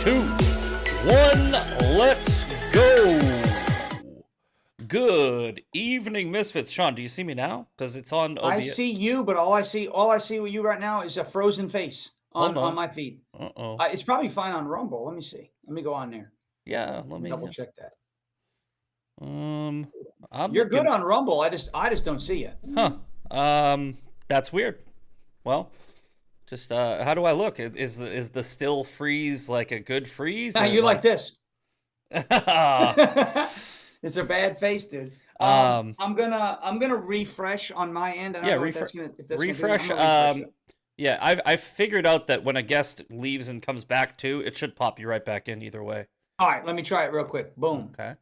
2, 1, let's go. Good evening, Misfits. Shawn, do you see me now? Because it's on OBS. I see you, but all I see with you right now is a frozen face on my feed. Uh-oh. It's probably fine on Rumble. Let me see. Let me go on there. Yeah, let me double check that. I'm You're good on Rumble. I just don't see you. Huh. That's weird. Well, just how do I look? Is the still freeze like a good freeze? Now you like this. It's a bad face, dude. I'm gonna refresh on my end. I don't know if that's gonna refresh. Yeah, I've figured out that when a guest leaves and comes back too, it should pop you right back in either way. All right, let me try it real quick. Boom. Okay.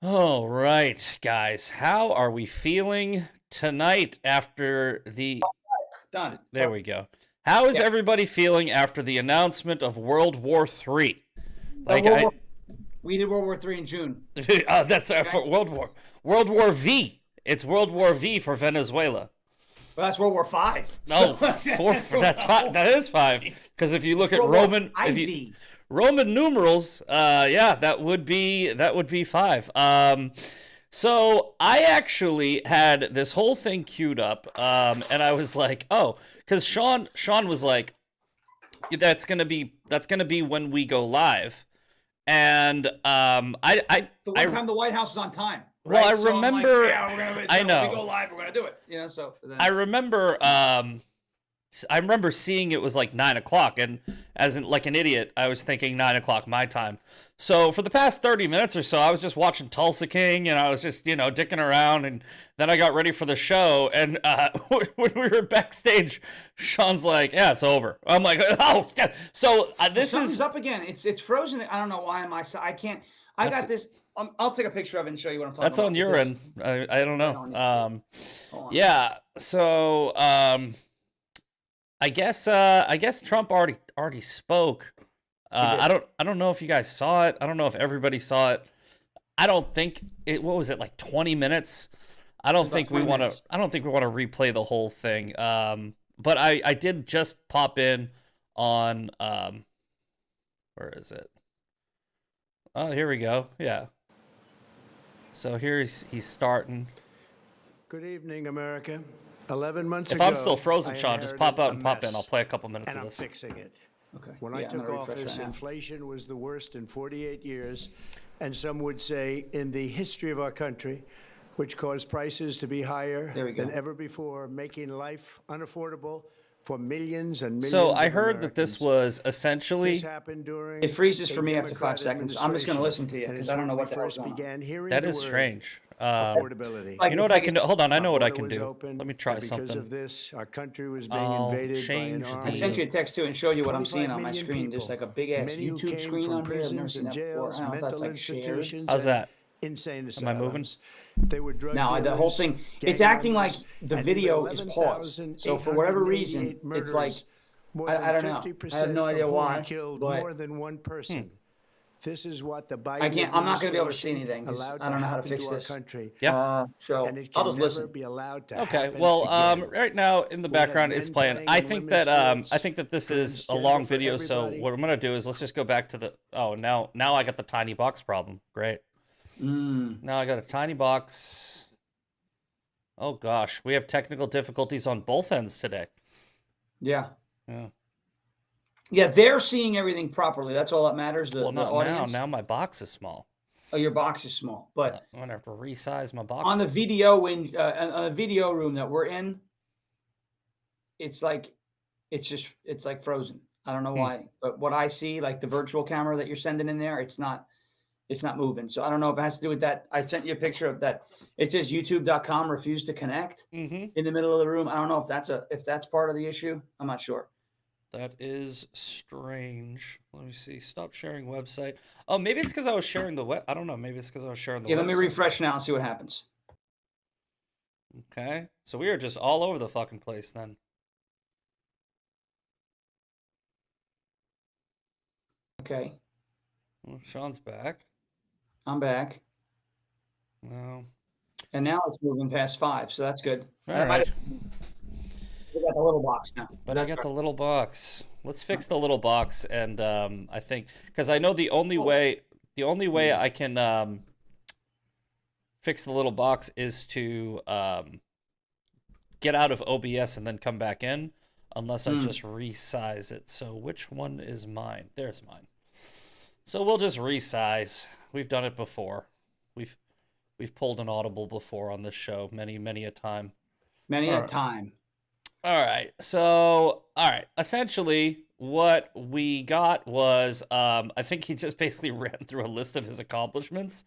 All right, guys, how are we feeling tonight after the? Done. There we go. How is everybody feeling after the announcement of World War III? Like we did World War III in June. That's for World War V. It's World War V for Venezuela. Well, that's World War V. No, that's 5. That is 5. Because if you look at Roman numerals, yeah, that would be 5. So I actually had this whole thing queued up, and I was like, oh, because Shawn was like, that's gonna be when we go live. And the one time the White House is on time. Right? Well, I remember. Like, yeah, I know. When we go live, we're gonna do it. You know, so then... I remember. I remember seeing it was like 9 o'clock, and as in like an idiot, I was thinking 9 o'clock my time. So for the past 30 minutes or so, I was just watching Tulsa King, and I was just dicking around, and then I got ready for the show. And when we were backstage, Shawn's like, "Yeah, it's over." I'm like, "Oh." So this is up again. It's frozen. I don't know why I can't. I got this. I'll take a picture of it and show you what I'm talking about. That's on your end. I don't know. Yeah. So I guess Trump already spoke. I don't know if you guys saw it. I don't know if everybody saw it. I don't think it. What was it, like 20 minutes? I don't think we want to replay the whole thing. But I did just pop in on where is it? Oh, here we go. Yeah. So he's starting. Good evening, America. 11 months ago. If I'm still frozen, Shawn, just pop out and pop in. I'll play a couple minutes of this. I'm fixing it. Okay. When I took office, inflation was the worst in 48 years, and some would say in the history of our country, which caused prices to be higher than ever before, making life unaffordable for millions and millions. So I heard that this was essentially. It freezes for me after 5 seconds. I'm just going to listen to you because I don't know what the hell's going on. That is strange. Affordability. You know what I can do? Hold on, I know what I can do. Let me try something. Because of this, our country was being invaded by an army. I sent you a text too and show you what I'm seeing on my screen. There's like a big ass YouTube screen on here. I've never seen that before. I don't know if that's like shared. How's that? Insane asylums. Am I moving? They were drug now the whole thing, it's acting like the video is paused. So for whatever reason, it's like I don't know. I have no idea why. Killed but more than one person. This is what the Biden I'm not going to be able to see anything. I don't know how to fix this. Yeah. So I'll just listen. Be allowed to okay. Well, right now in the background it's playing. I think that this is a long video. So what I'm going to do is let's just go back to the. Oh, now I got the tiny box problem. Great. Now I got a tiny box. Oh gosh, we have technical difficulties on both ends today. Yeah. Yeah, they're seeing everything properly. That's all that matters. The audience. Now my box is small. Oh, your box is small, but I'm gonna have to resize my box. On the video, on the video room that we're in, it's like frozen. I don't know why, but what I see, like the virtual camera that you're sending in there, it's not moving. So I don't know if it has to do with that. I sent you a picture of that. It says youtube.com refused to connect in the middle of the room. I don't know if that's part of the issue. I'm not sure. That is strange. Let me see. Stop sharing website. Oh, maybe it's because I was sharing the web. I don't know. Maybe it's because I was sharing the website. Let me refresh now and see what happens. Okay. So we are just all over the fucking place then. Okay. Well, Shawn's back. I'm back. No. And now it's moving past 5, so that's good. All right. We got the little box now. But I got the little box. Let's fix the little box, and I think because I know the only way I can fix the little box is to get out of OBS and then come back in, unless I just resize it. So which one is mine? There's mine. So we'll just resize. We've done it before. We've pulled an audible before on this show many a time. Many a time. All right. So, essentially what we got was, I think he just basically ran through a list of his accomplishments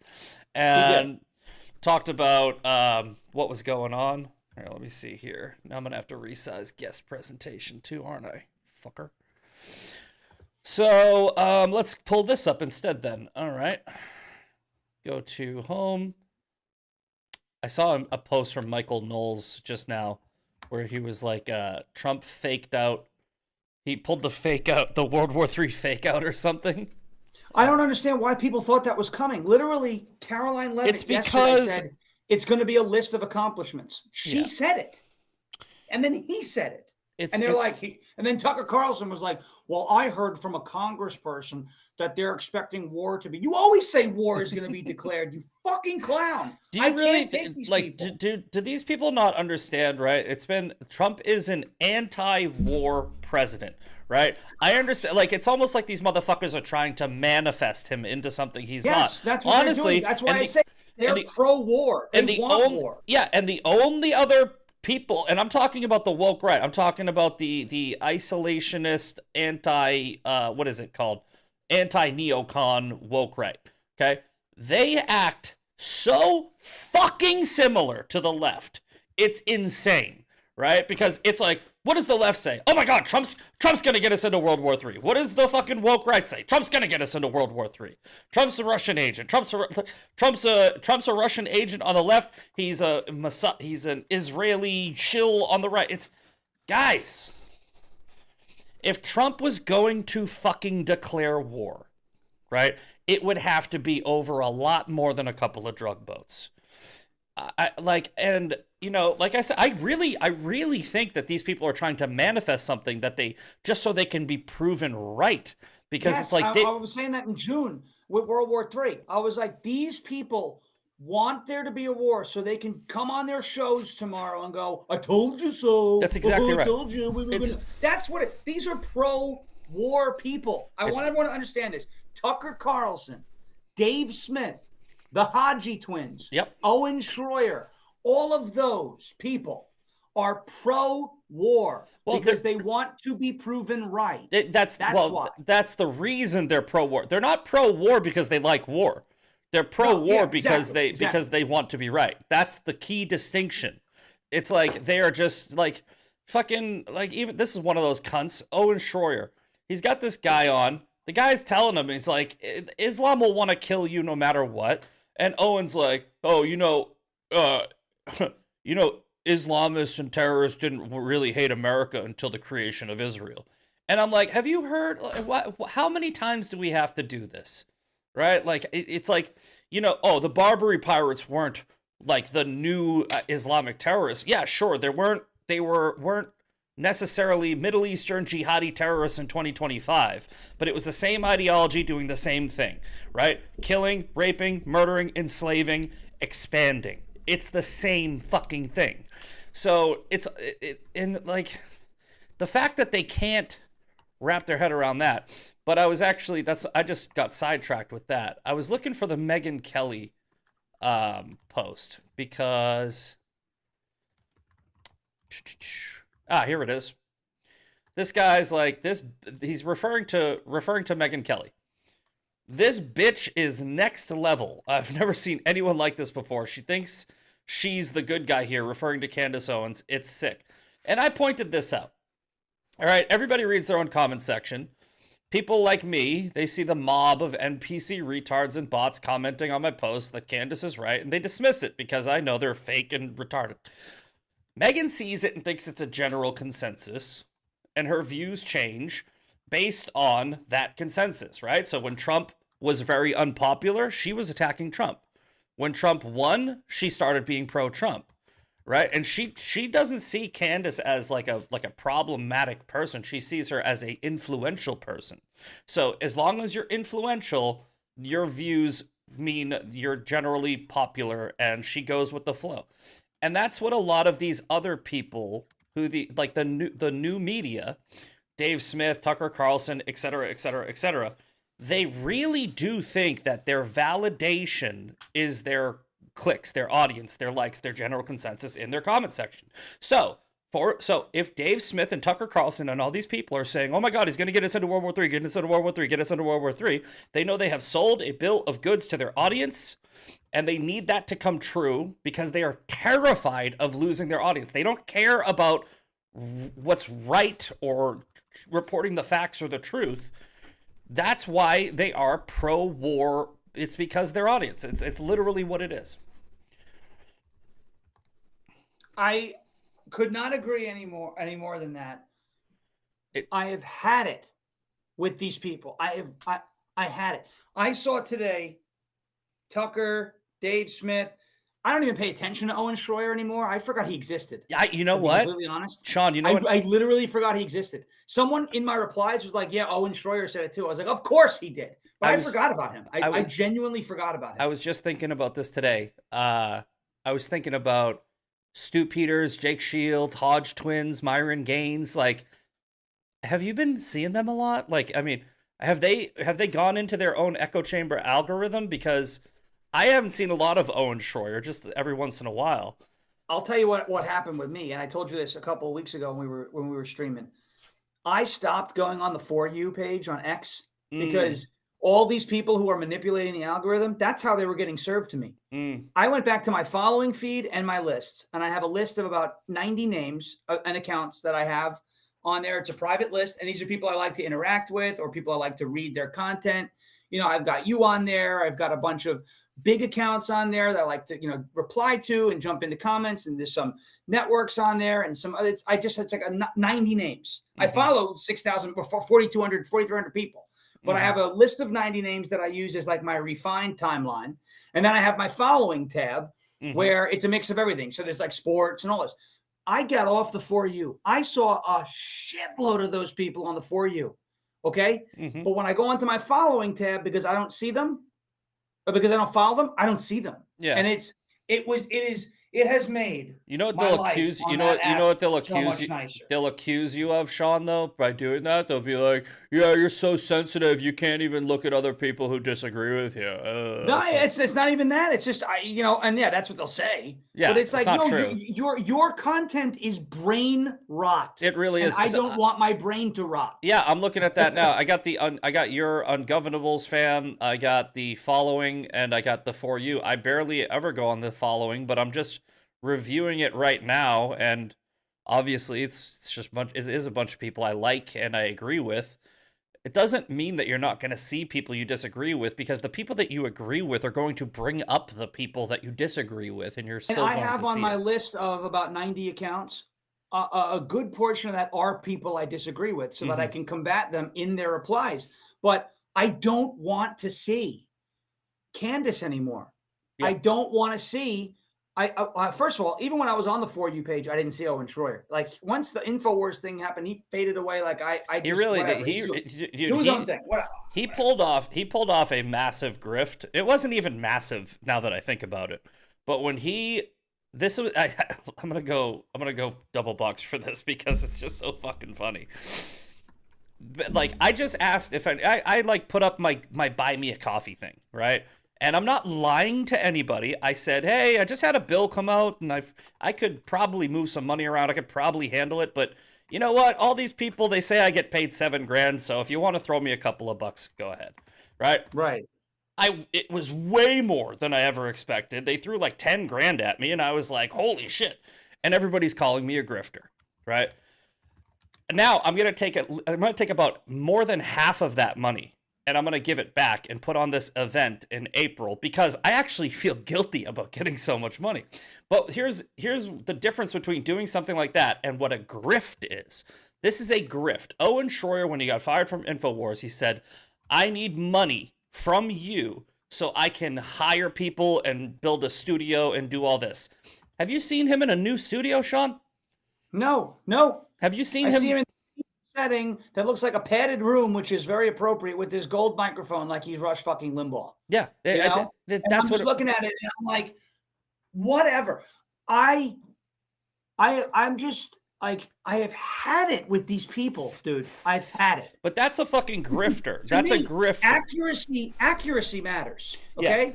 and talked about, what was going on. Here, let me see here. Now I'm going to have to resize guest presentation too, aren't I? Fucker. So, let's pull this up instead then. All right. Go to home. I saw a post from Michael Knowles just now, where he was like, Trump faked out. He pulled the World War III fake out or something. I don't understand why people thought that was coming. Literally, Caroline Levitt yesterday said it's going to be a list of accomplishments. She said it. And then he said it. And then Tucker Carlson was like, well, I heard from a congressperson that they're expecting war to be. You always say war is going to be declared, you fucking clown. Do you really take these people. Do these people not understand, right? Trump is an anti-war president, right? I understand. Like, it's almost like these motherfuckers are trying to manifest him into something he's not. Yes, that's what they're doing. That's why I say they're pro-war. They want war. Yeah, and the only other people, and I'm talking about the woke right. I'm talking about the isolationist what is it called? Anti-neocon woke right. Okay? They act so fucking similar to the left. It's insane, right? Because it's like, what does the left say? Oh my God, Trump's gonna get us into World War III. What does the fucking woke right say? Trump's gonna get us into World War III. Trump's a Russian agent. Trump's a Russian agent on the left. He's an Israeli shill on the right. It's, guys, if Trump was going to fucking declare war, right, it would have to be over a lot more than a couple of drug boats. Like I said, I really think that these people are trying to manifest something that just so they can be proven right. Because it's like I was saying that in June with World War III. I was like, these people want there to be a war so they can come on their shows tomorrow and go, I told you so. That's exactly right. I told you. That's what these are pro-war people. I want everyone to understand this. Tucker Carlson, Dave Smith, the Haji twins, Owen Schroyer, all of those people are pro-war because they want to be proven right. That's why. That's the reason they're pro-war. They're not pro-war because they like war. They're pro-war because they want to be right. That's the key distinction. It's like they are just like fucking like, even this is one of those cunts, Owen Schroyer. He's got this guy on. The guy's telling him, he's like, Islam will want to kill you no matter what. And Owen's like, oh, Islamists and terrorists didn't really hate America until the creation of Israel. And I'm like, have you heard, how many times do we have to do this? Right? Like, it's like, the Barbary pirates weren't like the new Islamic terrorists. Yeah, sure, they weren't necessarily Middle Eastern jihadi terrorists in 2025, but it was the same ideology doing the same thing, right? Killing, raping, murdering, enslaving, expanding. It's the same fucking thing. So and like the fact that they can't wrap their head around that. But I just got sidetracked with that. I was looking for the Megyn Kelly post because here it is. This guy's like this. He's referring to Megyn Kelly. This bitch is next level. I've never seen anyone like this before. She thinks she's the good guy here, referring to Candace Owens. It's sick. And I pointed this out. All right, everybody reads their own comment section. People like me, they see the mob of NPC retards and bots commenting on my post that Candace is right, and they dismiss it because I know they're fake and retarded. Megyn sees it and thinks it's a general consensus, and her views change based on that consensus, right? So when Trump was very unpopular, she was attacking Trump. When Trump won, she started being pro-Trump, right? And she doesn't see Candace as like a problematic person. She sees her as a influential person. So as long as you're influential, your views mean you're generally popular, and she goes with the flow. And that's what a lot of these other people who the new media, Dave Smith, Tucker Carlson, et cetera, et cetera, et cetera, they really do think that their validation is their clicks, their audience, their likes, their general consensus in their comment section. So if Dave Smith and Tucker Carlson and all these people are saying, oh my God, he's going to get us into World War III, get us into World War III, get us into World War III, they know they have sold a bill of goods to their audience, and they need that to come true because they are terrified of losing their audience. They don't care about what's right or reporting the facts or the truth. That's why they are pro-war. It's because their audience. It's literally what it is. I could not agree any more than that. I have had it with these people. I had it. I saw today Tucker, Dave Smith. I don't even pay attention to Owen Schroyer anymore. I forgot he existed. You know what? To be completely honest, Sean, you know what? I literally forgot he existed. Someone in my replies was like, "Yeah, Owen Schroyer said it too." I was like, "Of course he did," but I forgot about him. I genuinely forgot about him. I was just thinking about this today. I was thinking about Stu Peters, Jake Shield, Hodge twins, Myron Gaines. Like, have you been seeing them a lot? Like, I mean, have they gone into their own echo chamber algorithm? Because I haven't seen a lot of Owen Schroyer, just every once in a while. I'll tell you what happened with me, and I told you this a couple of weeks ago when we were streaming. I stopped going on the For You page on X because all these people who are manipulating the algorithm, that's how they were getting served to me. I went back to my following feed and my lists, and I have a list of about 90 names and accounts that I have on there. It's a private list, and these are people I like to interact with or people I like to read their content. You know, I've got you on there. I've got a bunch of big accounts on there that I like to, reply to and jump into comments. And there's some networks on there and some other. It's like 90 names. I follow 6,000, 4,200, 4,300 people. But I have a list of 90 names that I use as like my refined timeline. And then I have my following tab where it's a mix of everything. So there's like sports and all this. I got off the For You. I saw a shitload of those people on the For You. Okay. But when I go onto my following tab, because I don't see them, or because I don't follow them, I don't see them. Yeah. And it has made what they'll accuse you know what they'll accuse you they'll accuse you of, Sean, though, by doing that. They'll be like, yeah, you're so sensitive you can't even look at other people who disagree with you. No, it's not even that. It's just and yeah, that's what they'll say. Yeah, but it's like, not no, true. your content is brain rot. It really is. I don't want my brain to rot. Yeah, I'm looking at that now. I got your Ungovernables fan, I got the following, and I got the For You. I barely ever go on the following, but I'm just reviewing it right now, and obviously it is a bunch of people I like and I agree with. It doesn't mean that you're not going to see people you disagree with, because the people that you agree with are going to bring up the people that you disagree with, and you're still going to see it. And I have on my list of about 90 accounts, a good portion of that are people I disagree with, so that I can combat them in their replies. But I don't want to see Candace anymore. Yeah. I don't want to see. I first of all, even when I was on the For You page, I didn't see Owen Schroyer. Like, once the InfoWars thing happened, he faded away. Like he really did. He pulled off a massive grift. It wasn't even massive now that I think about it. But when I'm gonna go double box for this because it's just so fucking funny. But like, I just asked if I like put up my buy me a coffee thing, right? And I'm not lying to anybody. I said, hey, I just had a bill come out, and I could probably move some money around. I could probably handle it. But you know what? All these people, they say I get paid $7,000. So if you want to throw me a couple of bucks, go ahead. Right? Right. It was way more than I ever expected. They threw like $10,000 at me, and I was like, holy shit. And everybody's calling me a grifter. Right? Now I'm going to take about more than half of that money, and I'm going to give it back and put on this event in April, because I actually feel guilty about getting so much money. But here's the difference between doing something like that and what a grift is. This is a grift. Owen Schroyer, when he got fired from InfoWars, he said, I need money from you so I can hire people and build a studio and do all this. Have you seen him in a new studio, Shawn? No. Have you seen I him? see him in a setting that looks like a padded room, which is very appropriate with this gold microphone, like he's Rush fucking Limbaugh. Yeah, that's I'm just looking at it, and I'm like, whatever. I'm just like, I have had it with these people, dude. I've had it. But that's a fucking grifter. That's a grifter. Accuracy matters. Okay. Yeah.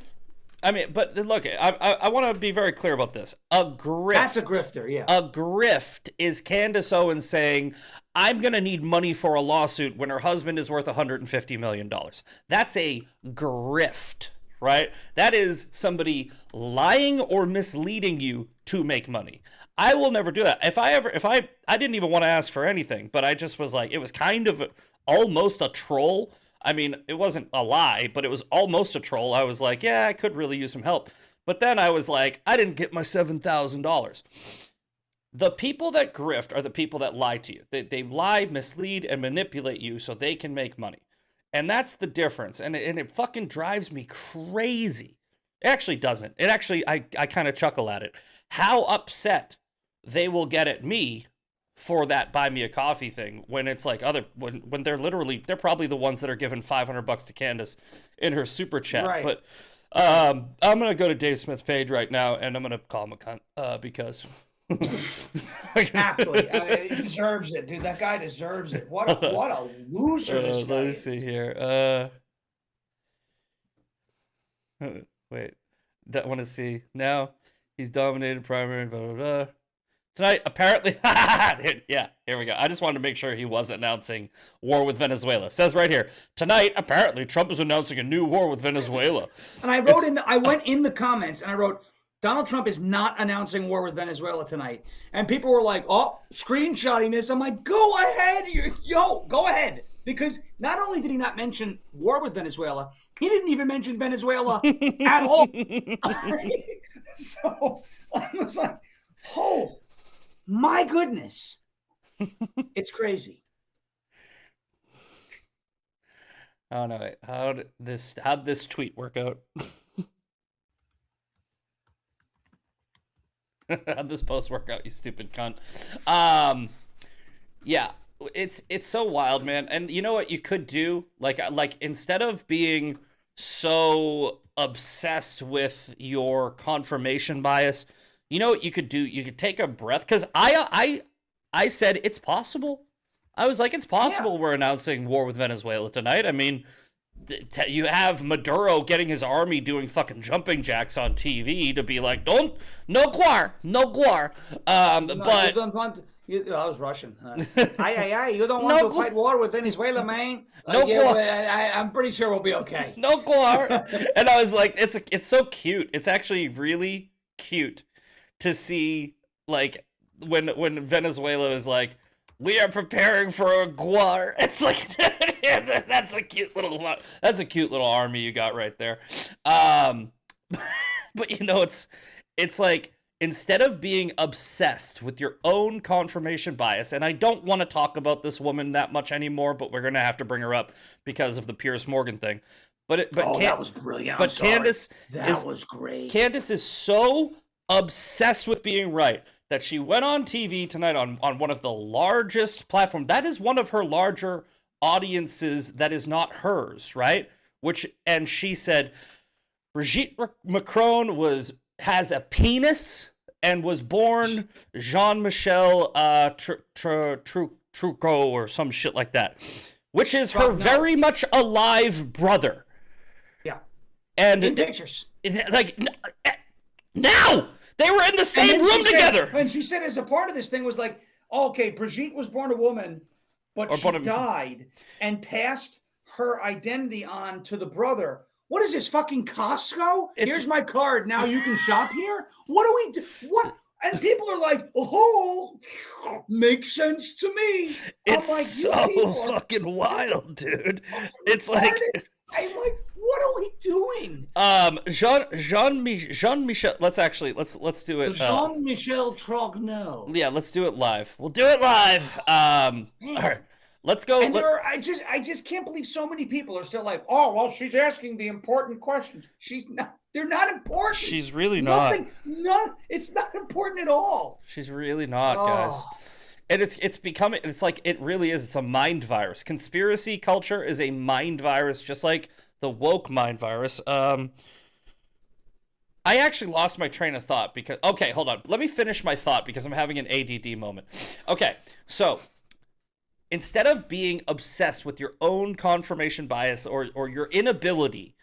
I mean, but look, I want to be very clear about this. A grift. That's a grifter, yeah. A grift is Candace Owens saying, I'm going to need money for a lawsuit when her husband is worth $150 million. That's a grift, right? That is somebody lying or misleading you to make money. I will never do that. I didn't even want to ask for anything, but I just was like, it was kind of almost a troll. I mean, it wasn't a lie, but it was almost a troll. I was like, yeah, I could really use some help. But then I was like, I didn't get my $7,000. The people that grift are the people that lie to you. They lie, mislead, and manipulate you so they can make money. And that's the difference. And it fucking drives me crazy. It actually doesn't. It actually, I kind of chuckle at it. How upset they will get at me for that buy me a coffee thing when it's like when they're probably the ones that are giving $500 to Candace in her super chat. Right. But I'm going to go to Dave Smith's page right now and I'm going to call him a cunt because absolutely. He deserves it, dude. That guy deserves it. What a loser this guy Let me see here. Wait. Don't want to see. Now he's dominated primary, blah, blah, blah. Tonight, apparently, yeah, here we go. I just wanted to make sure he was announcing war with Venezuela. It says right here, tonight, apparently, Trump is announcing a new war with Venezuela. And I went in the comments and I wrote, Donald Trump is not announcing war with Venezuela tonight. And people were like, oh, screenshotting this. I'm like, go ahead, go ahead. Because not only did he not mention war with Venezuela, he didn't even mention Venezuela at all. So I was like, oh, my goodness. It's crazy. Oh no, wait. How'd this tweet work out? How'd this post work out, you stupid cunt? Yeah, it's so wild, man. And you know what you could do? Like instead of being so obsessed with your confirmation bias, you know what you could do? You could take a breath, because I said it's possible. I was like, it's possible we're announcing war with Venezuela tonight. I mean, you have Maduro getting his army doing fucking jumping jacks on TV to be like, no guar. But you don't want. I was Russian. You don't want to fight war with Venezuela, man? No guar. I'm pretty sure we'll be okay. No guar. And I was like, it's so cute. It's actually really cute to see, like, when Venezuela is like, we are preparing for a guar. It's like, that's a cute little army you got right there. But you know, it's like, instead of being obsessed with your own confirmation bias, and I don't want to talk about this woman that much anymore, but we're gonna have to bring her up because of the Piers Morgan thing. That was brilliant. But Candace was great. Candace is so obsessed with being right that she went on TV tonight on one of the largest platforms. That is one of her larger audiences that is not hers, right? And she said, Brigitte Macron has a penis and was born Jean-Michel Trucco or some shit like that, which is her very much alive brother. Yeah. And in pictures. Like, now! They were in the same room together. And she said, as a part of this thing, was like, okay, Brigitte was born a woman, but she died and passed her identity on to the brother. What is this, fucking Costco? Here's my card. Now you can shop here? What do we do? What? And people are like, oh, makes sense to me. It's like, so fucking wild, dude. It's like, I'm like, what are we doing? Jean-Michel. Let's do it. Jean-Michel Trogneau. Yeah, let's do it live. We'll do it live. All right. let's go. And I just can't believe so many people are still like, oh, well, she's asking the important questions. She's not. They're not important. She's really not. It's not important at all. She's really not, guys. And it's becoming, it's like, it really is. It's a mind virus. Conspiracy culture is a mind virus, just like the woke mind virus. I actually lost my train of thought because, okay, hold on. Let me finish my thought because I'm having an ADD moment. Okay, so instead of being obsessed with your own confirmation bias or your inability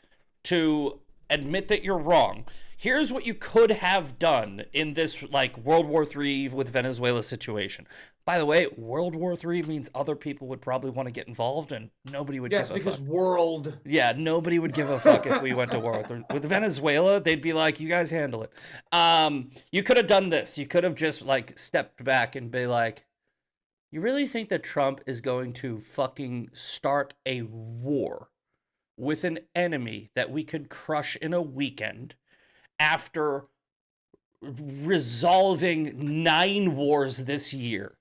to admit that you're wrong, here's what you could have done in this, like, World War III with Venezuela situation. By the way, World War III means other people would probably want to get involved and nobody would give a fuck. Yes, because world. Yeah, nobody would give a fuck if we went to war with Venezuela. They'd be like, you guys handle it. You could have done this. You could have just, like, stepped back and be like, you really think that Trump is going to fucking start a war with an enemy that we could crush in a weekend after resolving 9 wars this year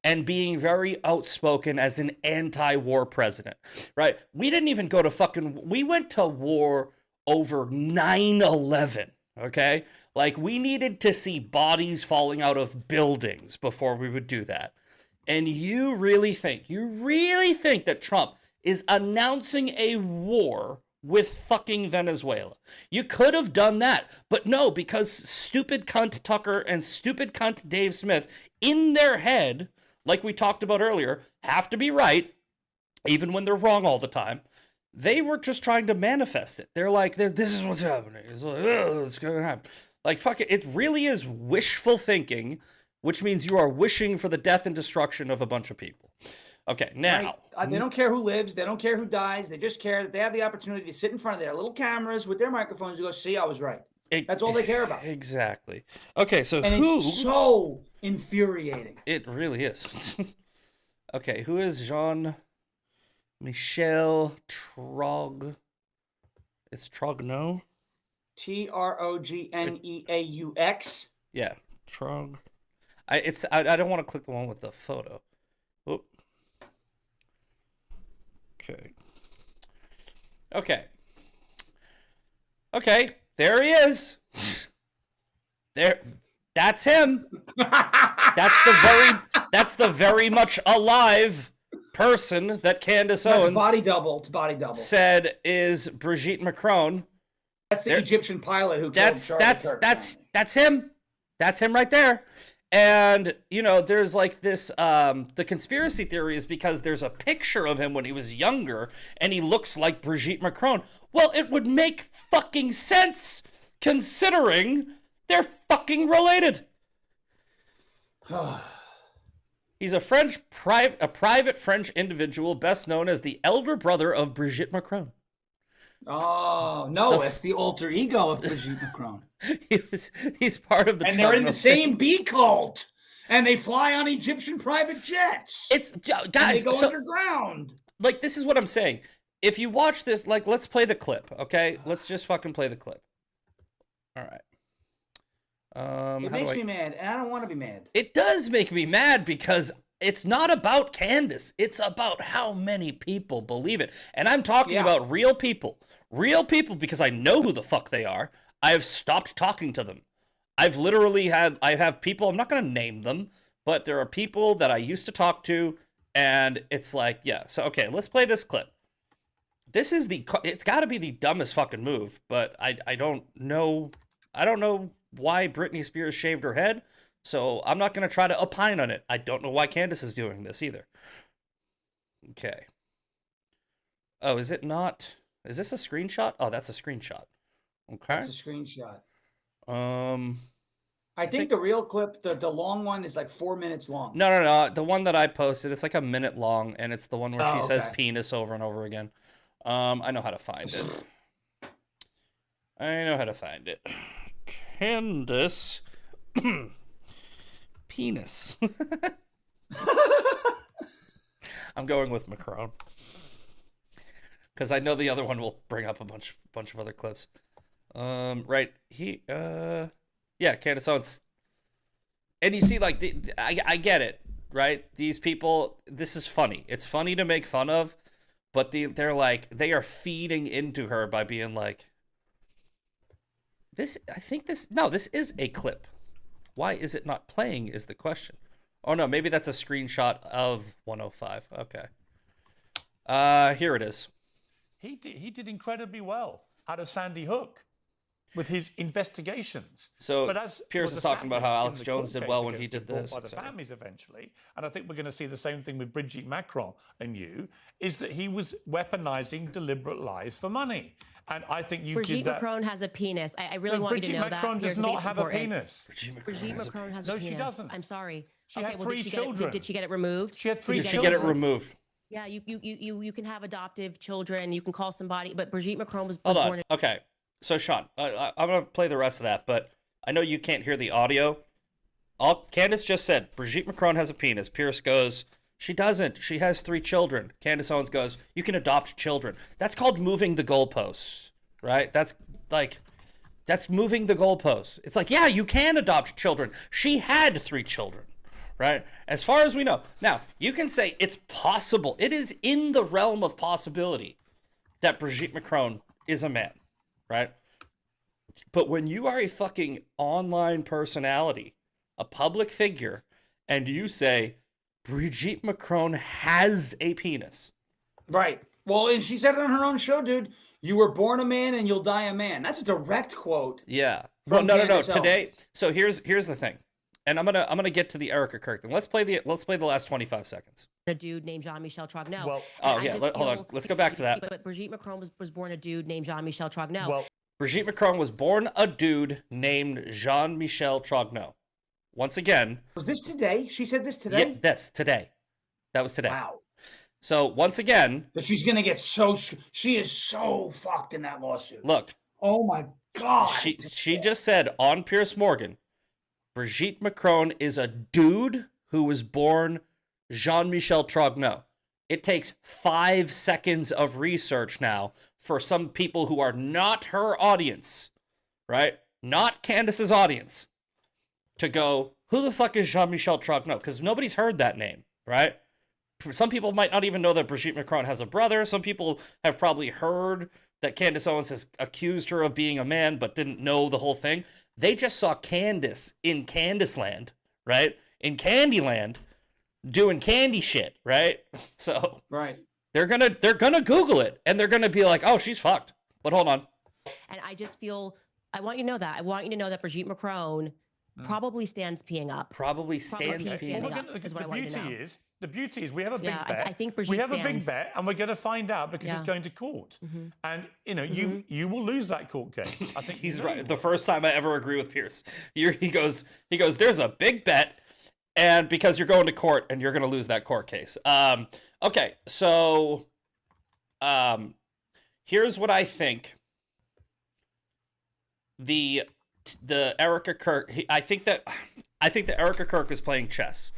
and being very outspoken as an anti-war president, right? We didn't even go to we went to war over 9/11, okay? Like, we needed to see bodies falling out of buildings before we would do that. And you really think that Trump is announcing a war with fucking Venezuela? You could have done that, but no, because stupid cunt Tucker and stupid cunt Dave Smith, in their head, like we talked about earlier, have to be right, even when they're wrong all the time. They were just trying to manifest it. They're like, this is what's happening. It's like, oh, it's gonna happen. Like, fuck it. It really is wishful thinking, which means you are wishing for the death and destruction of a bunch of people. Okay, now. They don't care who lives. They don't care who dies. They just care that they have the opportunity to sit in front of their little cameras with their microphones and go, see, I was right. That's all they care about. Exactly. Okay, so it's so infuriating. It really is. Okay, who is Jean-Michel Trog? It's Trogneaux? Trogneaux. Yeah, Trog. I don't want to click the one with the photo. Oop. Okay, there he is. That's him. That's the very much alive person that Candace Owens body double. It's body double. Said is Brigitte Macron. That's the Egyptian pilot who killed Charlie Kirk. That's him. That's him right there. And, you know, there's like this, the conspiracy theory is because there's a picture of him when he was younger and he looks like Brigitte Macron. Well, it would make fucking sense considering they're fucking related. He's a private French individual best known as the elder brother of Brigitte Macron. Oh, no, it's the alter ego of Brigitte Macron. He's part of the And they're in the same bee cult. And they fly on Egyptian private jets. Guys, and they go underground. Like, this is what I'm saying. If you watch this, like, let's play the clip, okay? Let's just fucking play the clip. All right. It makes me mad, and I don't want to be mad. It does make me mad because it's not about Candace. It's about how many people believe it. And I'm talking about real people. Real people, because I know who the fuck they are. I have stopped talking to them. I have people, I'm not going to name them, but there are people that I used to talk to, and it's like, yeah. So, okay, let's play this clip. It's got to be the dumbest fucking move, but I don't know why Britney Spears shaved her head, so I'm not going to try to opine on it. I don't know why Candace is doing this either. Okay. Oh, is it not? Is this a screenshot? Oh, that's a screenshot. Okay. That's a screenshot. I think the real clip, the long one, is like 4 minutes long. No. The one that I posted, it's like a minute long, and it's the one where she says penis over and over again. I know how to find it. Candace penis. I'm going with Macron because I know the other one will bring up a bunch of other clips. Right, Candace Owens, and you see, like, I get it. right? These people, this is funny. It's funny to make fun of, but they're like, they are feeding into her by being like, this is a clip. Why is it not playing is the question. Oh no, maybe that's a screenshot of 105. Okay. Here it is. He did incredibly well out of Sandy Hook with his investigations. So but as Pierce is talking about how Alex Jones did well when he did this. By the families eventually, and I think we're going to see the same thing with Brigitte Macron and you, is that he was weaponizing deliberate lies for money. And I think you Brigitte did that. Macron has a penis. I really want you to know that. Brigitte Macron does not have a penis. Brigitte Macron has a penis. No, she doesn't. I'm sorry. She had 3 children. Did she get it removed? She had 3 children. Did she get it removed? Yeah, you can have adoptive children. You can call somebody, but Brigitte Macron was Hold born. on. Okay. So, Shawn, I'm going to play the rest of that, but I know you can't hear the audio. Candace just said, Brigitte Macron has a penis. Pierce goes, she doesn't. She has 3 children. Candace Owens goes, you can adopt children. That's called moving the goalposts, right? That's moving the goalposts. It's like, yeah, you can adopt children. She had 3 children, right? As far as we know. Now, you can say it's possible. It is in the realm of possibility that Brigitte Macron is a man. Right? But when you are a fucking online personality, a public figure, and you say, Brigitte Macron has a penis. Right. Well, and she said it on her own show, dude. You were born a man and you'll die a man. That's a direct quote. Yeah. Well, no. Today, so here's the thing. And I'm gonna get to the Erica Kirk thing. Let's play the last 25 seconds. A dude named Jean-Michel Trogneau. Well, hold on. Let's go back to that. But Brigitte Macron was born a dude named Jean-Michel Trogneau. Well, Brigitte Macron was born a dude named Jean-Michel Trogneau. Once again. Was this today? She said this today? Yeah, today. That was today. Wow. So once again. But she's gonna get she is so fucked in that lawsuit. Look. Oh my God. She just said on Piers Morgan, Brigitte Macron is a dude who was born Jean-Michel Trogneau. It takes 5 seconds of research now for some people who are not her audience, right? Not Candace's audience, to go, who the fuck is Jean-Michel Trogneau? Because nobody's heard that name, right? Some people might not even know that Brigitte Macron has a brother. Some people have probably heard that Candace Owens has accused her of being a man, but didn't know the whole thing. They just saw Candace in Candace Land, right? In Candyland, doing candy shit, right? So right, they're gonna Google it and they're gonna be like, oh, she's fucked. But hold on. And I just feel, I want you to know that. I want you to know that Brigitte Macron probably stands peeing up. Probably stands peeing up. The beauty is we have a big bet. I think we have a big bet, and we're going to find out because it's going to court. And you will lose that court case. I think he's right. The first time I ever agree with Pierce, he goes, there's a big bet, and because you're going to court and you're going to lose that court case. Okay, so here's what I think. The Erica Kirk. I think that Erica Kirk is playing chess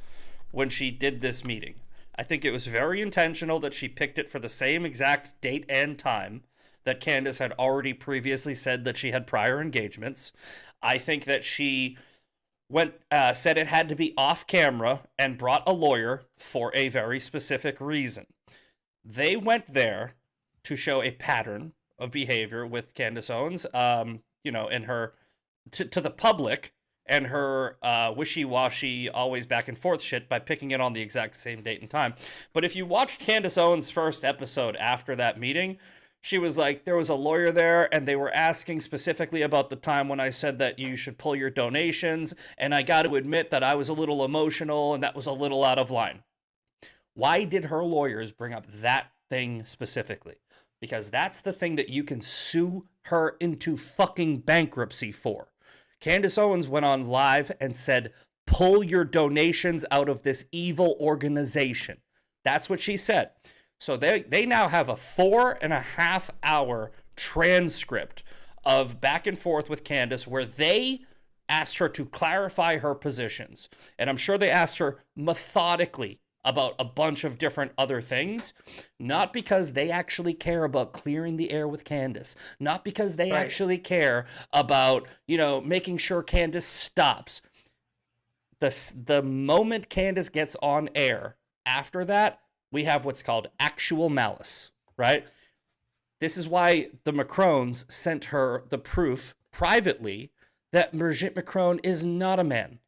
when she did this meeting. I think it was very intentional that she picked it for the same exact date and time that Candace had already previously said that she had prior engagements. I think that she said it had to be off camera and brought a lawyer for a very specific reason. They went there to show a pattern of behavior with Candace Owens, in her to the public, and her wishy-washy, always back and forth shit by picking it on the exact same date and time. But if you watched Candace Owens' first episode after that meeting, she was like, there was a lawyer there, and they were asking specifically about the time when I said that you should pull your donations, and I got to admit that I was a little emotional, and that was a little out of line. Why did her lawyers bring up that thing specifically? Because that's the thing that you can sue her into fucking bankruptcy for. Candace Owens went on live and said, pull your donations out of this evil organization. That's what she said. So they now have a 4.5 hour transcript of back and forth with Candace where they asked her to clarify her positions. And I'm sure they asked her methodically about a bunch of different other things, not because they actually care about clearing the air with Candace, not because they actually care about, making sure Candace stops. the moment Candace gets on air, after that, we have what's called actual malice, right? This is why the Macrons sent her the proof privately that Brigitte Macron is not a man.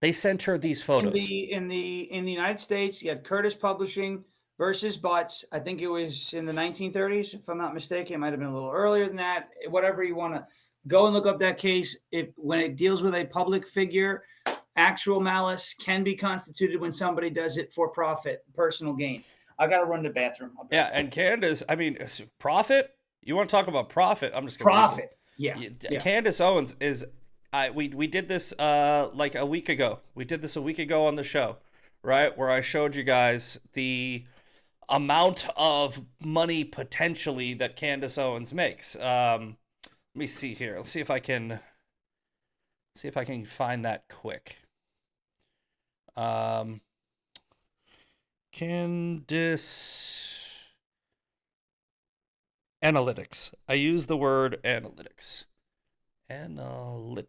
They sent her these photos. In the United States, you had Curtis Publishing versus Butts. I think it was in the 1930s, if I'm not mistaken. It might have been a little earlier than that. Whatever you want to go and look up that case. When it deals with a public figure, actual malice can be constituted when somebody does it for profit, personal gain. I got to run to the bathroom. Yeah, and Candace, I mean, profit? You want to talk about profit? I'm just going to profit. Yeah. Candace Owens is. We did this like a week ago. We did this a week ago on the show, right? Where I showed you guys the amount of money potentially that Candace Owens makes. Let me see here. Let's see if I can find that quick. Candace analytics. I use the word analytics. Analytics.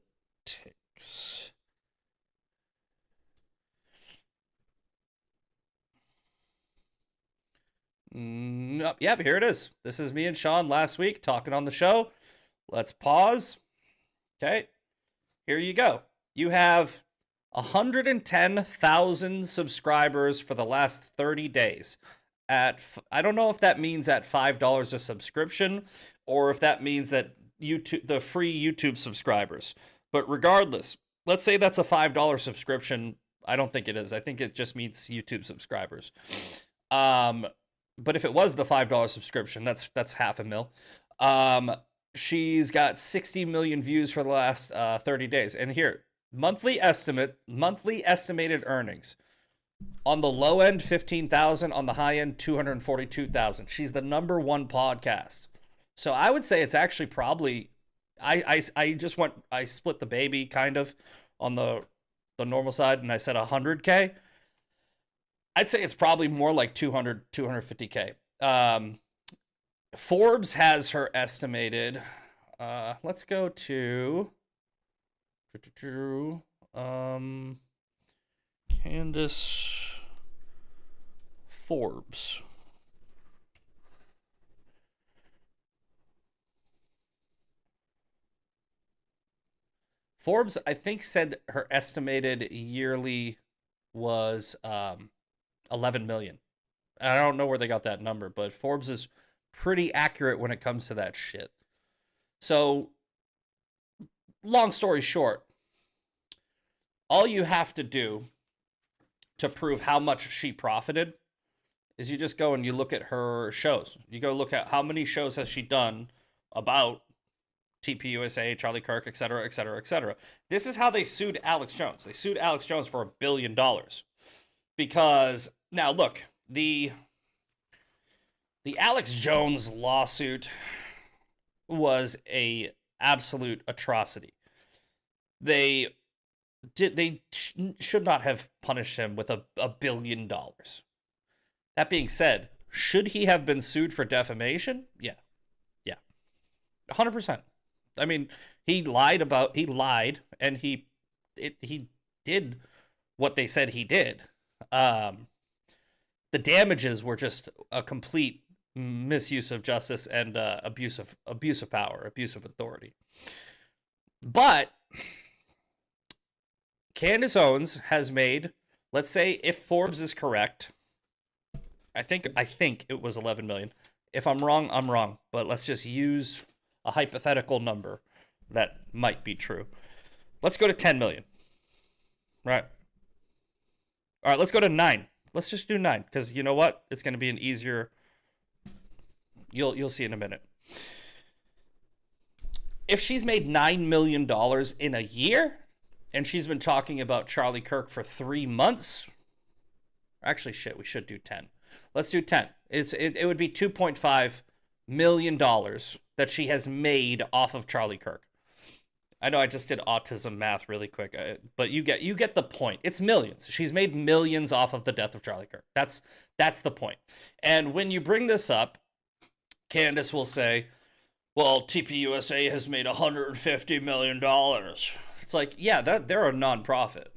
Yep, here it is. This is me and Shawn last week talking on the show. Let's pause. Okay, here you go. You have 110,000 subscribers for the last 30 days. I don't know if that means at $5 a subscription or if that means that YouTube, the free YouTube subscribers. But regardless, let's say that's a $5 subscription. I don't think it is. I think it just means YouTube subscribers. But if it was the $5 subscription, that's $500,000. She's got 60 million views for the last 30 days. And here, monthly estimated earnings. On the low end, 15,000. On the high end, 242,000. She's the #1 podcast. So I would say it's actually probably, I split the baby kind of on the normal side, and I said 100K. I'd say it's probably more like 200, 250K. Forbes has her estimated. Let's go to Candace Forbes. Forbes, I think, said her estimated yearly was 11 million. I don't know where they got that number, but Forbes is pretty accurate when it comes to that shit. So, long story short, all you have to do to prove how much she profited is you just go and you look at her shows. You go look at how many shows has she done about TP USA, Charlie Kirk, etc., etc., etc. This is how they sued Alex Jones. They sued Alex Jones for $1 billion. Because, now look, the Alex Jones lawsuit was a absolute atrocity. They should not have punished him with $1 billion. That being said, should he have been sued for defamation? Yeah. 100%. I mean, he lied and he did what they said he did. The damages were just a complete misuse of justice and abuse of power, abuse of authority. But Candace Owens has made, let's say if Forbes is correct, I think it was 11 million. If I'm wrong, I'm wrong. But let's just use a hypothetical number that might be true. Let's go to 10 million. Right. All right, let's go to 9. Let's just do 9 because you know what? It's going to be an easier. You'll see in a minute. If she's made $9 million in a year, and she's been talking about Charlie Kirk for 3 months, actually, shit, we should do 10. Let's do 10. It would be $2.5 million that she has made off of Charlie Kirk. I know I just did autism math really quick, but you get the point. It's millions. She's made millions off of the death of Charlie Kirk. That's the point. And when you bring this up, Candace will say, well, TP USA has made $150 million. It's like, yeah, they're a nonprofit.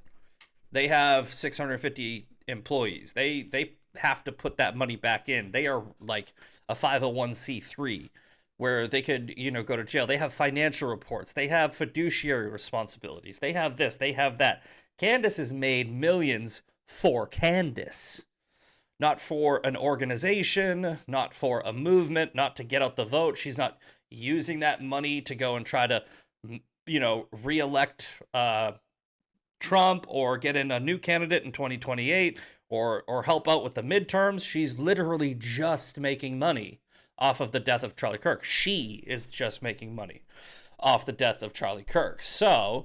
They have 650 employees. They have to put that money back in. They are like a 501c3 where they could, go to jail. They have financial reports. They have fiduciary responsibilities. They have this, they have that. Candace has made millions for Candace, not for an organization, not for a movement, not to get out the vote. She's not using that money to go and try to, reelect Trump or get in a new candidate in 2028 or help out with the midterms. She's literally just making money off of the death of Charlie Kirk. She is just making money off the death of Charlie Kirk. So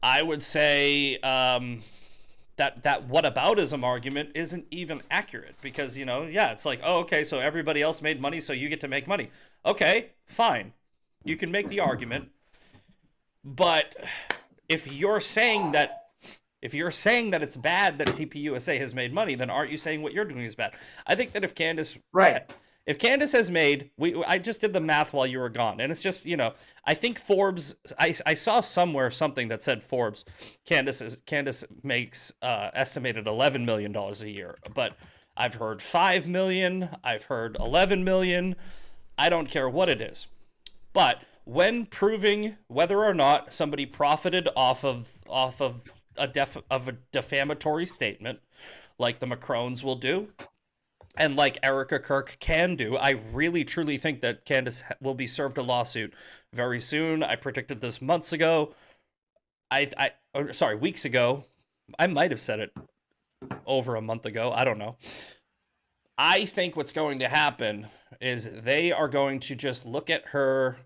I would say that whataboutism argument isn't even accurate because, it's like, oh, okay, so everybody else made money, so you get to make money. Okay, fine. You can make the argument. But if you're saying that it's bad that TPUSA has made money, then aren't you saying what you're doing is bad? I think that if Candace has made, I just did the math while you were gone, and it's just, I think Forbes, I saw somewhere something that said Forbes, Candace makes estimated $11 million a year, but I've heard 5 million, I've heard 11 million, I don't care what it is. But when proving whether or not somebody profited off of a defamatory statement, like the Macrons will do, and like Erica Kirk can do, I really truly think that Candace will be served a lawsuit very soon. I predicted this months ago. Weeks ago. I might have said it over a month ago. I don't know. I think what's going to happen is they are going to just look at her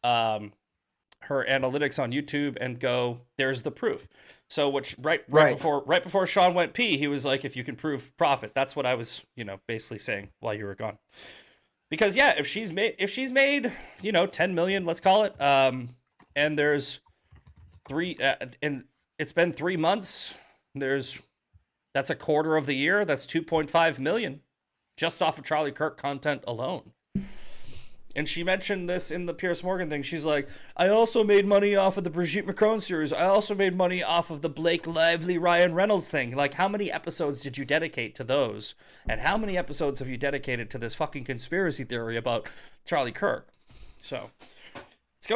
analytics on YouTube and go, there's the proof. So right before Shawn went pee, he was like, if you can prove profit. That's what I was, basically saying while you were gone. Because if she's made, 10 million, let's call it, and there's and it's been 3 months, that's a quarter of the year, that's 2.5 million just off of Charlie Kirk content alone. And she mentioned this in the Piers Morgan thing. She's like, I also made money off of the Brigitte Macron series. I also made money off of the Blake Lively, Ryan Reynolds thing. Like, how many episodes did you dedicate to those? And how many episodes have you dedicated to this fucking conspiracy theory about Charlie Kirk? So it's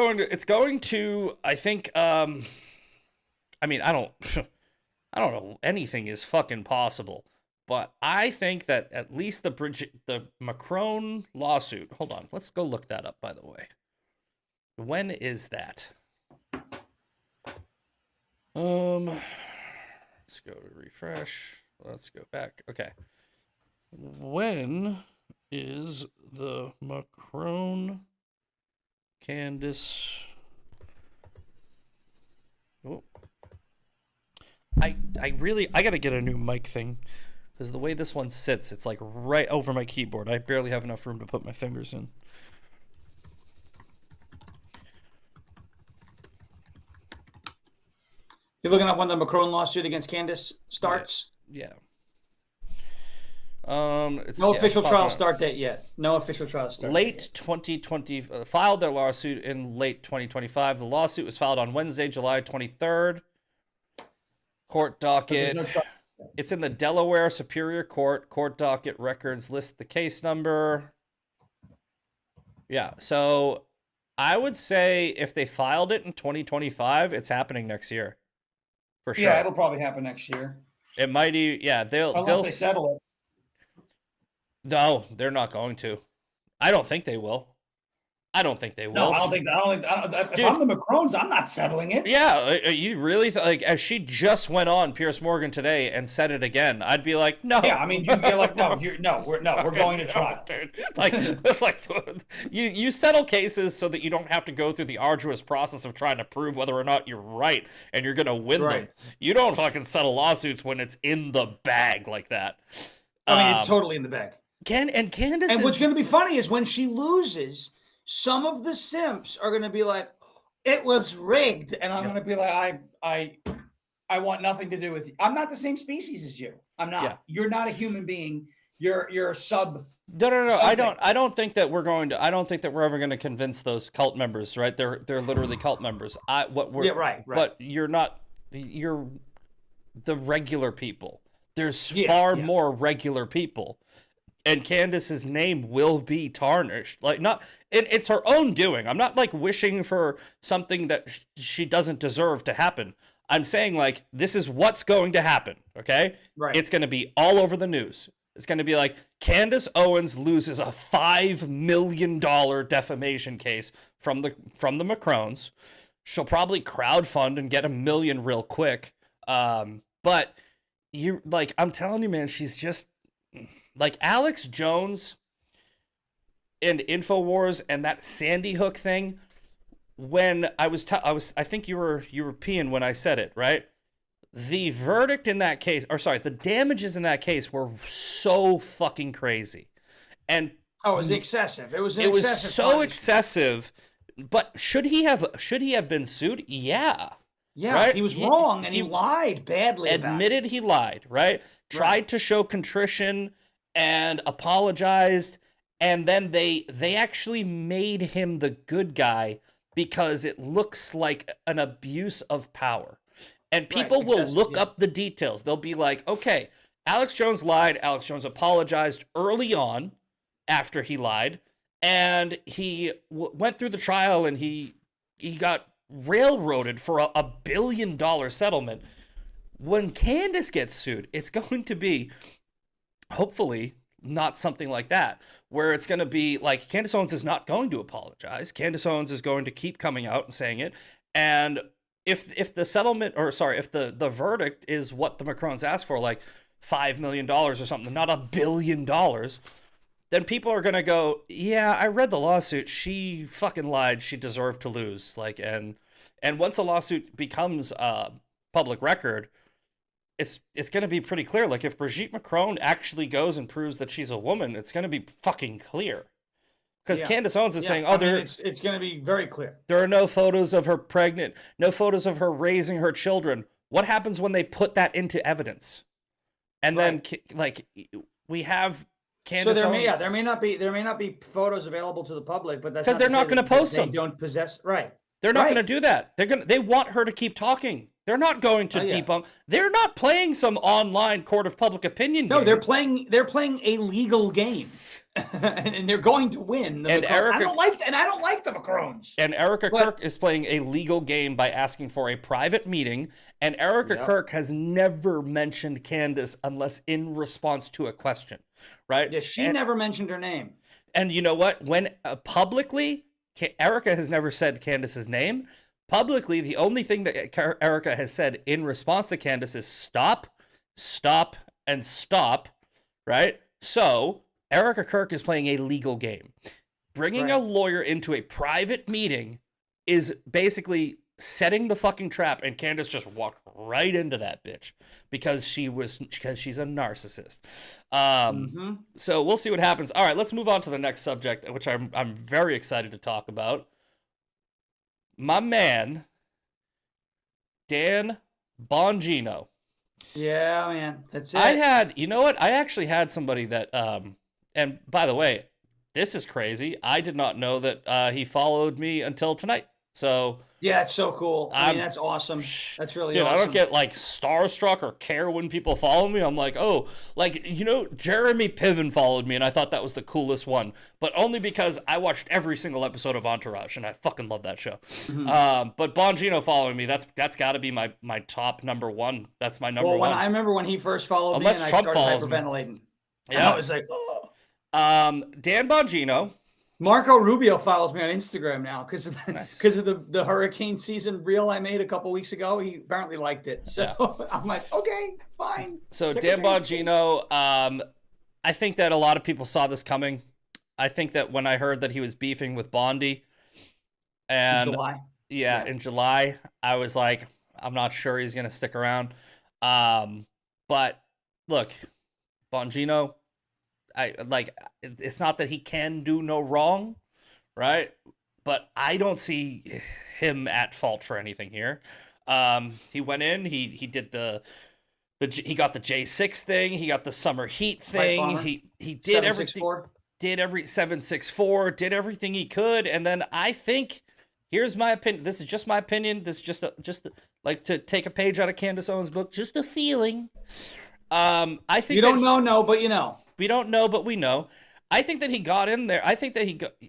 going to, I think, I don't know. Anything is fucking possible. But I think that at least the Macron lawsuit, hold on, let's go look that up, by the way. When is that? Let's go to refresh. Let's go back. Okay. When is the Macron Candace? Oh. I gotta get a new mic thing. Because the way this one sits, it's like right over my keyboard. I barely have enough room to put my fingers in. You're looking up when the Macron lawsuit against Candace starts? Yeah. No official trial start date yet. No official trial start date. Late 2020, filed their lawsuit in late 2025. The lawsuit was filed on Wednesday, July 23rd. Court docket. It's in the Delaware Superior Court. Court docket records list the case number. Yeah, so I would say if they filed it in 2025, it's happening next year. For sure. Yeah, it'll probably happen next year. It might be, they'll they settle it. No, they're not going to. I don't think they will. I don't think they will. No, I don't think. If I'm the Macrons, I'm not settling it. Yeah, you really as she just went on Piers Morgan today and said it again, I'd be like, no. Yeah, I mean, you're like, we're going to trial. You settle cases so that you don't have to go through the arduous process of trying to prove whether or not you're right and you're gonna win them. You don't fucking settle lawsuits when it's in the bag like that. I mean, it's totally in the bag. Candace. And what's going to be funny is when she loses, some of the simps are going to be like, it was rigged. And I'm going to be like, I want nothing to do with you. I'm not the same species as you. I'm not. Yeah. You're not a human being. You're a sub. No. I don't think that we're ever going to convince those cult members, right? They're literally cult members. Right. But you're not, the regular people. There's far more regular people. And Candace's name will be tarnished. Like, not, it's her own doing. I'm not like wishing for something that she doesn't deserve to happen. I'm saying, like, this is what's going to happen, okay? Right. It's going to be all over the news. It's going to be like, Candace Owens loses a $5 million defamation case from the Macrones. She'll probably crowdfund and get $1 million real quick. But you, like, I'm telling you, man, she's just like Alex Jones and InfoWars and that Sandy Hook thing. When I think you were peeing when I said it, right? The verdict in that case, or sorry, the damages in that case were so fucking crazy. And it was excessive. It was so punishment. Excessive. But should he have been sued? Yeah. Yeah, right? He was wrong and he lied badly. Admitted he lied, right? Tried to show contrition and apologized, and then they actually made him the good guy because it looks like an abuse of power. And people will look up the details. They'll be like, okay, Alex Jones lied. Alex Jones apologized early on after he lied. And he went through the trial and he got railroaded for a $1 billion settlement. When Candace gets sued, it's going to be, hopefully, not something like that, where it's going to be like Candace Owens is not going to apologize. Candace Owens is going to keep coming out and saying it. And if the settlement, or sorry, if the verdict is what the Macrones asked for, like $5 million or something, not $1 billion, then people are going to go, yeah, I read the lawsuit. She fucking lied. She deserved to lose. Like, and once a lawsuit becomes public record, it's going to be pretty clear. Like, if Brigitte Macron actually goes and proves that she's a woman, it's going to be fucking clear. Because Candace Owens is saying, it's going to be very clear. There are no photos of her pregnant, no photos of her raising her children. What happens when they put that into evidence? And then, like, we have Candace Owens. So there may not be photos available to the public, but that's because they're not going to post them. They don't possess, right? They're not going to do that. They want her to keep talking. They're not going to debunk. They're not playing some online court of public opinion game. No, they're playing a legal game. And they're going to win. I don't like the Macrones. And Erica Kirk is playing a legal game by asking for a private meeting. And Erica Kirk has never mentioned Candace unless in response to a question, right? Yeah, she never mentioned her name. And you know what? When publicly, Erica has never said Candace's name. Publicly, the only thing that Erica has said in response to Candace is stop, stop, and stop, right? So Erica Kirk is playing a legal game. Bringing a lawyer into a private meeting is basically setting the fucking trap, and Candace just walked right into that bitch because she's a narcissist. So we'll see what happens. All right, let's move on to the next subject, which I'm very excited to talk about. My man, Dan Bongino. Yeah, man, that's it. I actually had somebody that, and by the way, this is crazy. I did not know that he followed me until tonight. So yeah, it's so cool. I mean, that's awesome. That's really awesome. I don't get like starstruck or care when people follow me. I'm like, oh, like, Jeremy Piven followed me and I thought that was the coolest one, but only because I watched every single episode of Entourage and I fucking love that show. But Bongino following me, that's got to be my top number one. That's my number one. I remember when he first followed me and Trump I started hyperventilating. Yeah, I was like, oh. Dan Bongino. Marco Rubio follows me on Instagram now because of the hurricane season reel I made a couple weeks ago. He apparently liked it. So I'm like, okay, fine. So Dan Bongino, I think that a lot of people saw this coming. I think that when I heard that he was beefing with Bondi and in July, I was like, I'm not sure he's going to stick around. But look, Bongino, it's not that he can do no wrong, right? But I don't see him at fault for anything here. He went in, he did he got the J6 thing, he got the summer heat thing, he did everything. Did every 764, did everything he could, and then I think here's my opinion. This is just my opinion. This is just like to take a page out of Candace Owens' book. Just a feeling. I think you don't know, but you know. We don't know, but we know. I think that he got in there. I think that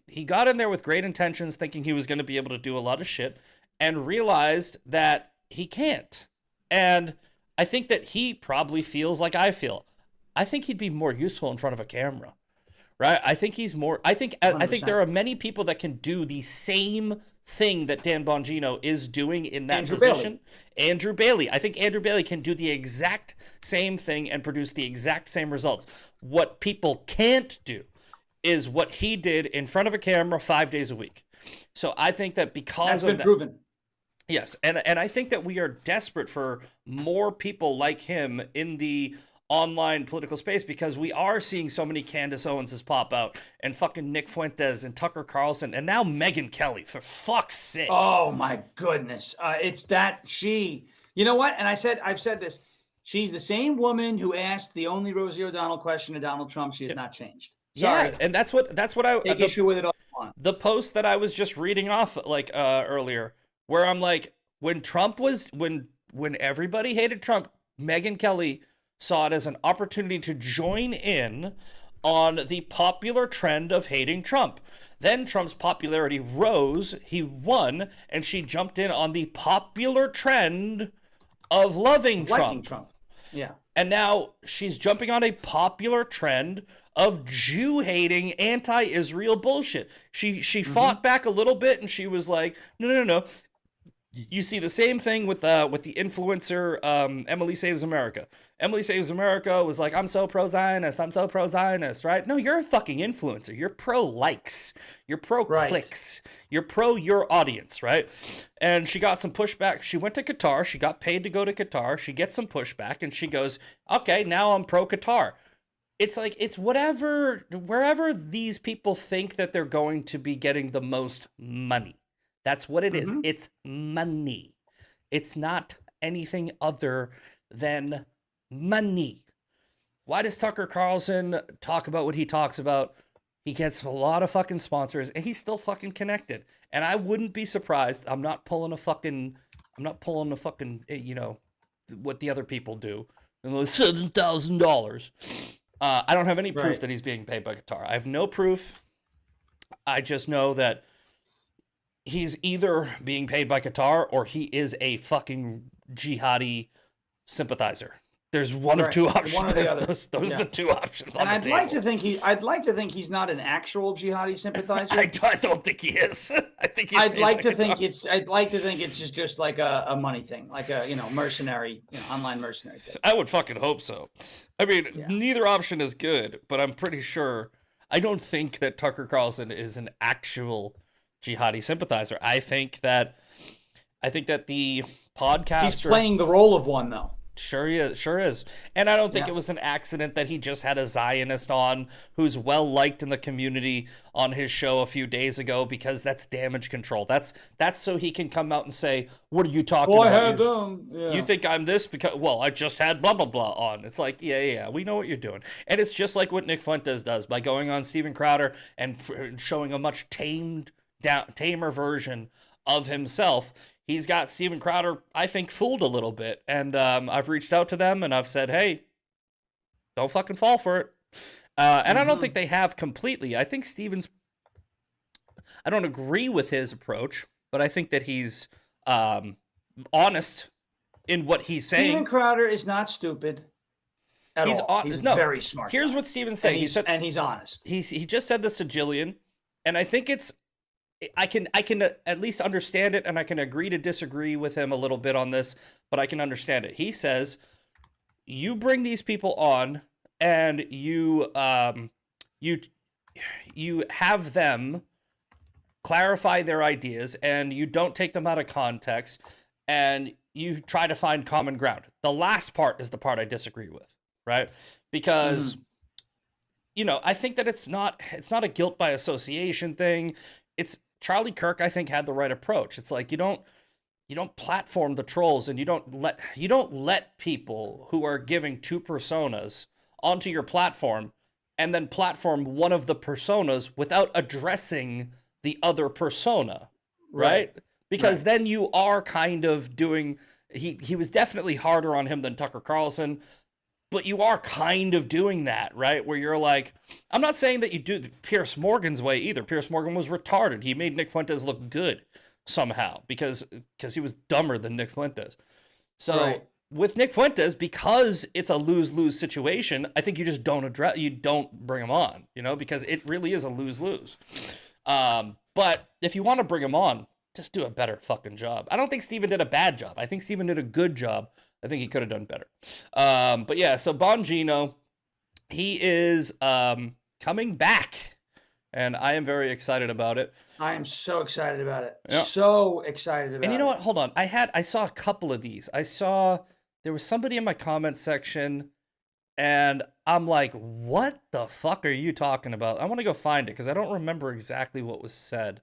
he got in there with great intentions, thinking he was going to be able to do a lot of shit, and realized that he can't. And I think that he probably feels like I feel. I think he'd be more useful in front of a camera, right? I think he's more. I think there are many people that can do the same thing that Dan Bongino is doing in that position. Andrew Bailey. I think Andrew Bailey can do the exact same thing and produce the exact same results. What people can't do is what he did in front of a camera 5 days a week. So I think that because that's been proven. Yes, and I think that we are desperate for more people like him in the online political space, because we are seeing so many Candace Owenses pop out, and fucking Nick Fuentes and Tucker Carlson, and now Megyn Kelly, for fuck's sake. Oh my goodness. It's that she, you know what? And I've said this, she's the same woman who asked the only Rosie O'Donnell question to Donald Trump. She has not changed. Sorry. Yeah, and that's what I take issue with it all you want. The post that I was just reading off earlier, where I'm like, when everybody hated Trump, Megyn Kelly saw it as an opportunity to join in on the popular trend of hating Trump. Then Trump's popularity rose, he won, and she jumped in on the popular trend of liking Trump. Yeah. And now she's jumping on a popular trend of Jew-hating, anti-Israel bullshit. She fought back a little bit, and she was like, no. You see the same thing with the influencer Emily Saves America. Emily Saves America was like, I'm so pro-Zionist, right? No, you're a fucking influencer. You're pro-likes. You're pro-clicks. You're pro-your audience, right? And she got some pushback. She went to Qatar. She got paid to go to Qatar. She gets some pushback, and she goes, okay, now I'm pro-Qatar. It's like, it's wherever these people think that they're going to be getting the most money. That's what it is. It's money. It's not anything other than money. Why does Tucker Carlson talk about what he talks about? He gets a lot of fucking sponsors, and he's still fucking connected. And I wouldn't be surprised. I'm not pulling a fucking, you know, what the other people do. $7,000. I don't have any proof that he's being paid by Qatar. I have no proof. I just know that he's either being paid by Qatar or he is a fucking jihadi sympathizer. There's one of two options. Those are the two options on the table. I'd like to think he's not an actual jihadi sympathizer. I don't think he is. I think he's. I'd like to think it's just like a money thing, like a mercenary, online mercenary thing. I would fucking hope so. I mean, neither option is good, but I'm pretty sure. I don't think that Tucker Carlson is an actual jihadi sympathizer. I think that the podcaster, he's playing the role of one, though. Sure is. And I don't think it was an accident that he just had a Zionist on who's well liked in the community on his show a few days ago, because that's damage control. That's so he can come out and say, what are you talking about? You think I'm this because, well, I just had blah, blah, blah on. It's like, yeah, we know what you're doing. And it's just like what Nick Fuentes does by going on Steven Crowder and showing a much tamer version of himself. He's got Steven Crowder, I think, fooled a little bit. And I've reached out to them and I've said, hey, don't fucking fall for it. And I don't think they have completely. I think I don't agree with his approach, but I think that he's honest in what he's saying. Steven Crowder is not stupid at all. He's very smart. Here's what Steven's saying. And he's honest. He just said this to Jillian, and I think I can at least understand it, and I can agree to disagree with him a little bit on this, but I can understand it. He says, you bring these people on and you have them clarify their ideas, and you don't take them out of context, and you try to find common ground. The last part is the part I disagree with, right? Because I think that it's not a guilt by association thing. It's Charlie Kirk, I think, had the right approach. It's like you don't platform the trolls, and you don't let people who are giving two personas onto your platform and then platform one of the personas without addressing the other persona. right? Because then you are kind of doing, he was definitely harder on him than Tucker Carlson, but you are kind of doing that, right? Where you're like, I'm not saying that you do Pierce Morgan's way either. Pierce Morgan was retarded. He made Nick Fuentes look good somehow because he was dumber than Nick Fuentes. So with Nick Fuentes, because it's a lose-lose situation, I think you just don't bring him on, because it really is a lose-lose. But if you want to bring him on, just do a better fucking job. I don't think Steven did a bad job. I think Steven did a good job. I think he could have done better. But yeah, so Bongino, he is coming back, and I am very excited about it. I am so excited about it. Yep. So excited about it. And you know what? Hold on. I saw a couple of these. I saw there was somebody in my comment section, and I'm like, what the fuck are you talking about? I want to go find it because I don't remember exactly what was said.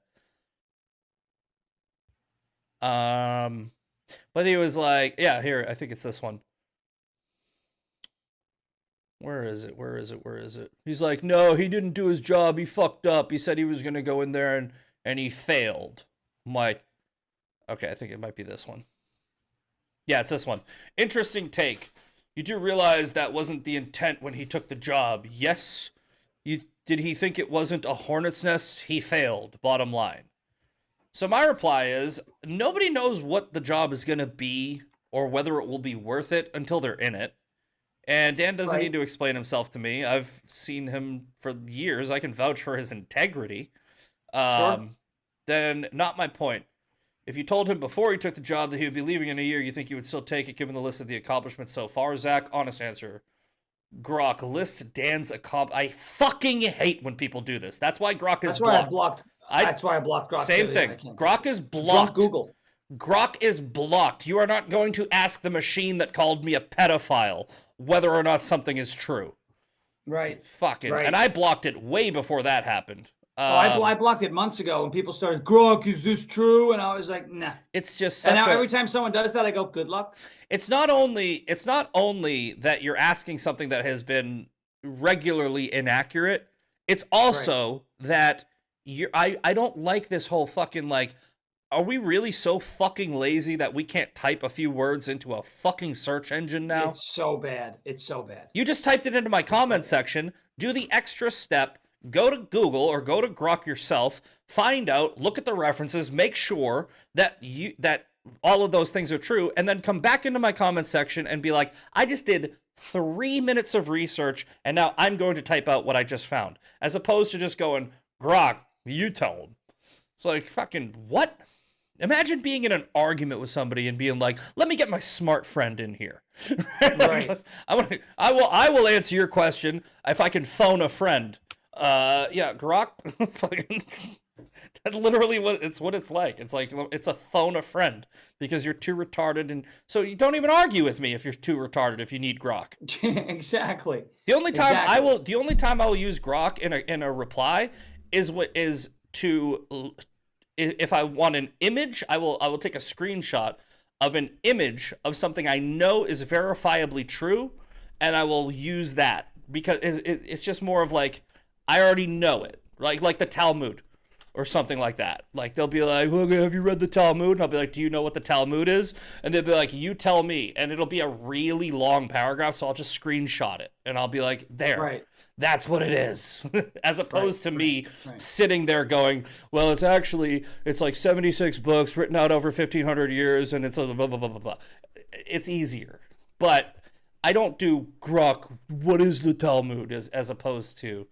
But he was like, yeah, here, I think it's this one. Where is it? He's like, no, he didn't do his job. He fucked up. He said he was going to go in there and he failed. I'm like, okay, I think it might be this one. Yeah, it's this one. Interesting take. You do realize that wasn't the intent when he took the job. Yes. Did he think it wasn't a hornet's nest? He failed, bottom line. So my reply is, nobody knows what the job is going to be or whether it will be worth it until they're in it. And Dan doesn't need to explain himself to me. I've seen him for years. I can vouch for his integrity. Then not my point. If you told him before he took the job that he would be leaving in a year, you think he would still take it given the list of the accomplishments so far? Zach, honest answer. Grok, list Dan's I fucking hate when people do this. That's why Grok is blocked. That's why I blocked Grok. Same thing. Grok is blocked. Google. Grok is blocked. You are not going to ask the machine that called me a pedophile whether or not something is true. Right. Fucking. Right. And I blocked it way before that happened. I blocked it months ago when people started, Grok, is this true? And I was like, nah. It's just and now every time someone does that, I go, good luck. It's not only that you're asking something that has been regularly inaccurate. It's also that I don't like this whole fucking like, are we really so fucking lazy that we can't type a few words into a fucking search engine now? It's so bad. It's so bad. You just typed it into my comment section, do the extra step, go to Google or go to Grok yourself, find out, look at the references, make sure that all of those things are true, and then come back into my comment section and be like, I just did 3 minutes of research, and now I'm going to type out what I just found. As opposed to just going, Grok, you tell him. It's like, fucking, what? Imagine being in an argument with somebody and being like, let me get my smart friend in here. Right. I will answer your question if I can phone a friend. Yeah, Grok, that's literally what it's like. It's like, it's a phone a friend because you're too retarded. And so you don't even argue with me if you're too retarded, if you need Grok. Exactly. The only time I will use Grok in a reply is if I want an image, I will take a screenshot of an image of something I know is verifiably true, and I will use that because it's just more of like, I already know it, like the Talmud or something like that. Like they'll be like, well, have you read the Talmud? And I'll be like, do you know what the Talmud is? And they'll be like, you tell me. And it'll be a really long paragraph, so I'll just screenshot it and I'll be like, there. Right. That's what it is. As opposed to me sitting there going, well, it's like 76 books written out over 1,500 years and it's blah, blah, blah, blah, blah. It's easier. But I don't do Grok, what is the Talmud, as opposed to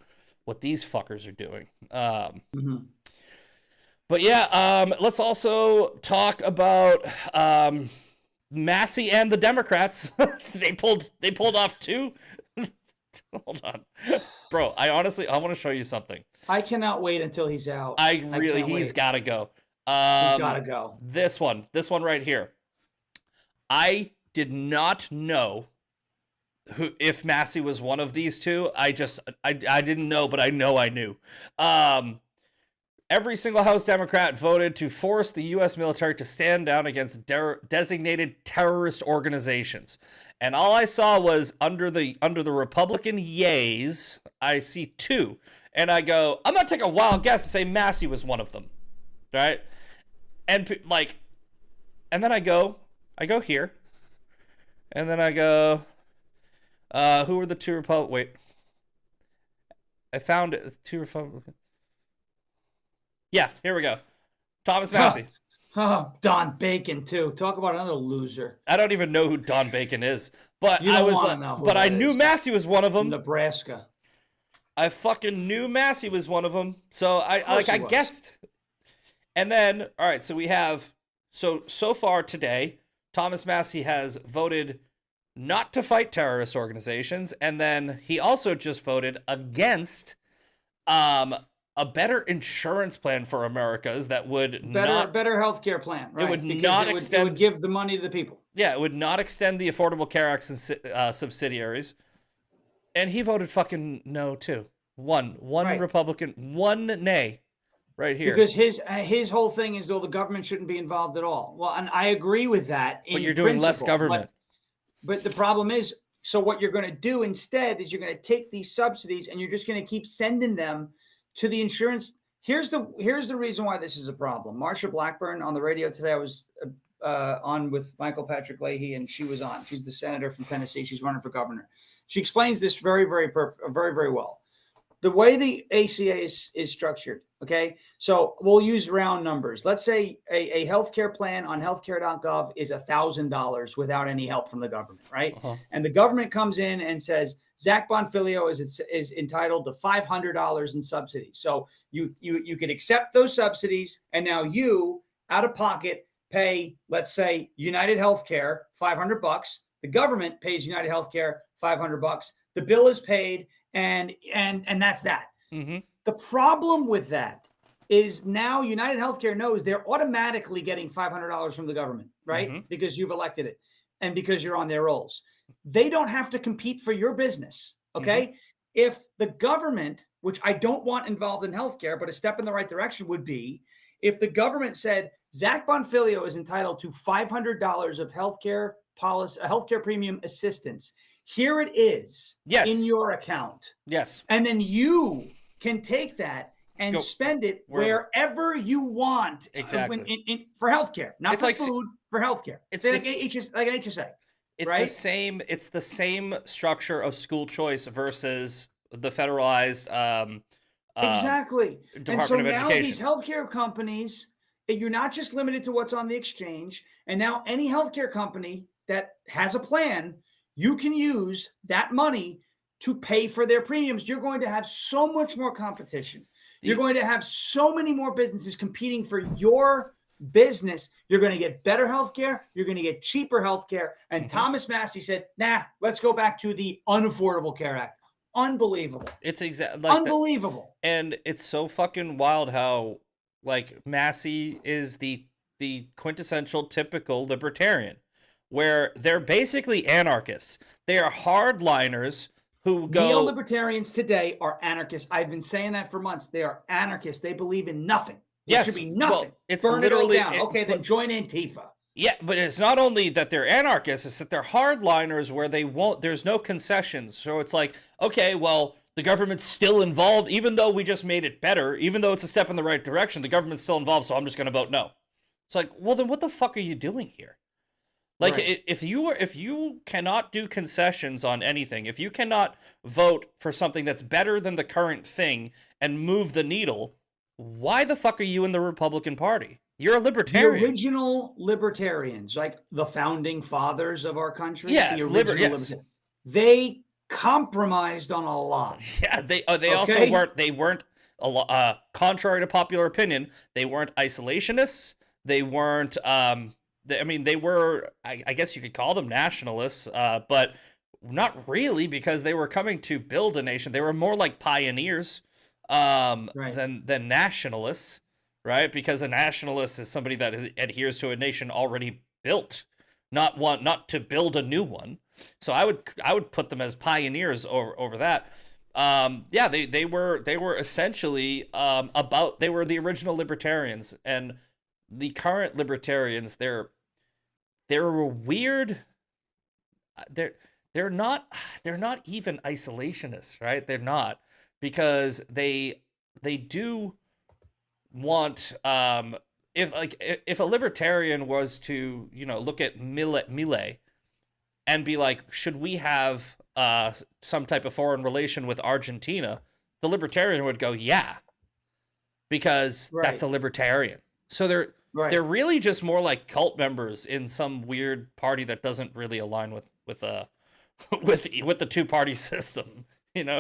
what these fuckers are doing. But yeah, let's also talk about Massey and the Democrats. They pulled off two. Hold on, bro. I want to show you something. I cannot wait until he's out. He's got to go. He's got to go. This one right here. I did not know if Massey was one of these two. I didn't know, but I know I knew. Every single House Democrat voted to force the U.S. military to stand down against designated terrorist organizations. And all I saw was under the Republican yays, I see two. And I go, I'm going to take a wild guess and say Massey was one of them. Right? And like, and then I go here, and then I go, who are the two Republicans? Wait, I found it. Two Republicans. Yeah, here we go. Thomas Massey. Oh, Don Bacon too. Talk about another loser. I don't even know who Don Bacon is, but You don't wanna know who but I that knew is. Massey was one of them. Nebraska. I fucking knew Massey was one of them. So I course he was. guessed. And then, all right, so we have, so far today, Thomas Massey has voted not to fight terrorist organizations. And then he also just voted against a better insurance plan for Americans that would better healthcare plan. Right? It would because not it would give the money to the people. Yeah, it would not extend the Affordable Care Act subsidiaries. And he voted fucking no, too. One Right. Republican, one nay right here. Because his whole thing is, though, the government shouldn't be involved at all. Well, and I agree with that. But you're doing less government. But the problem is, so what you're going to do instead is you're going to take these subsidies and you're just going to keep sending them to the insurance. Here's the reason why this is a problem. Marsha Blackburn on the radio today, I was on with Michael Patrick Leahy, and she was on. She's the senator from Tennessee. She's running for governor. She explains this very, very well. The way the ACA is structured, okay? So we'll use round numbers. Let's say a healthcare plan on healthcare.gov is $1,000 without any help from the government, right? Uh-huh. And the government comes in and says, Zach Bonfilio is entitled to $500 in subsidies. So you could accept those subsidies, and now you, out of pocket, pay, let's say, United Healthcare $500. The government pays United Healthcare $500. The bill is paid, and that's that. Mm-hmm. The problem with that is now United Healthcare knows they're automatically getting $500 from the government, right? Mm-hmm. Because you've elected it and because you're on their rolls. They don't have to compete for your business, okay? Mm-hmm. If the government, which I don't want involved in healthcare, but a step in the right direction would be if the government said, Zach Bonfilio is entitled to $500 of healthcare policy, healthcare premium assistance. Here it is in your account. Yes. And then you can take that and spend it wherever you want. Exactly. For healthcare, not it's for like food, for healthcare. It's like an HSA. It's right? It's the same structure of school choice versus the federalized exactly. Department and so of now Education. These healthcare companies, you're not just limited to what's on the exchange. And now any healthcare company that has a plan, you can use that money to pay for their premiums. You're going to have so much more competition. You're going to have so many more businesses competing for your business. You're going to get better healthcare. You're going to get cheaper healthcare. And Mm-hmm. Thomas Massey said, nah, let's go back to the Unaffordable Care Act. Unbelievable. It's exactly unbelievable. And it's so fucking wild how like Massey is the quintessential typical libertarian, where they're basically anarchists. They are hardliners who go. Neo-libertarians today are anarchists. I've been saying that for months. They are anarchists. They believe in nothing. There should be nothing. Well, it's burn literally it all down. Okay, then join Antifa. Yeah, but it's not only that they're anarchists, it's that they're hardliners where there's no concessions. So it's like, okay, well, the government's still involved, even though we just made it better, even though it's a step in the right direction, the government's still involved, so I'm just going to vote no. It's like, well, then what the fuck are you doing here? Like, right. if you cannot do concessions on anything, if you cannot vote for something that's better than the current thing and move the needle, why the fuck are you in the Republican Party? You're a libertarian. The original libertarians, like the founding fathers of our country. Yes, they compromised on a lot. Yeah, they also weren't contrary to popular opinion. They weren't isolationists. They weren't. They were. I guess you could call them nationalists, but not really, because they were coming to build a nation. They were more like pioneers than nationalists. Right, because a nationalist is somebody that adheres to a nation already built, not to build a new one. So I would put them as pioneers over that. They were essentially they were the original libertarians, and the current libertarians they're weird. They're not even isolationists, right? They're not, because they do want if a libertarian was to, look at Milei and be like, should we have some type of foreign relation with Argentina? The libertarian would go, yeah, because that's a libertarian. So they're really just more like cult members in some weird party that doesn't really align with the two-party system,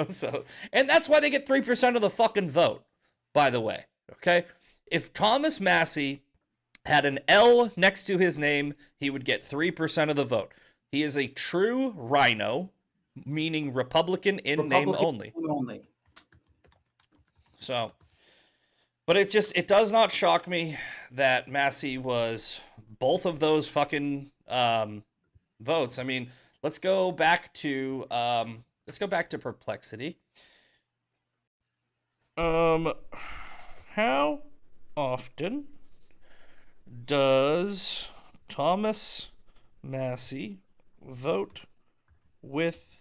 So, and that's why they get 3% of the fucking vote, by the way. Okay, if Thomas Massie had an L next to his name, he would get 3% of the vote. He is a true rhino, meaning Republican in name only. So, but it does not shock me that Massie was both of those fucking votes. I mean, let's go back to Perplexity. How often does Thomas Massie vote with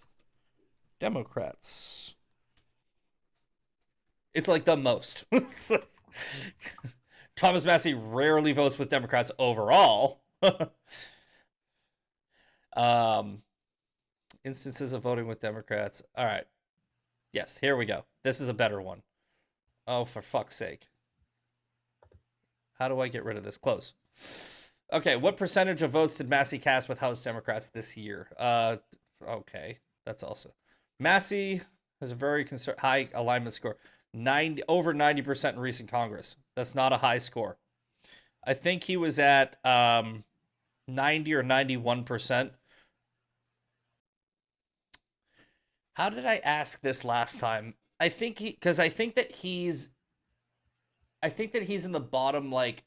Democrats? It's like the most. Thomas Massie rarely votes with Democrats overall. Instances of voting with Democrats. All right. Yes, here we go. This is a better one. Oh, for fuck's sake. How do I get rid of this? Close. Okay, what percentage of votes did Massie cast with House Democrats this year? Okay, that's also. Massie has a very high alignment score. Over 90% in recent Congress. That's not a high score. I think he was at 90 or 91%. How did I ask this last time? I think that he's in the bottom, like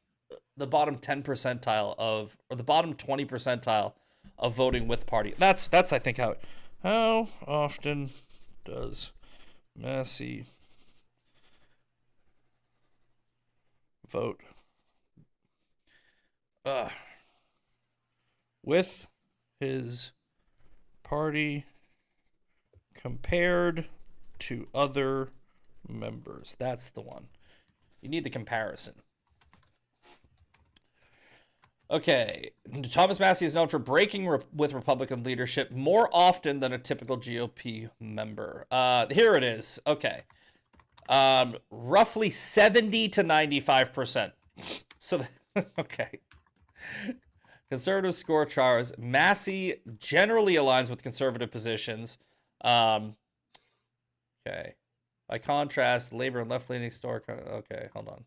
the bottom 10 percentile of, or the bottom 20 percentile of voting with party. That's I think how often does Massie vote with his party compared to other members? That's the one. You need the comparison. Okay, Thomas Massie is known for breaking with Republican leadership more often than a typical GOP member. Here it is. Okay. Roughly 70 to 95%. So, okay. Conservative score charts. Massie generally aligns with conservative positions. Okay. By contrast, labor and left-leaning store. Okay, hold on.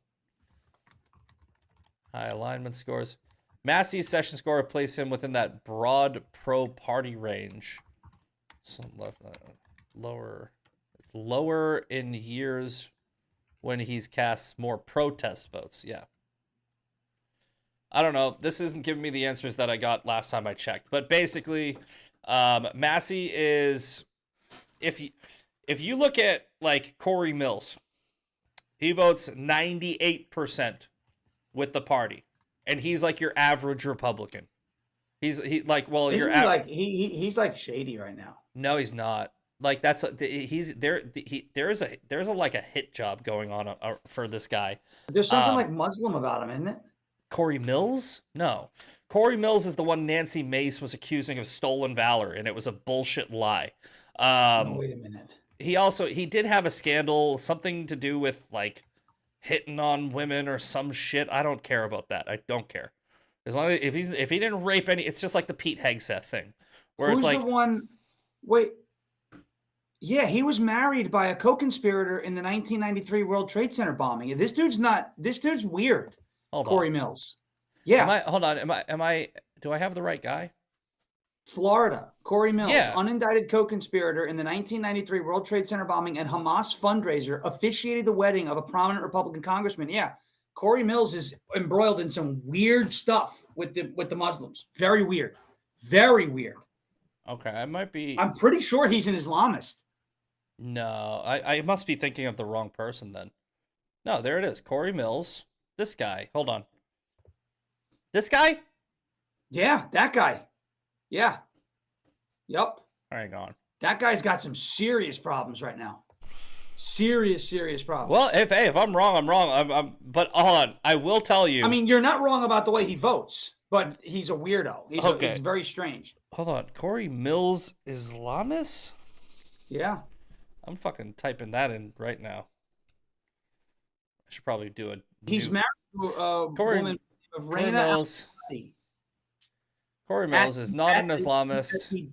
High alignment scores. Massie's session score would place him within that broad pro-party range. Some left, lower. It's lower in years when he's cast more protest votes. Yeah. I don't know. This isn't giving me the answers that I got last time I checked. But basically, Massie is, if you look at like Corey Mills, he votes 98% with the party, and he's like your average Republican. He's like shady right now. No, he's not. Like he's there. There's a like a hit job going on for this guy. There's something like Muslim about him, isn't it? Corey Mills? No. Corey Mills is the one Nancy Mace was accusing of stolen valor, and it was a bullshit lie. No, wait a minute. He did have a scandal, something to do with like hitting on women or some shit. I don't care about that. I don't care. As long as if he didn't rape any, it's just like the Pete Hegseth thing, where Who's it's like the one. Wait. Yeah, he was married by a co-conspirator in the 1993 World Trade Center bombing. This dude's weird. Corey Mills. Yeah. Do I have the right guy? Florida. Corey Mills, unindicted co-conspirator in the 1993 World Trade Center bombing and Hamas fundraiser, officiated the wedding of a prominent Republican congressman. Yeah. Corey Mills is embroiled in some weird stuff with the Muslims. Very weird. Very weird. Okay, I might be. I'm pretty sure he's an Islamist. No, I must be thinking of the wrong person then. No, there it is. Corey Mills. This guy. Hold on. This guy? Yeah, that guy. Yeah. Yep. Hang on. That guy's got some serious problems right now. Serious problems. Well, if I'm wrong, I'm wrong. But hold on, I will tell you. I mean, you're not wrong about the way he votes, but he's a weirdo. He's very strange. Hold on, Corey Mills, Islamist? Yeah. I'm fucking typing that in right now. I should probably do it. He's married to a woman of Corey Mills. Corey Mills is not an Islamist.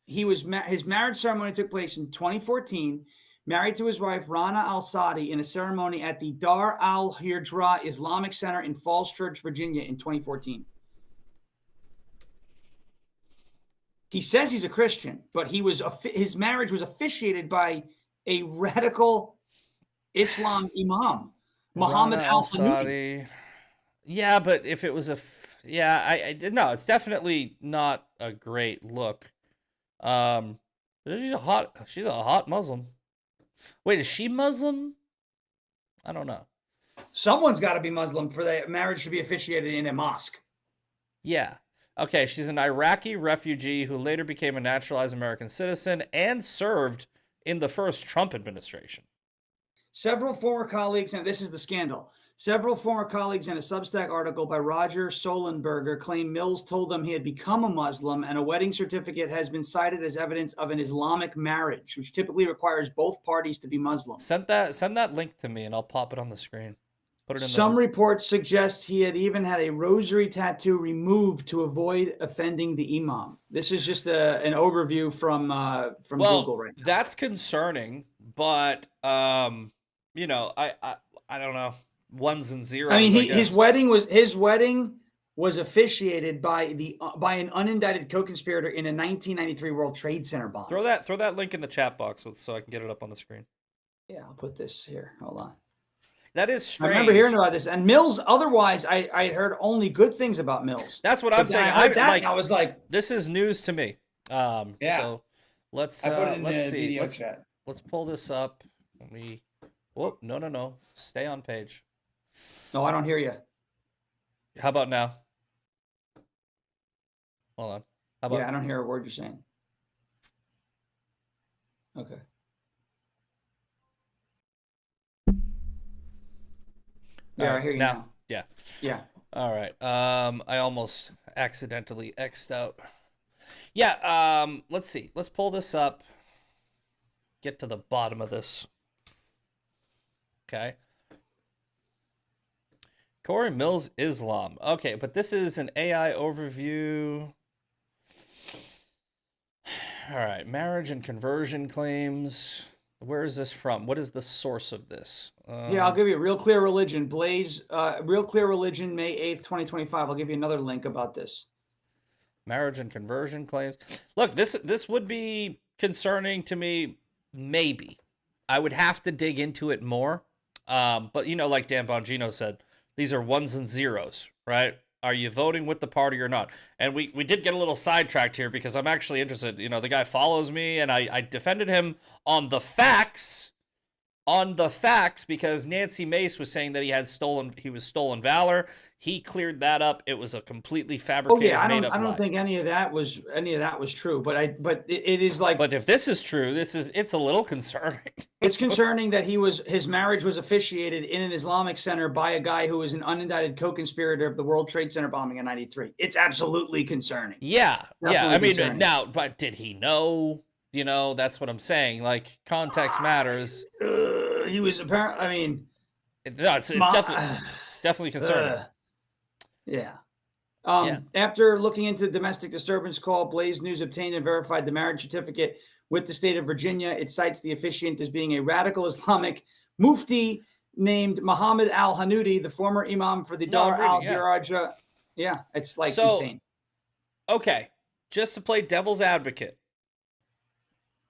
He was his marriage ceremony took place in 2014. Married to his wife Rana Al-Sadi in a ceremony at the Dar al-Hijra Islamic Center in Falls Church, Virginia, in 2014. He says he's a Christian, but his marriage was officiated by a radical Islam imam, Muhammad Al-Sadi. Yeah, but if it was no, it's definitely not a great look. She's a hot Muslim. Wait, is she Muslim? I don't know. Someone's got to be Muslim for the marriage to be officiated in a mosque. Yeah. Okay, she's an Iraqi refugee who later became a naturalized American citizen and served in the first Trump administration. Several former colleagues, and this is the scandal, several former colleagues in a Substack article by Roger Solenberger claim Mills told them he had become a Muslim, and a wedding certificate has been cited as evidence of an Islamic marriage, which typically requires both parties to be Muslim. Send that link to me, and I'll pop it on the screen. Put it in. Some reports suggest he had even had a rosary tattoo removed to avoid offending the imam. This is just an overview from Google right now. That's concerning, but you know, I don't know. Ones and zeros. I mean, his wedding was officiated by an unindicted co-conspirator in a 1993 World Trade Center bomb. Throw that link in the chat box so I can get it up on the screen. Yeah, I'll put this here. Hold on. That is strange. I remember hearing about this. And Mills, otherwise, I heard only good things about Mills. That's what I'm saying. I was like, this is news to me. Yeah. So let's see. Let's pull this up. Whoop, no. Stay on page. No, I don't hear you. How about now? Hold on. How about? Yeah, I don't hear a word you're saying. Okay. Yeah, I hear you now. Yeah. Yeah. All right. I almost accidentally X'd out. Yeah. Let's see. Let's pull this up. Get to the bottom of this. Okay. Corey Mills, Islam. Okay, but this is an AI overview. All right, marriage and conversion claims. Where is this from? What is the source of this? Yeah, I'll give you Real Clear Religion. Real Clear Religion, May 8th, 2025. I'll give you another link about this. Marriage and conversion claims. Look, this would be concerning to me, maybe. I would have to dig into it more. But, you know, like Dan Bongino said, these are ones and zeros, right? Are you voting with the party or not? And we did get a little sidetracked here because I'm actually interested. You know, the guy follows me, and I defended him on the facts because Nancy Mace was saying that he was stolen valor. He cleared that up. It was a completely fabricated, made up lie. I don't think any of that was true. But it is like. But if this is true, it's a little concerning. It's concerning that his marriage was officiated in an Islamic center by a guy who was an unindicted co-conspirator of the World Trade Center bombing in '93. It's absolutely concerning. Yeah, absolutely I mean, concerning. now, but did he know? You know, that's what I'm saying. Like, context matters. He was apparently. I mean, it's definitely concerning. Yeah. After looking into the domestic disturbance call, Blaze News obtained and verified the marriage certificate with the state of Virginia. It cites the officiant as being a radical Islamic mufti named Muhammad Al-Hanoudi, the former imam for the Dar al-Hijra. Yeah, it's like insane. Okay, just to play devil's advocate,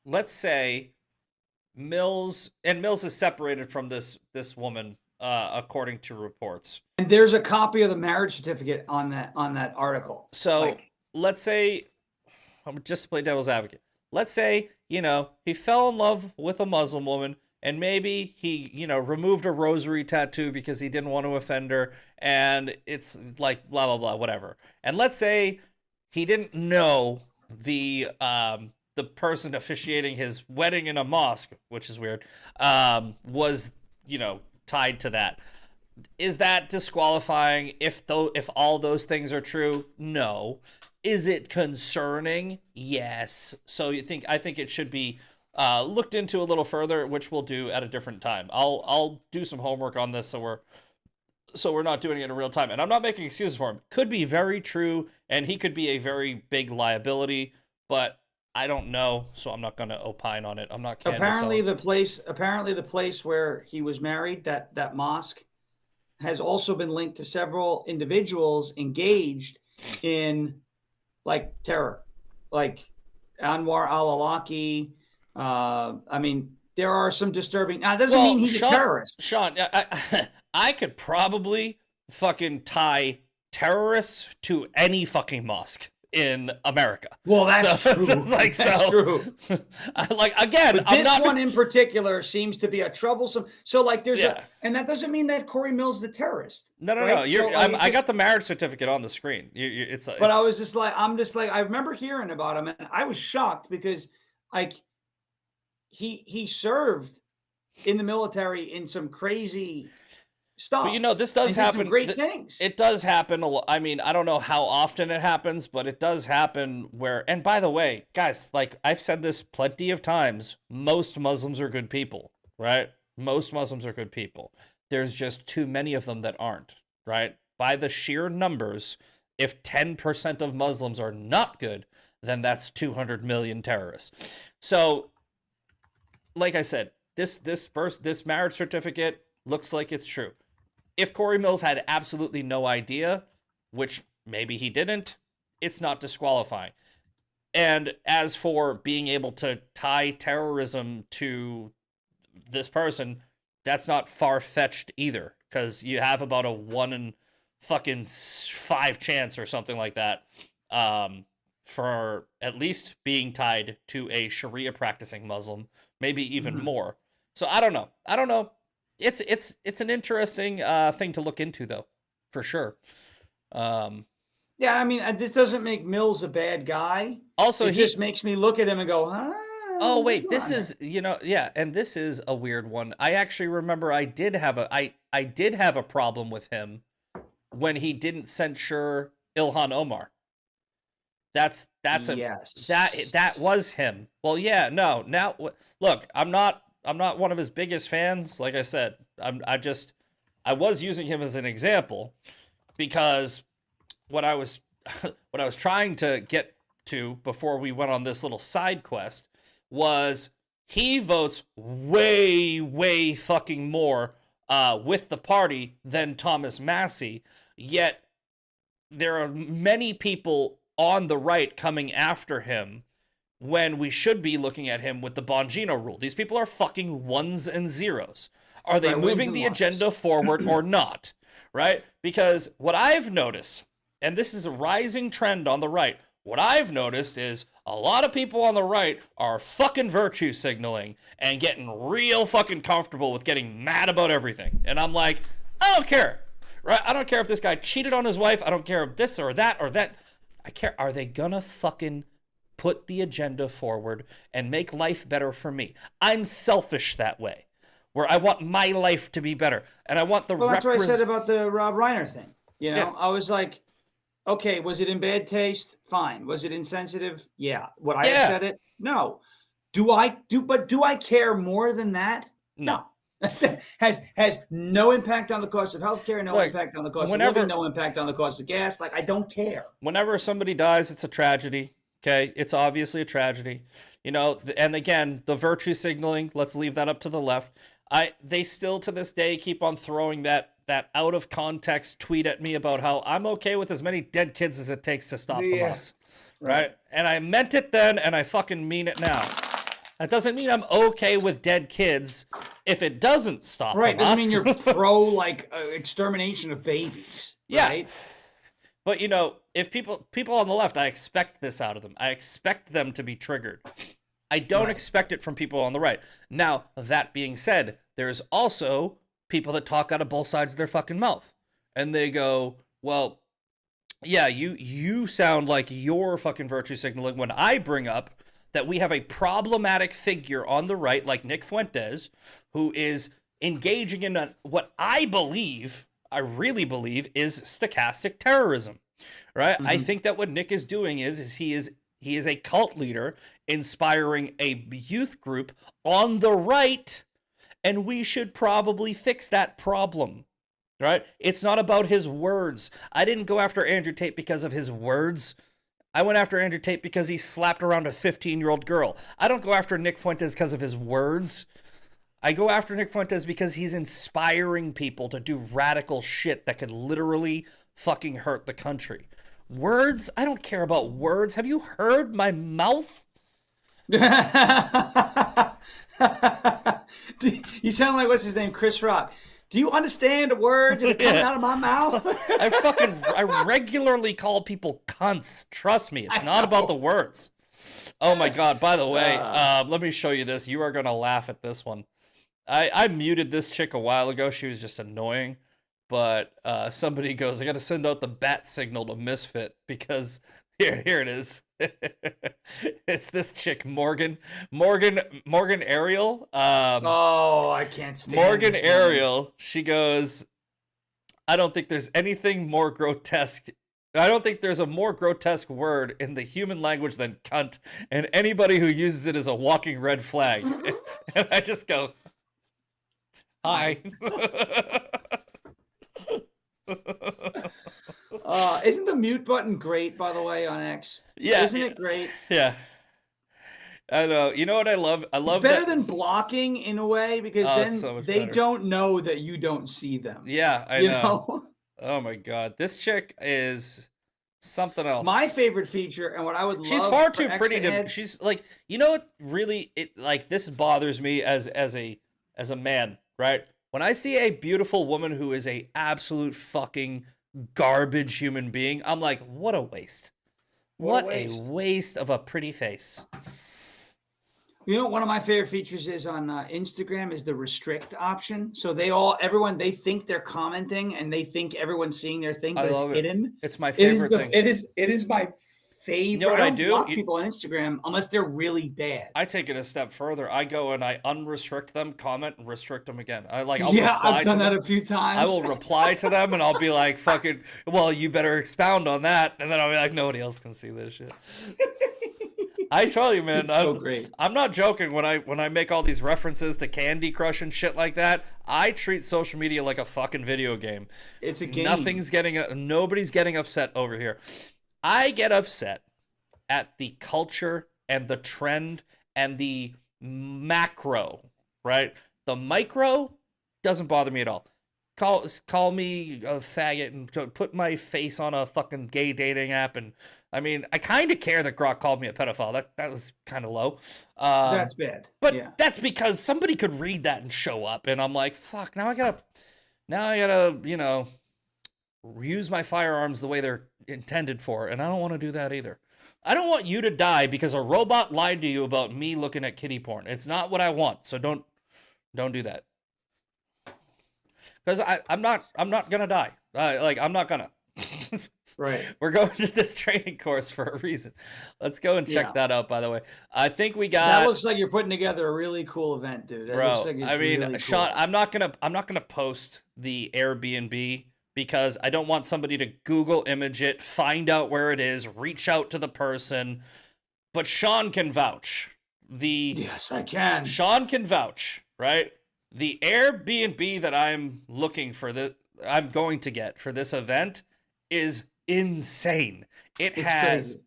let's say Mills is separated from this woman, according to reports. And there's a copy of the marriage certificate on that article. So let's say, just to play devil's advocate, let's say, you know, he fell in love with a Muslim woman, and maybe he, you know, removed a rosary tattoo because he didn't want to offend her, and it's like blah blah blah, whatever. And let's say he didn't know the the person officiating his wedding in a mosque, which is weird, was, you know, tied to that. Is that disqualifying if all those things are true? No. Is it concerning? Yes. So I think it should be looked into a little further, which we'll do at a different time. I'll do some homework on this so we're not doing it in real time. And I'm not making excuses for him. Could be very true, and he could be a very big liability, but I don't know, so I'm not going to opine on it. I'm not apparently the place where he was married, that mosque, has also been linked to several individuals engaged in like terror, like Anwar al-Awlaki. I mean, there are some disturbing. Now, it doesn't mean he's a terrorist. Shawn, I could probably fucking tie terrorists to any fucking mosque in America. Well, that's true. That's true. Like, again, but this one in particular seems to be a troublesome. So, like, there's and that doesn't mean that Corey Mills is a terrorist. No. Right? So, I got the marriage certificate on the screen. But I was just like, I remember hearing about him, and I was shocked because, like, he served in the military in some crazy stuff. But you know, this does happen. Some great things. It does happen a lot. I mean, I don't know how often it happens, but it does happen where, and by the way, guys, like I've said this plenty of times, most Muslims are good people, right? Most Muslims are good people. There's just too many of them that aren't, right? By the sheer numbers, if 10% of Muslims are not good, then that's 200 million terrorists. So, like I said, this marriage certificate looks like it's true. If Corey Mills had absolutely no idea, which maybe he didn't, it's not disqualifying. And as for being able to tie terrorism to this person, that's not far-fetched either, because you have about a 1 in fucking 5 chance or something like that for at least being tied to a Sharia practicing Muslim, maybe even more. So I don't know. It's an interesting thing to look into, though, for sure. Yeah, I mean, this doesn't make Mills a bad guy. Also, it just makes me look at him and go, huh? Oh wait, this is and this is a weird one. I actually remember I did have a problem with him when he didn't censure Ilhan Omar. That was him. Well, yeah, no. Now look, I'm not one of his biggest fans. Like I said, I was using him as an example because what I was trying to get to before we went on this little side quest was he votes way fucking more with the party than Thomas Massie, yet there are many people on the right coming after him when we should be looking at him with the Bongino rule. These people are fucking ones and zeros. Are they moving the agenda forward or not? Right? Because what I've noticed, and this is a rising trend on the right, what I've noticed is a lot of people on the right are fucking virtue signaling and getting real fucking comfortable with getting mad about everything. And I'm like, I don't care. Right? I don't care if this guy cheated on his wife. I don't care if this or that or that. I care. Are they gonna fucking put the agenda forward and make life better for me? I'm selfish that way, where I want my life to be better. And I want the that's what I said about the Rob Reiner thing. You know, I was like, okay, was it in bad taste? Fine. Was it insensitive? Yeah. Would I have said it? No. Do I care more than that? No. has no impact on the cost of healthcare, no impact on the cost of living, no impact on the cost of gas. Like, I don't care. Whenever somebody dies, it's a tragedy. Okay, it's obviously a tragedy. You know, and again, the virtue signaling, let's leave that up to the left. They still to this day keep on throwing that out of context tweet at me about how I'm okay with as many dead kids as it takes to stop Hamas. Right? And I meant it then, and I fucking mean it now. That doesn't mean I'm okay with dead kids if it doesn't stop Hamas. Right, doesn't mean you're pro, extermination of babies. Right? Yeah. But, you know, if people on the left, I expect this out of them. I expect them to be triggered. I don't expect it from people on the right. Now, that being said, there's also people that talk out of both sides of their fucking mouth. And they go, well, yeah, you sound like you're fucking virtue signaling when I bring up that we have a problematic figure on the right, like Nick Fuentes, who is engaging in what I really believe, is stochastic terrorism, right? I think that what Nick is doing is he is a cult leader inspiring a youth group on the right, and we should probably fix that problem, right? It's not about his words. I didn't go after Andrew Tate because of his words. I went after Andrew Tate because he slapped around a 15-year-old girl. I don't go after Nick Fuentes because of his words. I go after Nick Fuentes because he's inspiring people to do radical shit that could literally fucking hurt the country. Words? I don't care about words. Have you heard my mouth? You sound like, what's his name, Chris Rock. Do you understand the words that are coming out of my mouth? I regularly call people cunts. Trust me, it's not about the words. Oh my God, by the way, let me show you this. You are going to laugh at this one. I muted this chick a while ago. She was just annoying. But somebody goes, I got to send out the bat signal to Misfit because here it is. It's this chick, Morgan Ariel. Oh, I can't stand Morgan this Ariel. She goes, I don't think there's anything more grotesque. I don't think there's a more grotesque word in the human language than cunt, and anybody who uses it is a walking red flag. And I just go, hi. Isn't the mute button great, by the way, on X? Yeah. Isn't it great? Yeah. I know. You know what I love? I love it's better that. than blocking in a way, because then so they better. don't know that you don't see them. Yeah, I you know. Oh my God. This chick is something else. My favorite feature, and what I would love. She's far too X pretty to. add, She's like, you know what? Really, this bothers me as a man, right? When I see a beautiful woman who is a absolute fucking garbage human being, I'm like, what a waste. What a waste of a pretty face. You know, one of my favorite features is on Instagram is the restrict option. So everyone think they're commenting and they think everyone's seeing their thing, but it's hidden. It's my favorite thing. It is my favorite. You know what I do? Block people on Instagram unless they're really bad. I take it a step further. I go and I unrestrict them, comment, and restrict them again. I've done that a few times. I will reply to them and I'll be like, fucking, well, you better expound on that. And then I'll be like, nobody else can see this shit. I tell you, man, it's so great. I'm not joking when I make all these references to Candy Crush and shit like that. I treat social media like a fucking video game. It's a game. Nobody's getting upset over here. I get upset at the culture and the trend and the macro, right? The micro doesn't bother me at all. Call me a faggot and put my face on a fucking gay dating app, and I mean, I kind of care that Grok called me a pedophile. That was kind of low. That's bad. But that's because somebody could read that and show up, and I'm like, fuck. Now I gotta, you know, use my firearms the way they're intended for, and I don't want to do that either. I don't want you to die because a robot lied to you about me looking at kitty porn. It's not what I want, so don't do that. Because I'm not gonna die. I'm not gonna. Right. We're going to this training course for a reason. Let's go and check that out, by the way. I think we got. That looks like you're putting together a really cool event, dude. That looks like it's really cool. Shawn, I'm not gonna post the Airbnb because I don't want somebody to Google image it, find out where it is, reach out to the person. But Shawn can vouch. Yes, I can. Shawn can vouch, right? The Airbnb that I'm I'm going to get for this event is insane. It has,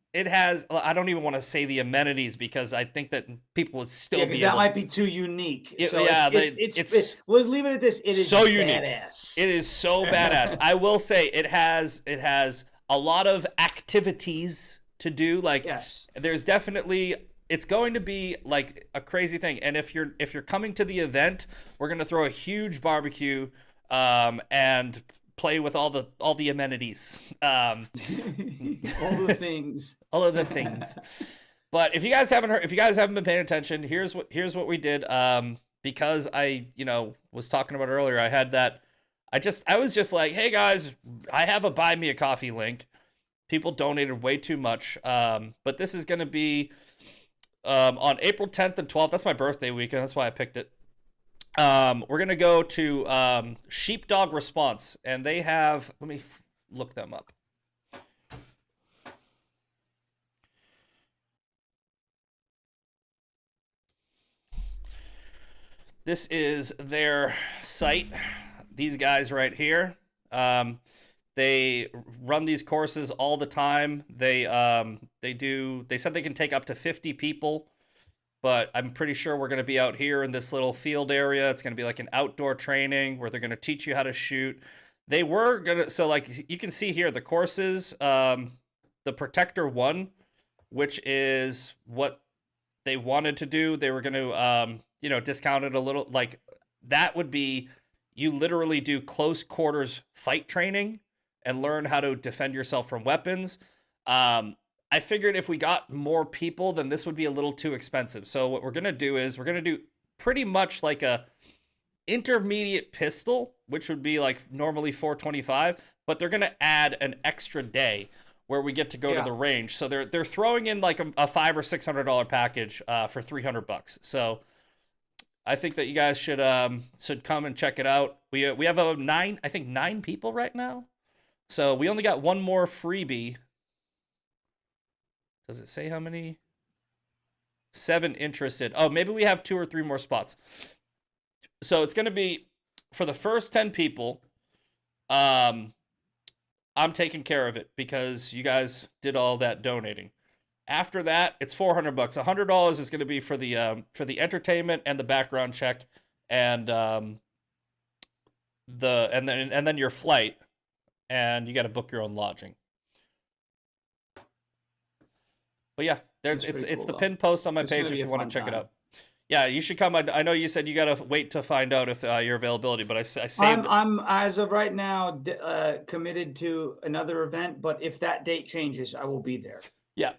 I don't even want to say the amenities because I think that people would still be able. That might be too unique. We'll leave it at this. It is so unique. Badass. It is so badass. I will say it has a lot of activities to do. Like, there's definitely, it's going to be like a crazy thing. And if you're coming to the event, we're going to throw a huge barbecue, and play with all the amenities, all the things. But if you guys haven't been paying attention, here's what we did. Because I was talking about earlier, I had that. I was just like, hey guys, I have a buy me a coffee link. People donated way too much, but this is gonna be on April 10th and 12th, that's my birthday weekend. That's why I picked it. We're going to go to Sheepdog Response, and they have, let me look them up. This is their site. These guys right here. They run these courses all the time. They said they can take up to 50 people, but I'm pretty sure we're going to be out here in this little field area. It's going to be like an outdoor training where they're going to teach you how to shoot. They were going to, so like you can see here, the courses, the Protector 1, which is what they wanted to do. They were going to, discount it a little. Like that would be, you literally do close quarters fight training and learn how to defend yourself from weapons. I figured if we got more people, then this would be a little too expensive. So what we're going to do is we're going to do pretty much like a intermediate pistol, which would be like normally $425, but they're going to add an extra day where we get to go to the range. So they're throwing in like a $500 or $600 package for $300. So I think that you guys should come and check it out. We have I think 9 people right now. So we only got one more freebie. Does it say how many? 7 interested. Oh, maybe we have 2 or 3 more spots. So it's going to be for the first 10 people. I'm taking care of it because you guys did all that donating. After that, it's $400. $100 is going to be for the entertainment and the background check, and then your flight, and you got to book your own lodging. But yeah, it's the pinned post on my page if you want to check it out. Yeah, you should come. I know you said you got to wait to find out if your availability, but I saved. I'm as of right now committed to another event, but if that date changes, I will be there. Yeah.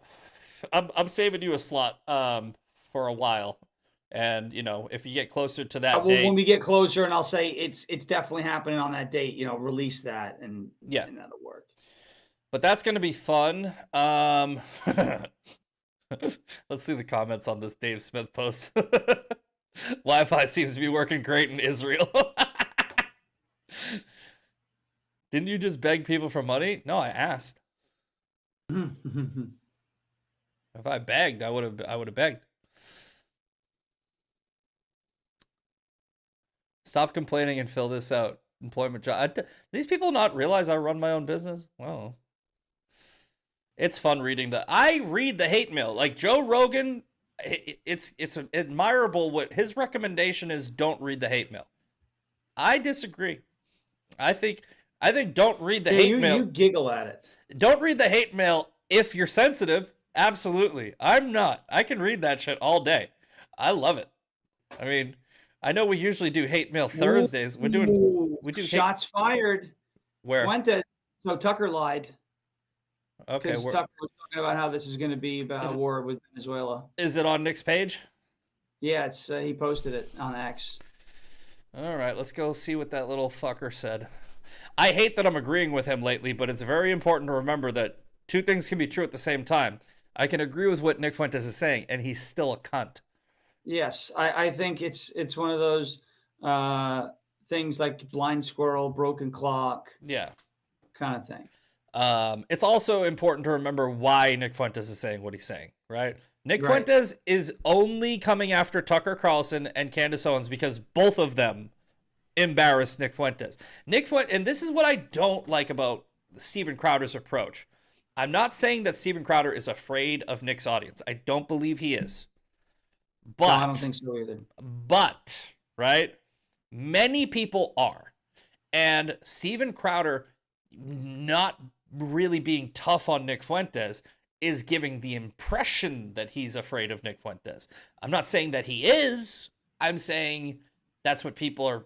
I'm saving you a slot for a while, and if you get closer to that date, when we get closer, and I'll say it's definitely happening on that date. Release that, and and that'll work. But that's gonna be fun. Let's see the comments on this Dave Smith post. Wi-Fi seems to be working great in Israel. Didn't you just beg people for money? No, I asked. If I begged, I would have begged. Stop complaining and fill this out. Employment job. These people not realize I run my own business? Well, it's fun reading I read the hate mail. Like Joe Rogan, it's admirable what his recommendation is. Don't read the hate mail. I disagree. I think don't read the hate mail. You giggle at it. Don't read the hate mail if you're sensitive. Absolutely. I'm not. I can read that shit all day. I love it. I mean, I know we usually do hate mail Thursdays. We do shots fired. Where? Fuentes. So Tucker lied. Okay. Tucker was talking about how this is going to be about a war with Venezuela. Is it on Nick's page? Yeah, it's he posted it on X. All right, let's go see what that little fucker said. I hate that I'm agreeing with him lately, but it's very important to remember that 2 things can be true at the same time. I can agree with what Nick Fuentes is saying, and he's still a cunt. Yes, I think it's one of those things like blind squirrel, broken clock. Yeah. Kind of thing. It's also important to remember why Nick Fuentes is saying what he's saying, right? Nick Fuentes is only coming after Tucker Carlson and Candace Owens because both of them embarrassed Nick Fuentes. And this is what I don't like about Steven Crowder's approach. I'm not saying that Steven Crowder is afraid of Nick's audience. I don't believe he is. But no, I don't think so either. But, right? Many people are. And Steven Crowder not really being tough on Nick Fuentes is giving the impression that he's afraid of Nick Fuentes. I'm not saying that he is. I'm saying that's what people are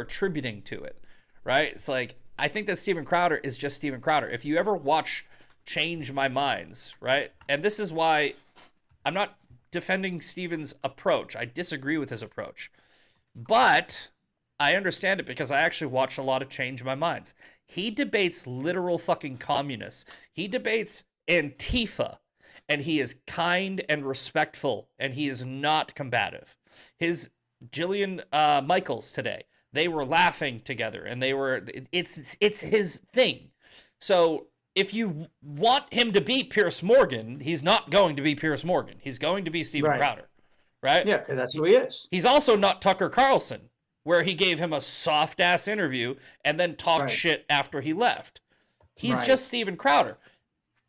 attributing to it, right? It's like, I think that Steven Crowder is just Steven Crowder. If you ever watch Change My Minds, right? And this is why I'm not defending Steven's approach. I disagree with his approach. But I understand it because I actually watched a lot of Change My Minds. He debates literal fucking communists. He debates Antifa. and he is kind and respectful, and he is not combative. His Jillian Michaels today, they were laughing together, and it's his thing. So if you want him to be Piers Morgan, he's not going to be Piers Morgan. He's going to be Steven Crowder, right? Yeah, because that's who he is. He's also not Tucker Carlson, where he gave him a soft-ass interview and then talked shit after he left. He's just Steven Crowder.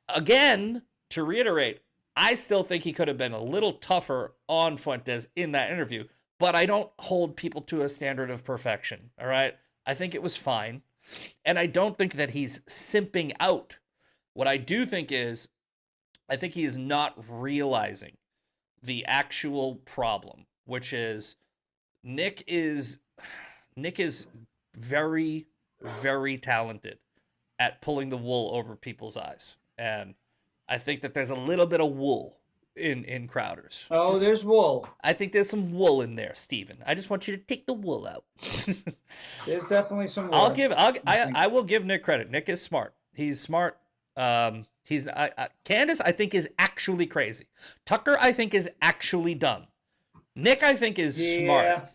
Again, to reiterate, I still think he could have been a little tougher on Fuentes in that interview, but I don't hold people to a standard of perfection, all right? I think it was fine, and I don't think that he's simping out. What I do think is, I think he is not realizing the actual problem, which is Nick is very, very talented at pulling the wool over people's eyes. And I think that there's a little bit of wool in Crowder's. Oh, there's wool. I think there's some wool in there, Steven. I just want you to take the wool out. There's definitely some wool. I will give Nick credit. Nick is smart. He's smart. Candace, I think, is actually crazy. Tucker, I think, is actually dumb. Nick, I think, is smart.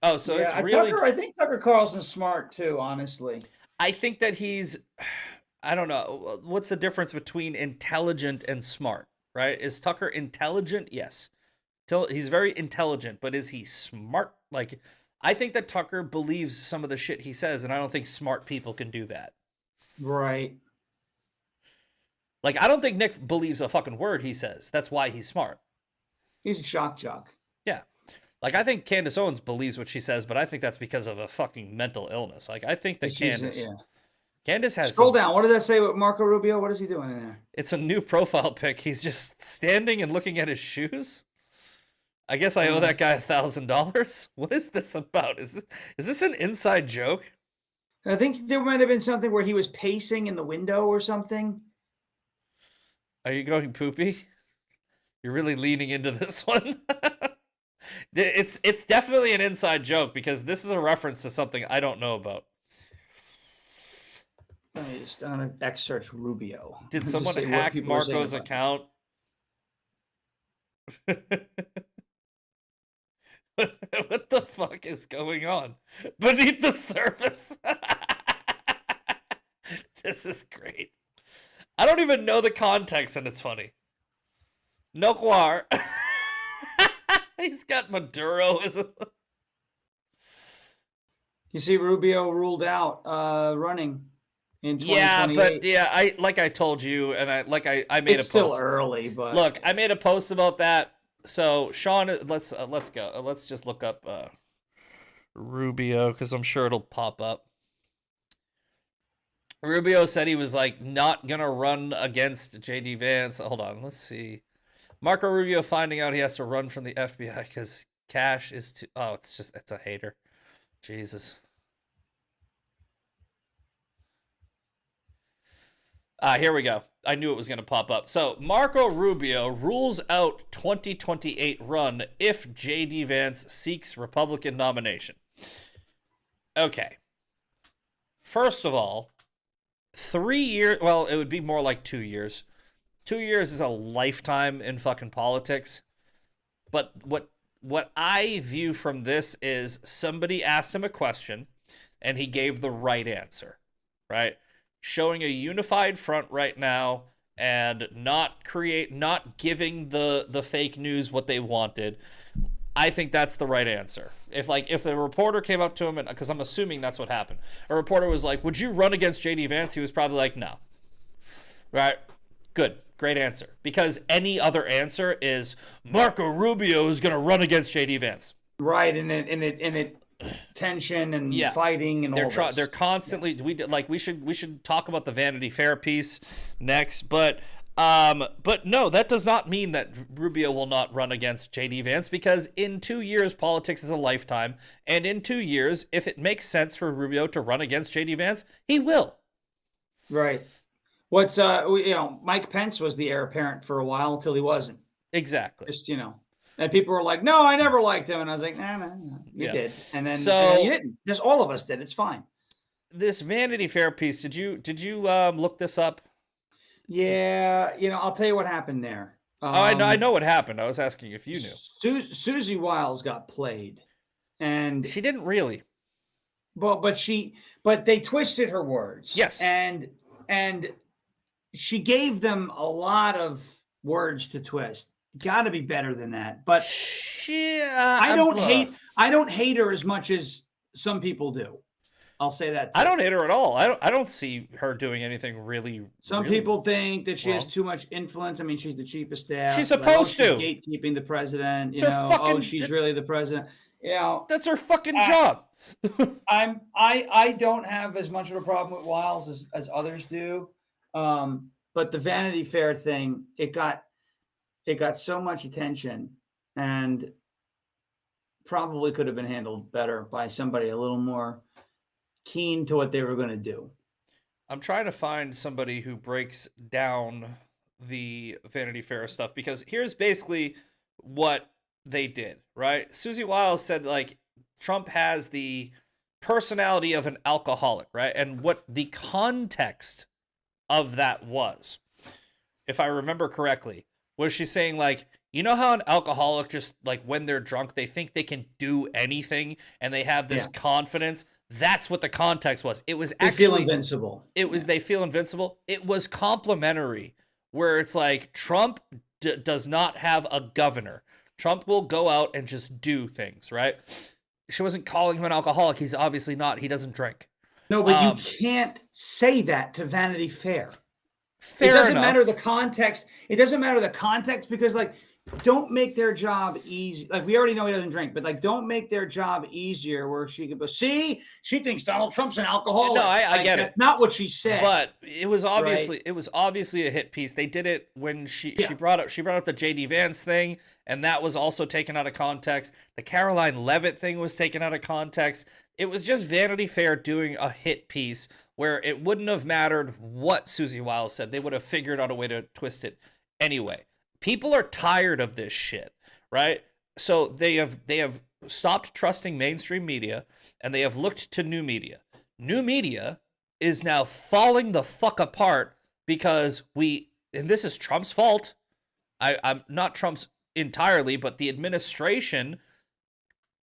Oh, so it's really... I think Tucker Carlson's smart, too, honestly. I think that he's... I don't know. What's the difference between intelligent and smart, right? Is Tucker intelligent? Yes. He's very intelligent, but is he smart? Like, I think that Tucker believes some of the shit he says, and I don't think smart people can do that. Right. Like, I don't think Nick believes a fucking word he says. That's why he's smart. He's a shock jock. Yeah. Like, I think Candace Owens believes what she says, but I think that's because of a fucking mental illness. Like, I think that Candace has... Scroll down. What does that say with Marco Rubio? What is he doing in there? It's a new profile pic. He's just standing and looking at his shoes. I guess I owe that guy $1,000. What is this about? Is this an inside joke? I think there might have been something where he was pacing in the window or something. Are you going poopy? You're really leaning into this one. It's definitely an inside joke because this is a reference to something I don't know about. Let me just X search Rubio. Did someone hack Marco's account? What the fuck is going on beneath the surface? This is great. I don't even know the context, and it's funny. Noquar. He's got Maduro as a... You see, Rubio ruled out running in 2028. Yeah, but I told you, and I made a post. It's still early, but look, I made a post about that. So Shawn, let's go. Let's just look up Rubio because I'm sure it'll pop up. Rubio said he was like not gonna run against JD Vance. Hold on, let's see. Marco Rubio finding out he has to run from the FBI because cash is too... Oh, it's a hater. Jesus. Here we go. I knew it was going to pop up. So, Marco Rubio rules out 2028 run if J.D. Vance seeks Republican nomination. Okay. First of all, 3 years... Well, it would be more like 2 years. 2 years is a lifetime in fucking politics. But what I view from this is somebody asked him a question, and he gave the right answer, right? Showing a unified front right now and not giving the fake news what they wanted. I think that's the right answer. If the reporter came up to him, and because I'm assuming that's what happened, a reporter was like, "Would you run against JD Vance?" He was probably like, "No." Right? Good. Great answer. Because any other answer is Marco Rubio is going to run against JD Vance. Right, and it tension and fighting and all this. They're constantly we should talk about the Vanity Fair piece next, but no, that does not mean that Rubio will not run against JD Vance because in 2 years politics is a lifetime, and in 2 years if it makes sense for Rubio to run against JD Vance, he will. Right. What's Mike Pence was the heir apparent for a while until he wasn't. Exactly. Just and people were like, "No, I never liked him," and I was like, "Nah, you did." And then you didn't. Just all of us did. It's fine. This Vanity Fair piece. Did you look this up? Yeah, I'll tell you what happened there. I know what happened. I was asking if you knew. Susie Wiles got played, and she didn't really. But they twisted her words. Yes, and she gave them a lot of words to twist. Got to be better than that. But I don't hate her as much as some people do. I'll say that too. I don't hate her at all. I don't see her doing anything really. Some people think that she has too much influence. I mean, she's the chief of staff. She's supposed to. She's gatekeeping the president. She's really the president. That's her fucking job. I don't have as much of a problem with Wiles as others do. But the Vanity Fair thing, it got so much attention, and probably could have been handled better by somebody a little more keen to what they were going to do. I'm trying to find somebody who breaks down the Vanity Fair stuff, because here's basically what they did, right? Susie Wiles said, like, Trump has the personality of an alcoholic, right? And what the context of that was, if I remember correctly, was she saying, like, you know how an alcoholic just, like, when they're drunk, they think they can do anything and they have this confidence? That's what the context was. It was actually... They feel invincible. They feel invincible. It was complimentary, where it's like, Trump does not have a governor. Trump will go out and just do things, right? She wasn't calling him an alcoholic. He's obviously not. He doesn't drink. No, but you can't say that to Vanity Fair. Fair enough. It doesn't matter the context. It doesn't matter the context, because, like, don't make their job easy. Like, we already know he doesn't drink, but, like, don't make their job easier where she could go, see, she thinks Donald Trump's an alcoholic. No, I get it. That's not what she said. But it was obviously a hit piece. They did it when she brought up the JD Vance thing, and that was also taken out of context. The Caroline Levitt thing was taken out of context. It was just Vanity Fair doing a hit piece where it wouldn't have mattered what Susie Wiles said. They would have figured out a way to twist it anyway. People are tired of this shit, right? So they have stopped trusting mainstream media, and they have looked to new media. New media is now falling the fuck apart because and this is Trump's fault. I'm not Trump's entirely, but the administration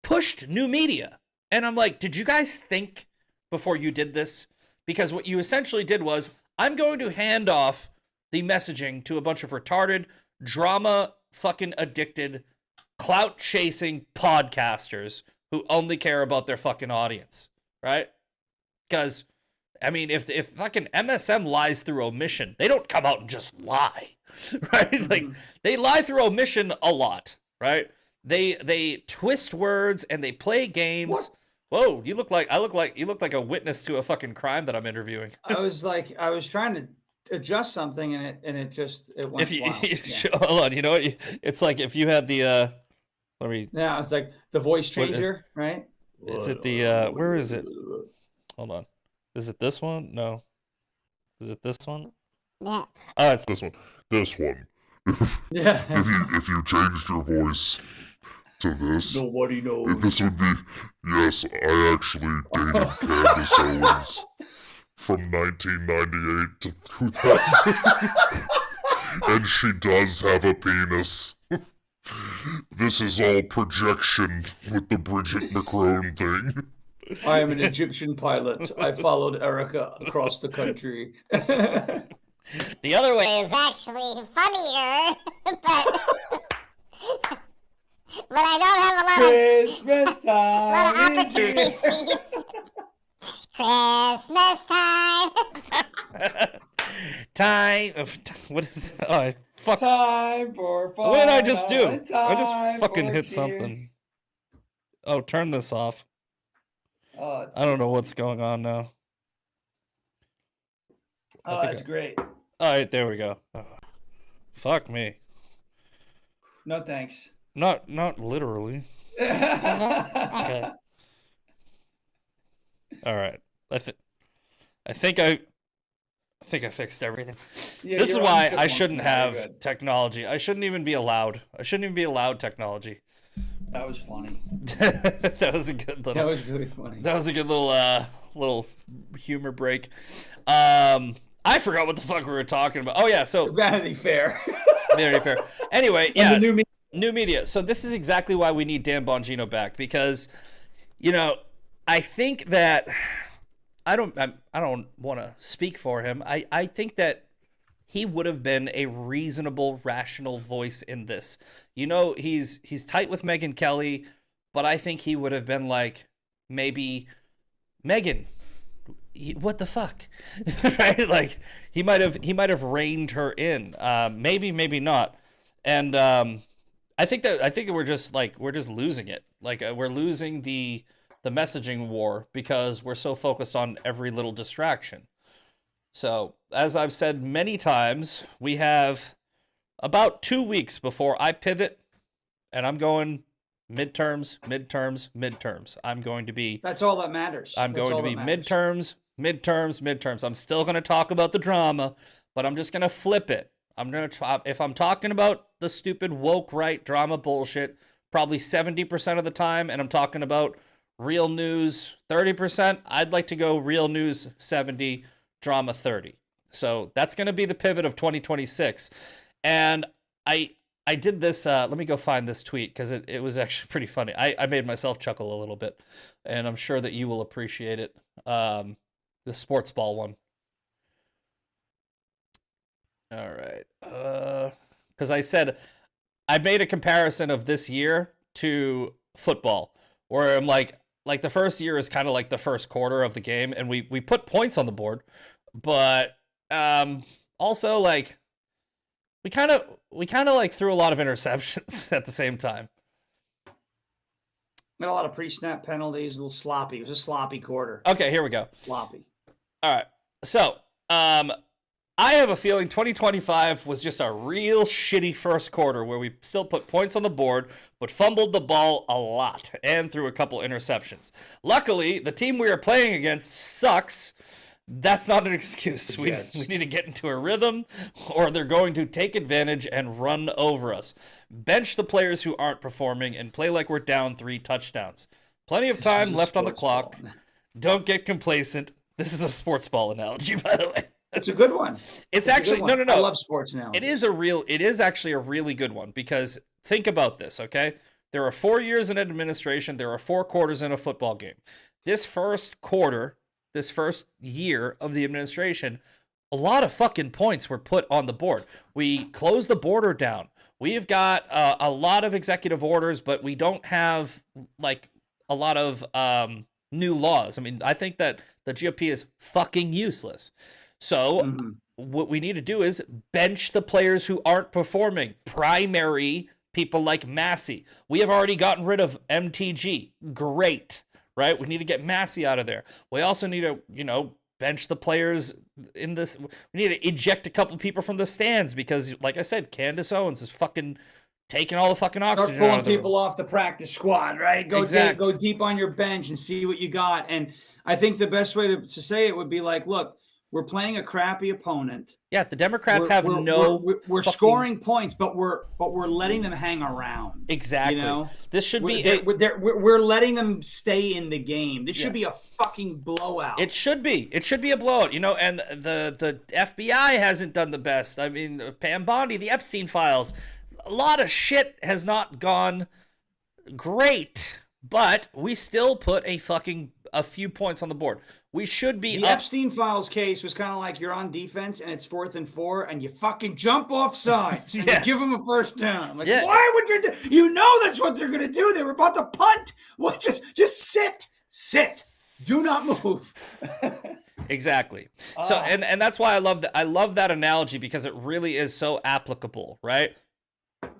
pushed new media. And I'm like, did you guys think before you did this? Because what you essentially did was, I'm going to hand off the messaging to a bunch of retarded, drama fucking addicted, clout chasing podcasters who only care about their fucking audience, right? Because, I mean, if fucking MSM lies through omission, they don't come out and just lie, right? Mm-hmm. Like, they lie through omission a lot, right? They twist words and they play games. What? Whoa, you look like a witness to a fucking crime that I'm interviewing. I was trying to adjust something and it went wild. Hold on, you know what? It's like if you had the Yeah, it's like the voice changer, right? Is it the where is it? Hold on. Is it this one? No. Is it this one? Yeah. Oh, it's this one. This one. Yeah. If you changed your voice to this, nobody knows. This would be, yes, I actually dated Candace Owens from 1998 to 2000. And she does have a penis. This is all projection with the Bridget McCrone thing. I am an Egyptian pilot. I followed Erica across the country. The other way is actually funnier, but I don't have a lot Christmas time. opportunities. Christmas time. What is it? Oh, fuck. Time for fun. What did I just do? I just fucking hit something. Oh, turn this off. Oh, I don't know what's going on now. Oh, that's great. All right, there we go. Oh, fuck me. No thanks. Not literally. Okay. All right. I think I fixed everything. Yeah, this is why I shouldn't have technology. I shouldn't even be allowed. I shouldn't even be allowed technology. That was funny. That was a good little. That was really funny. That was a good little humor break. I forgot what the fuck we were talking about. Oh yeah, so Vanity Fair. Vanity Fair. Anyway, yeah, the new media. So this is exactly why we need Dan Bongino back, because, I think that I don't want to speak for him. I think that he would have been a reasonable, rational voice in this. He's tight with Megyn Kelly, but I think he would have been like, maybe, Megyn, what the fuck, right? Like he might have reined her in. Maybe not. And I think we're just losing it. Like we're losing the messaging war because we're so focused on every little distraction. So, as I've said many times, we have about 2 weeks before I pivot, and I'm going midterms. I'm going to be... That's all that matters. I'm going to be midterms. I'm still going to talk about the drama, but I'm just going to flip it. If I'm talking about the stupid woke right drama bullshit, probably 70% of the time, and I'm talking about real news 30%, I'd like to go real news 70%. Drama 30. So that's going to be the pivot of 2026. And I did this, let me go find this tweet because it was actually pretty funny. I made myself chuckle a little bit, and I'm sure that you will appreciate it. The sports ball one. All right. Because I said, I made a comparison of this year to football, where I'm like the first year is kind of like the first quarter of the game, and we put points on the board, but also like we kind of like threw a lot of interceptions at the same time. Got a lot of pre-snap penalties, a little sloppy. It was a sloppy quarter. Okay, here we go. Sloppy. All right. So, I have a feeling 2025 was just a real shitty first quarter where we still put points on the board, but fumbled the ball a lot and threw a couple interceptions. Luckily, the team we are playing against sucks. That's not an excuse. We need to get into a rhythm, or they're going to take advantage and run over us. Bench the players who aren't performing and play like we're down 3 touchdowns. Plenty of time left on the clock. Don't get complacent. This is a sports ball analogy, by the way. It's a good one. It's actually no. I love sports now. It is actually a really good one, because think about this, okay? There are 4 years in administration. There are 4 quarters in a football game. This first year of the administration, a lot of fucking points were put on the board. We closed the border down. We've got a lot of executive orders, but we don't have like a lot of new laws. I mean, I think that the GOP is fucking useless. So what we need to do is bench the players who aren't performing. Primary people like Massey. We have already gotten rid of MTG. Great, right? We need to get Massey out of there. We also need to, bench the players in this. We need to eject a couple people from the stands because, like I said, Candace Owens is fucking taking all the fucking oxygen. Start pulling people off the practice squad, right? Go deep on your bench and see what you got. And I think the best way to say it would be like, look, we're playing a crappy opponent. Yeah, the Democrats we're scoring points, but we're letting them hang around. Exactly. This should be we're letting them stay in the game. This should be a fucking blowout. It should be. It should be a blowout. And the FBI hasn't done the best. I mean, Pam Bondi, the Epstein files, a lot of shit has not gone great, but we still put a few points on the board. We should be. The Epstein files case was kind of like you're on defense and it's 4th and 4 and you fucking jump off sides and you give them a first down. Like, why would you? That's what they're gonna do. They were about to punt. What? Just sit. Do not move. Exactly. So and that's why I love that. I love that analogy because it really is so applicable, right?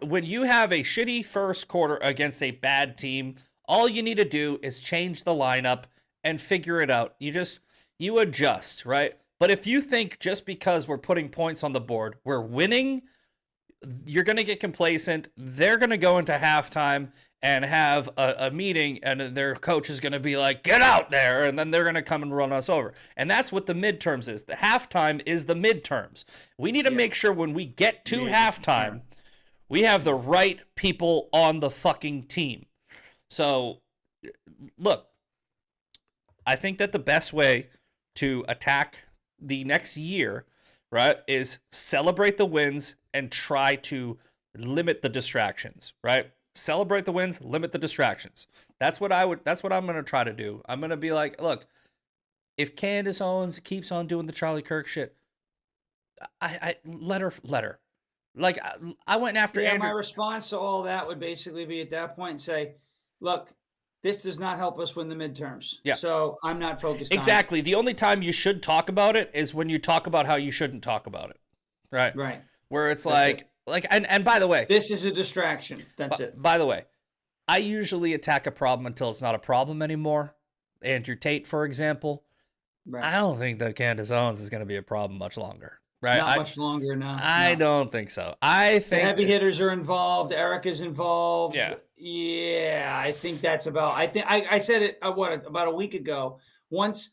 When you have a shitty first quarter against a bad team, all you need to do is change the lineup and figure it out. You adjust, right? But if you think just because we're putting points on the board, we're winning, you're going to get complacent. They're going to go into halftime and have a meeting, and their coach is going to be like, get out there, and then they're going to come and run us over. And that's what the midterms is. The halftime is the midterms. We need to make sure when we get to halftime, we have the right people on the fucking team. So, look, I think that the best way to attack the next year, right, is celebrate the wins and try to limit the distractions, right? Celebrate the wins, limit the distractions. That's what I'm going to try to do. I'm going to be like, look, if Candace Owens keeps on doing the Charlie Kirk shit, I let her. Like, I went after Andrew. My response to all that would basically be at that point and say, look, this does not help us win the midterms. Yeah. So I'm not focused on it. Exactly. The only time you should talk about it is when you talk about how you shouldn't talk about it. Right. Right. Where it's and by the way, this is a distraction. That's it. By the way, I usually attack a problem until it's not a problem anymore. Andrew Tate, for example. Right. I don't think that Candace Owens is going to be a problem much longer. Right. Not much longer now. I don't think so. I think the heavy hitters are involved. Erica's involved. Yeah. Yeah. I think that's about. I said it about a week ago. Once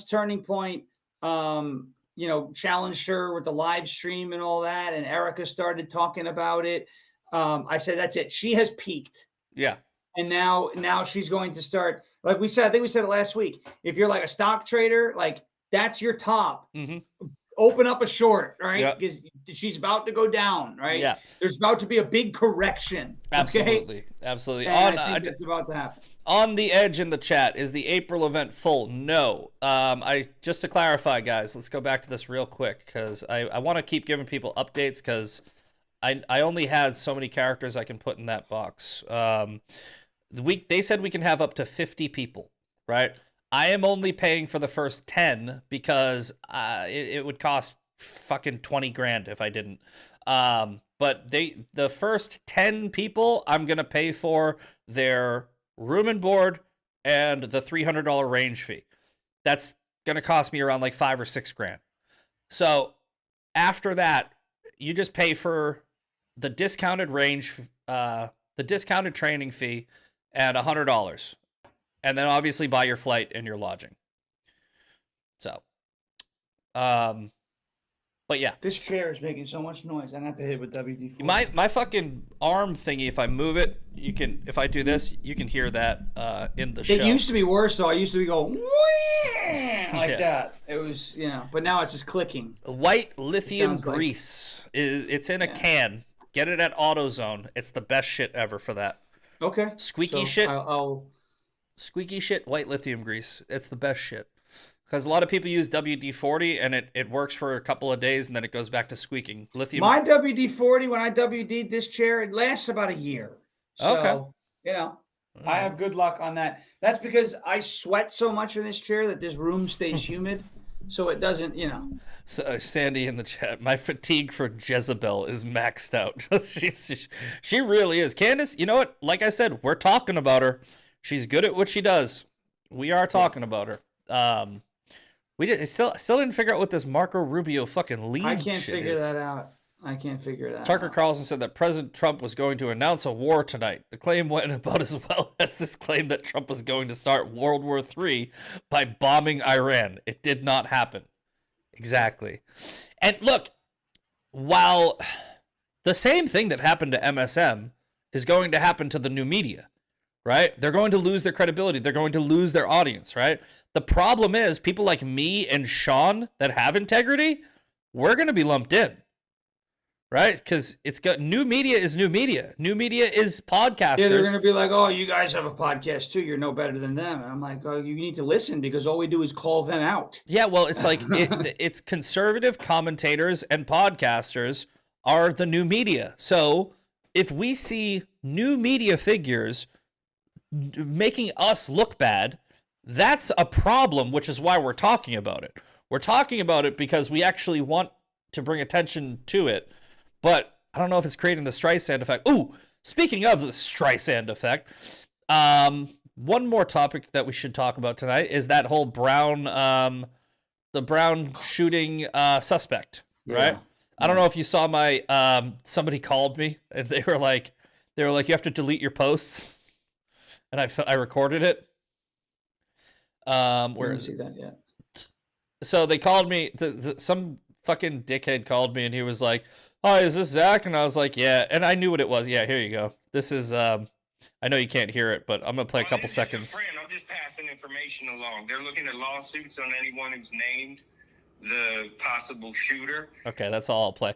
Turning Point, challenged her with the live stream and all that, and Erica started talking about it. I said that's it. She has peaked. Yeah. And now she's going to start. Like we said, I think we said it last week. If you're like a stock trader, like that's your top. Mm-hmm. Open up a short, right? Because she's about to go down, right? Yeah. There's about to be a big correction. Absolutely. Okay? Absolutely. And I think that's about to happen. On the Edge in the chat, is the April event full? No. Just to clarify, guys, let's go back to this real quick because I want to keep giving people updates because I only had so many characters I can put in that box. They said we can have up to 50 people, right? I am only paying for the first 10 because it would cost fucking 20 grand if I didn't. But the first 10 people, I'm going to pay for their room and board and the $300 range fee. That's going to cost me around like 5 or 6 grand. So after that, you just pay for the discounted range, the discounted training fee and $100. And then obviously buy your flight and your lodging. So, but yeah. This chair is making so much noise. I have to hit with WD-40. My fucking arm thingy, if I move it, if I do this, you can hear that in the show. It used to be worse though. I used to be going like that. It was, but now it's just clicking. White lithium grease. It's in a can. Get it at AutoZone. It's the best shit ever for that. Okay. Squeaky shit. Squeaky shit, white lithium grease. It's the best shit. Because a lot of people use WD-40 and it works for a couple of days and then it goes back to squeaking. Lithium. My WD-40, when I WD'd this chair, it lasts about a year. So, okay. I have good luck on that. That's because I sweat so much in this chair that this room stays humid. So it doesn't, So Sandy in the chat, my fatigue for Jezebel is maxed out. She really is. Candace, you know what? Like I said, we're talking about her. She's good at what she does. We are talking about her. We still didn't figure out what this Marco Rubio fucking lead. I can't figure that out. Tucker Carlson said that President Trump was going to announce a war tonight. The claim went about as well as this claim that Trump was going to start World War III by bombing Iran. It did not happen. Exactly. And look, while the same thing that happened to MSM is going to happen to the new media, right? They're going to lose their credibility. They're going to lose their audience, right? The problem is people like me and Shawn that have integrity, we're going to be lumped in, right? Because it's got new media is new media. New media is podcasters. Yeah, they're going to be like, oh, you guys have a podcast too. You're no better than them. And I'm like, oh, you need to listen because all we do is call them out. Yeah, well, it's like it's conservative commentators and podcasters are the new media. So if we see new media figures making us look bad, that's a problem, which is why we're talking about it. We're talking about it because we actually want to bring attention to it, but I don't know if it's creating the Streisand effect. Ooh, speaking of the Streisand effect, one more topic that we should talk about tonight is that whole Brown, the Brown shooting suspect, right? I don't know if you saw my, somebody called me and they were like, you have to delete your posts. And I recorded it. I didn't see that yet. So they called me. Some fucking dickhead called me, and he was like, "Hi, is this Zach?" And I was like, "Yeah." And I knew what it was. Yeah, here you go. This is. I know you can't hear it, but I'm gonna play a couple seconds. I'm just passing information along. They're looking at lawsuits on anyone who's named the possible shooter. Okay, that's all I'll play.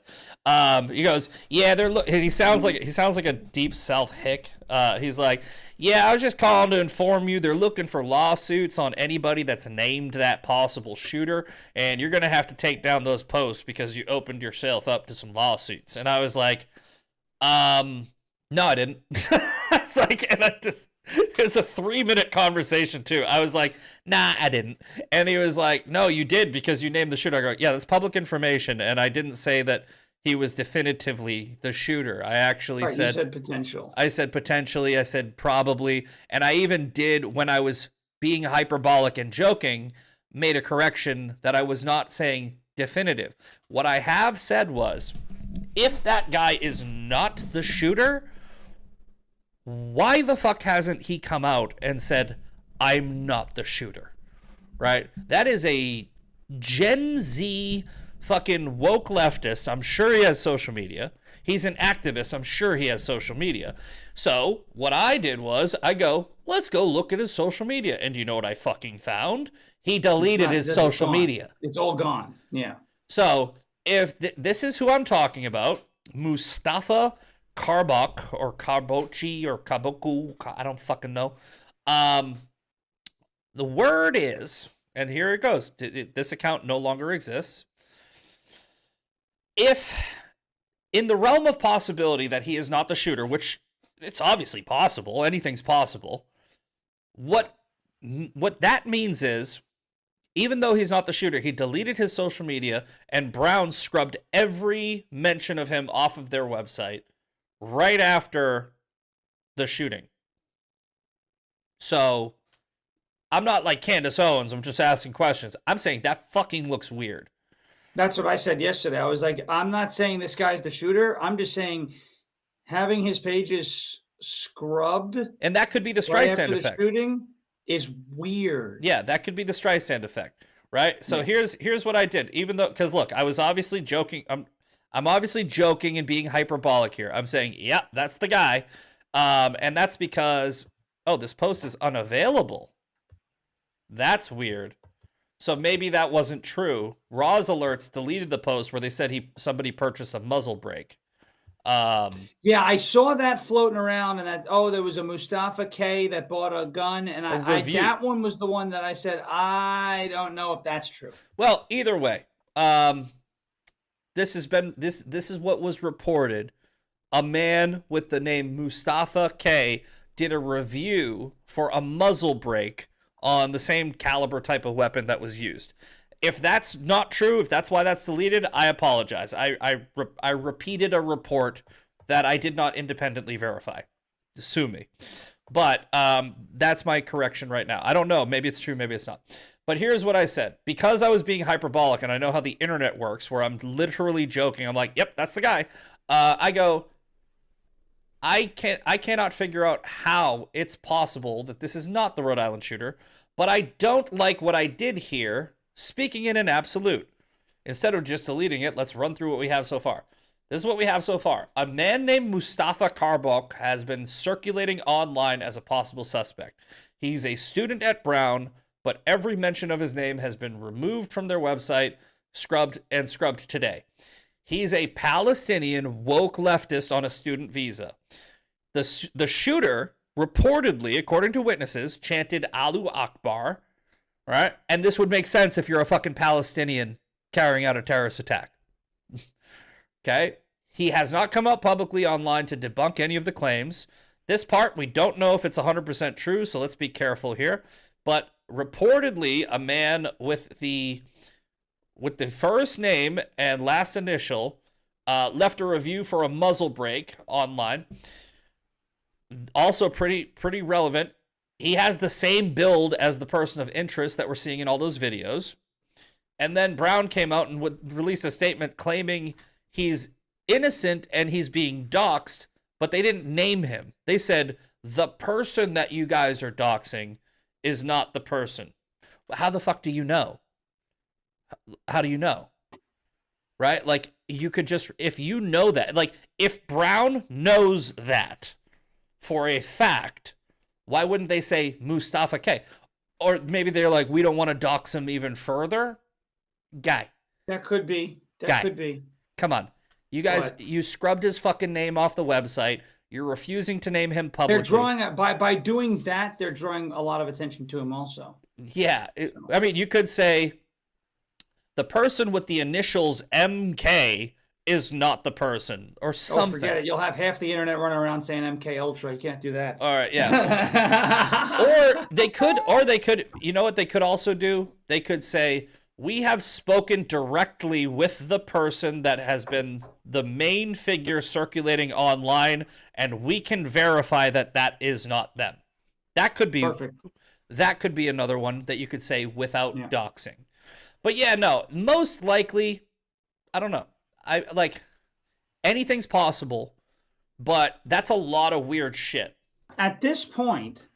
He goes, yeah, he sounds like a deep South hick. He's like, yeah, I was just calling to inform you they're looking for lawsuits on anybody that's named that possible shooter, and you're gonna have to take down those posts because you opened yourself up to some lawsuits. And I was like, no, I didn't. It's like, and it was a 3-minute conversation too. I was like, nah, I didn't. And he was like, no, you did because you named the shooter. I go, yeah, that's public information. And I didn't say that he was definitively the shooter. I actually said, you said potential. I said potentially. I said probably. And I even did, when I was being hyperbolic and joking, made a correction that I was not saying definitive. What I have said was, if that guy is not the shooter, why the fuck hasn't he come out and said, I'm not the shooter, right? That is a Gen Z fucking woke leftist. I'm sure he has social media. He's an activist. I'm sure he has social media. So what I did was I go, let's go look at his social media. And do you know what I fucking found? He deleted his social media. It's all gone. Yeah. So if this is who I'm talking about, Mustafa Karbok or Karbochi or Kaboku, I don't fucking know. The word is, and here it goes, this account no longer exists. If in the realm of possibility that he is not the shooter, which it's obviously possible, anything's possible, what that means is, even though he's not the shooter, he deleted his social media, and Brown scrubbed every mention of him off of their website right after the shooting. So, I'm not like Candace Owens, I'm just asking questions. I'm saying that fucking looks weird. That's what I said yesterday. I was like, I'm not saying this guy's the shooter. I'm just saying having his pages scrubbed. And that could be the Streisand effect. Shooting is weird. Yeah, that could be the Streisand effect, right? So here's what I did. Even though, because look, I was obviously joking. I'm obviously joking and being hyperbolic here. I'm saying, yeah, that's the guy. And that's because, oh, this post is unavailable. That's weird. So maybe that wasn't true. Roz Alerts deleted the post where they said somebody purchased a muzzle brake. Yeah, I saw that floating around, and that there was a Mustafa K that bought a gun, and that one was the one that I said I don't know if that's true. Well, either way, this is what was reported. A man with the name Mustafa K did a review for a muzzle brake on the same caliber type of weapon that was used. If that's not true, if that's why that's deleted, I apologize. I repeated a report that I did not independently verify. Sue me. But that's my correction right now. I don't know. Maybe it's true, maybe it's not. But here's what I said. Because I was being hyperbolic, and I know how the internet works, where I'm literally joking. I'm like, yep, that's the guy. I go, I cannot figure out how it's possible that this is not the Rhode Island shooter, but I don't like what I did here, speaking in an absolute. Instead of just deleting it, let's run through what we have so far. This is what we have so far. A man named Mustafa Karbok has been circulating online as a possible suspect. He's a student at Brown, but every mention of his name has been removed from their website, scrubbed today. He's a Palestinian woke leftist on a student visa. The shooter reportedly, according to witnesses, chanted Allahu Akbar, right? And this would make sense if you're a fucking Palestinian carrying out a terrorist attack. Okay? He has not come out publicly online to debunk any of the claims. This part, we don't know if it's 100% true, so let's be careful here. But reportedly, a man with the first name and last initial left a review for a muzzle brake online. Also pretty relevant. He has the same build as the person of interest that we're seeing in all those videos. And then Brown came out and would release a statement claiming he's innocent and he's being doxxed, but they didn't name him. They said, the person that you guys are doxing is not the person. How the fuck do you know? How do you know? Right? Like, you could just, if you know that, like, if Brown knows that for a fact, why wouldn't they say Mustafa K? Or maybe they're like, we don't want to dox him even further. Guy, That could be. Guy. Could be. Come on. You guys, you scrubbed his fucking name off the website. You're refusing to name him publicly. They're drawing by doing that. They're drawing a lot of attention to him, also. Yeah, I mean, you could say the person with the initials MK is not the person, or something. Oh, forget it. You'll have half the internet running around saying MK Ultra. You can't do that. All right, yeah. or they could. You know what they could also do? They could say, we have spoken directly with the person that has been the main figure circulating online, and we can verify that that is not them. That could be perfect. That could be another one that you could say without doxing. But yeah, no, most likely, I don't know. I like anything's possible, but that's a lot of weird shit. At this point,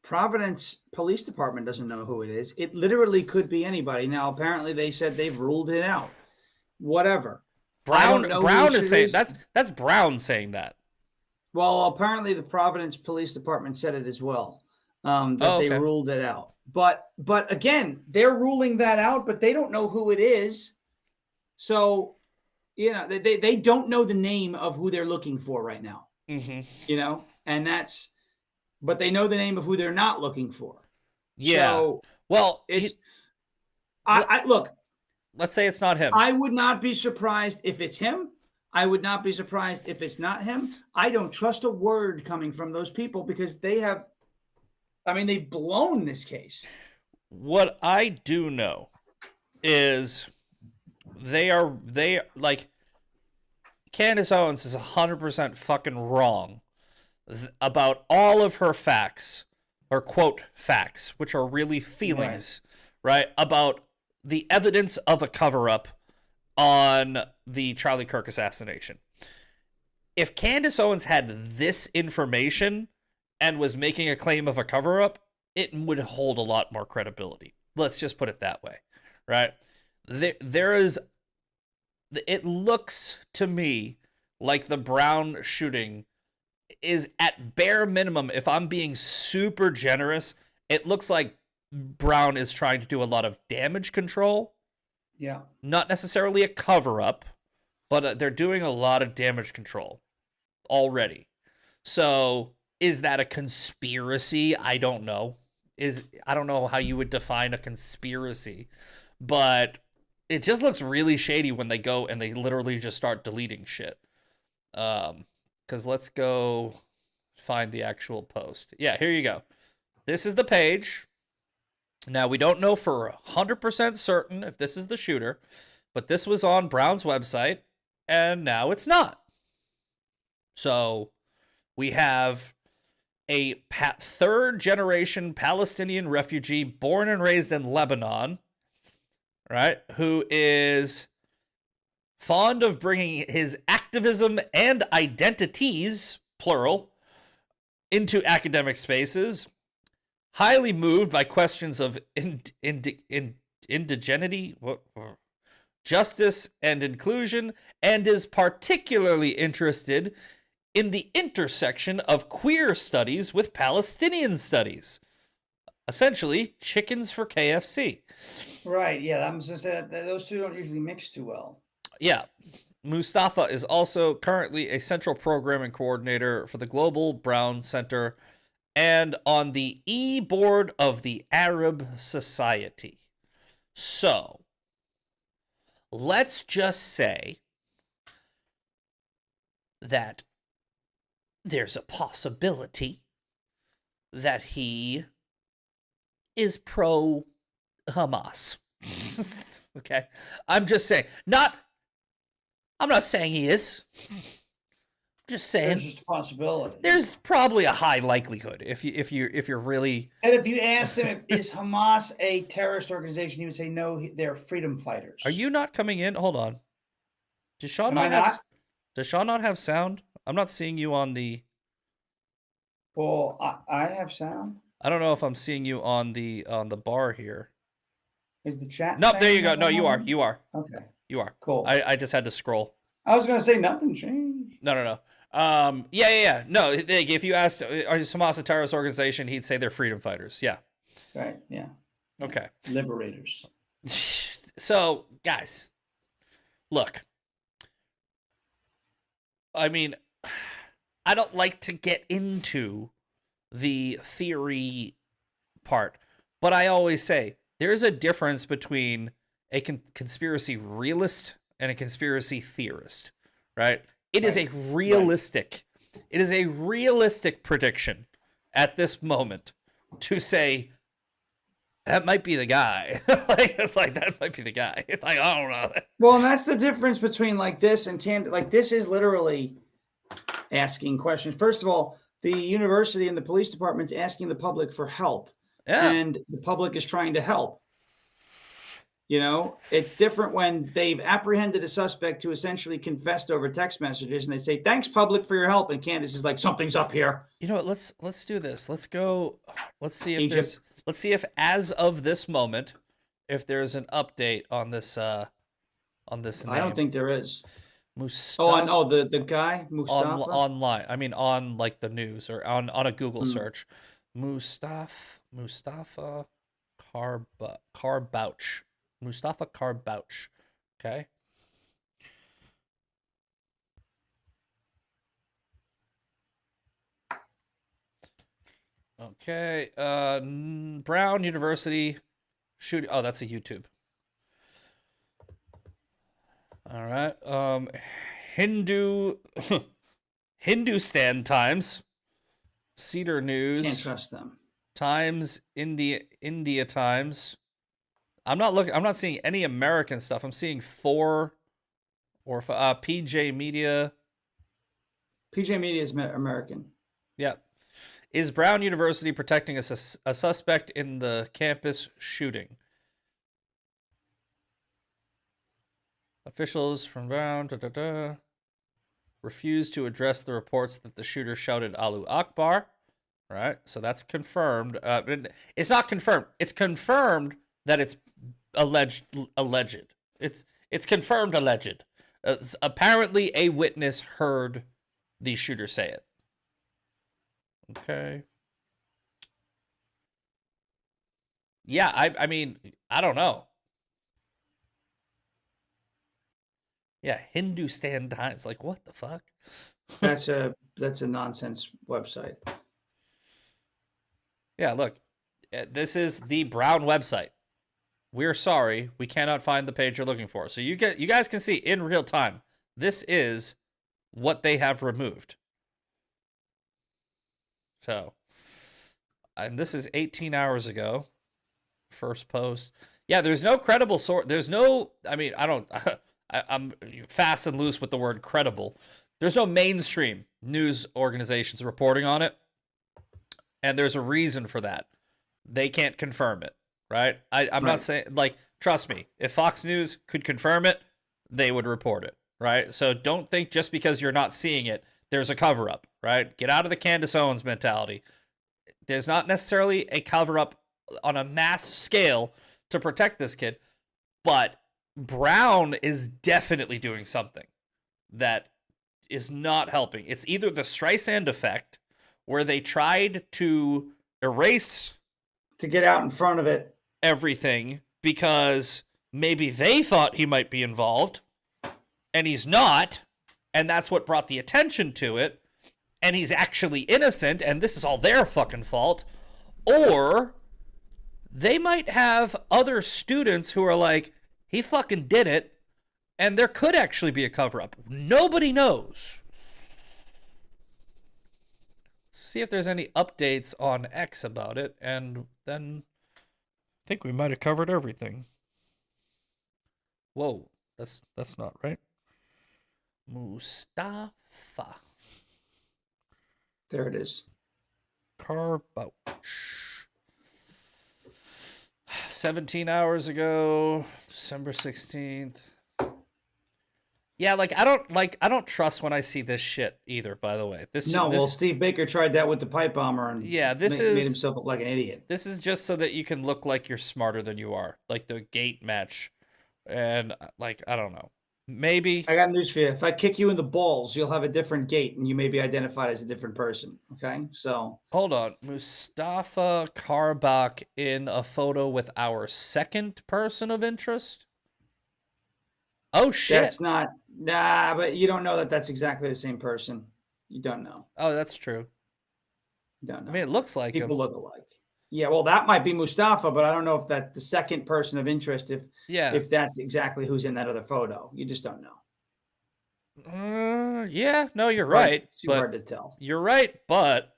Providence Police Department doesn't know who it is. It literally could be anybody. Now, apparently, they said they've ruled it out. Whatever. Brown is saying that's Brown saying that. Well, apparently, the Providence Police Department said it as well. They ruled it out. But again, they're ruling that out, but they don't know who it is. So, you know, they don't know the name of who they're looking for right now. Mm-hmm. You know, and but they know the name of who they're not looking for. Yeah. So, well, look. Let's say it's not him. I would not be surprised if it's him. I would not be surprised if it's not him. I don't trust a word coming from those people because they've blown this case. What I do know is they like Candace Owens is 100% fucking wrong about all of her facts, or quote facts, which are really feelings, right? About the evidence of a cover-up on the Charlie Kirk assassination. If Candace Owens had this information and was making a claim of a cover-up, it would hold a lot more credibility. Let's just put it that way, right? It looks to me like the Brown shooting is at bare minimum, if I'm being super generous, it looks like Brown is trying to do a lot of damage control. Yeah. Not necessarily a cover-up, but they're doing a lot of damage control already. So is that a conspiracy? I don't know. I don't know how you would define a conspiracy, but it just looks really shady when they go and they literally just start deleting shit. Because let's go find the actual post. Yeah, here you go. This is the page. Now, we don't know for 100% certain if this is the shooter, but this was on Brown's website, and now it's not. So we have a third-generation Palestinian refugee born and raised in Lebanon, right, who is fond of bringing his activism and identities, plural, into academic spaces, highly moved by questions of indigeneity, justice, and inclusion, and is particularly interested in the intersection of queer studies with Palestinian studies. Essentially, chickens for KFC. Right, yeah, I'm just saying those two don't usually mix too well. Yeah. Mustafa is also currently a central programming coordinator for the Global Brown Center and on the e-board of the Arab Society. So, let's just say that there's a possibility that he is pro-Hamas. Okay? I'm just saying. I'm not saying he is. I'm just saying. There's just a possibility. There's probably a high likelihood if you're really. And if you asked him, is Hamas a terrorist organization, he would say no. They're freedom fighters. Are you not coming in? Hold on. Does Shawn not have sound? I'm not seeing you on the. Well, I have sound. I don't know if I'm seeing you on the bar here. Is the chat? Nope, there you go. No, you are. You are. Okay. You are. Cool. I just had to scroll. I was gonna say nothing changed. No. Yeah. No, if you asked, are Hamas a terrorist organization, he'd say they're freedom fighters. Yeah. Right. Yeah. Okay. Liberators. So guys, look. I mean, I don't like to get into the theory part, but I always say there's a difference between a conspiracy realist and a conspiracy theorist, right? It is a realistic, it is a realistic prediction at this moment to say that might be the guy. It's like that might be the guy. It's like, I don't know. Well, and that's the difference between like this and like this is literally asking questions. First of all, the university and the police department's asking the public for help, and the public is trying to help. You know, it's different when they've apprehended a suspect who essentially confessed over text messages, and they say, "Thanks, public, for your help." And Candace is like, "Something's up here." You know what? Let's do this. Let's go. Let's see if Let's see if, as of this moment, if there's an update on this. Name. I don't think there is. Mustafa. The guy Mustafa online. I mean, on like the news or on a Google search. Mustafa Carbouch. Mustafa Carbouch. Okay. Okay. Brown University shooting. Oh, that's a YouTube. All right. Hindustan Times, Cedar News. Can't trust them. Times, India Times. I'm not seeing any American stuff. I'm seeing PJ Media. PJ Media is American. Yeah. Is Brown University protecting a suspect in the campus shooting? Officials from Brown refused to address the reports that the shooter shouted Allahu Akbar. Right, so that's confirmed. It's not confirmed. It's confirmed that it's alleged. It's confirmed alleged. Apparently, a witness heard the shooter say it. Okay. Yeah, I mean, I don't know. Yeah, Hindustan Times. Like, what the fuck? That's a nonsense website. Yeah, look. This is the Brown website. We're sorry, we cannot find the page you're looking for. So you guys can see in real time. This is what they have removed. So, and this is 18 hours ago. First post. Yeah, there's no credible source. There's no, I mean, I'm fast and loose with the word credible. There's no mainstream news organizations reporting on it. And there's a reason for that. They can't confirm it, right? I'm not saying, like, trust me, if Fox News could confirm it, they would report it, right? So don't think just because you're not seeing it, there's a cover-up, right? Get out of the Candace Owens mentality. There's not necessarily a cover-up on a mass scale to protect this kid, but Brown is definitely doing something that is not helping. It's either the Streisand effect, where they tried to erase, to get out in front of it, everything because maybe they thought he might be involved and he's not, and that's what brought the attention to it, and he's actually innocent and this is all their fucking fault. Or they might have other students who are like, he fucking did it, and there could actually be a cover-up. Nobody knows. See if there's any updates on X about it, and then I think we might have covered everything. Whoa, that's not right. Mustafa. There it is. Carbouch. 17 hours ago, December 16th. Yeah, like I don't trust when I see this shit either, by the way. Well, Steve Baker tried that with the pipe bomber and made himself look like an idiot. This is just so that you can look like you're smarter than you are. Like the gate match. And like, I don't know. Maybe. I got news for you. If I kick you in the balls, you'll have a different gait and you may be identified as a different person. Okay? So hold on. Mustafa Carbach in a photo with our second person of interest. Oh shit. That's not. Nah, but you don't know that that's exactly the same person. You don't know. Oh, that's true. You don't know. I mean, it looks like people him. look alike. Yeah, well, that might be Mustafa, but I don't know if that's the second person of interest. If that's exactly who's in that other photo, you just don't know. Yeah, no, you're right. It's too hard to tell. You're right, but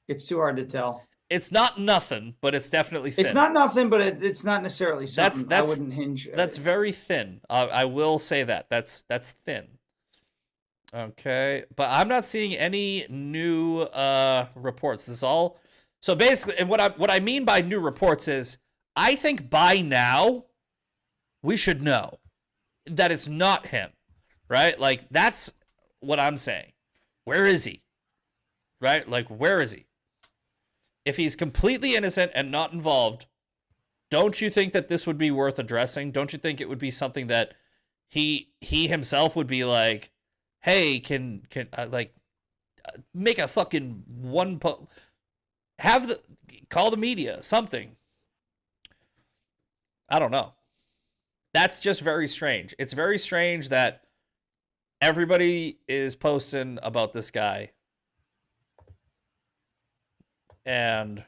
it's too hard to tell. It's not nothing, but it's definitely thin. It's not nothing, but it's not necessarily something. I wouldn't hinge. That's very thin. I will say that. That's thin. Okay, but I'm not seeing any new reports. This is all. So basically, and what I mean by new reports is, I think by now we should know that it's not him, right? Like, that's what I'm saying. Where is he? Right? Like, where is he? If he's completely innocent and not involved, don't you think that this would be worth addressing? Don't you think it would be something that he himself would be like, hey, can make a fucking call the media, something. I don't know. That's just very strange. It's very strange that everybody is posting about this guy and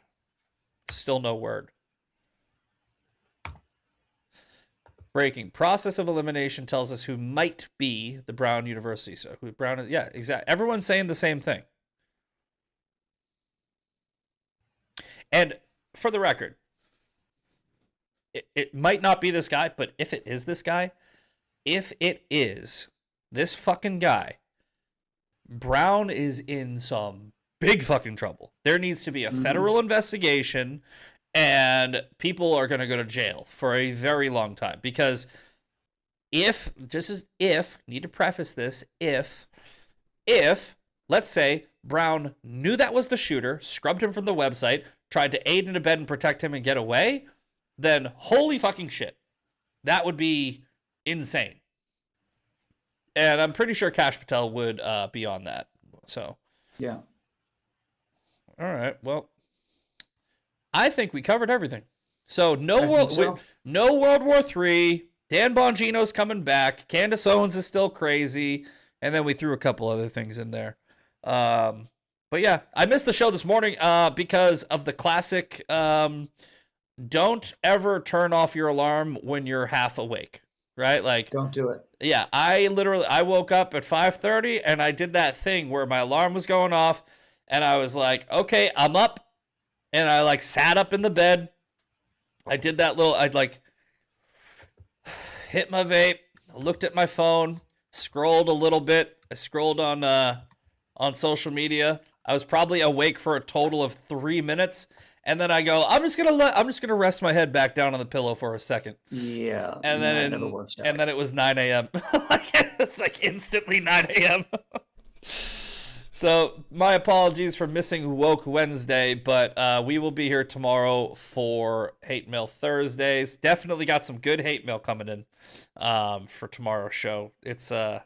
still no word. Breaking. Process of elimination tells us who might be the Brown University. So who Brown is, yeah, exactly. Everyone's saying the same thing. And for the record, it might not be this guy, but if it is this guy, if it is this fucking guy, Brown is in some big fucking trouble. There needs to be a federal investigation, and people are going to go to jail for a very long time. Because need to preface this, if, let's say, Brown knew that was the shooter, scrubbed him from the website, tried to aid and abet and protect him and get away, then holy fucking shit. That would be insane. And I'm pretty sure Kash Patel would be on that. So, yeah. All right. Well, I think we covered everything. So no World War III. Dan Bongino's coming back. Candace Owens is still crazy, and then we threw a couple other things in there. But yeah, I missed the show this morning because of the classic. Don't ever turn off your alarm when you're half awake. Right? Like, don't do it. Yeah, I woke up at 5:30 and I did that thing where my alarm was going off and I was like, okay, I'm up. And I like sat up in the bed. I did that I'd like hit my vape, looked at my phone, scrolled a little bit. I scrolled on social media. I was probably awake for a total of 3 minutes. And then I go, I'm just gonna rest my head back down on the pillow for a second. Yeah. And then it never works out. And then it was 9 a.m. It's like instantly 9 a.m. So my apologies for missing Woke Wednesday, but we will be here tomorrow for Hate Mail Thursdays. Definitely got some good hate mail coming in for tomorrow's show. It's a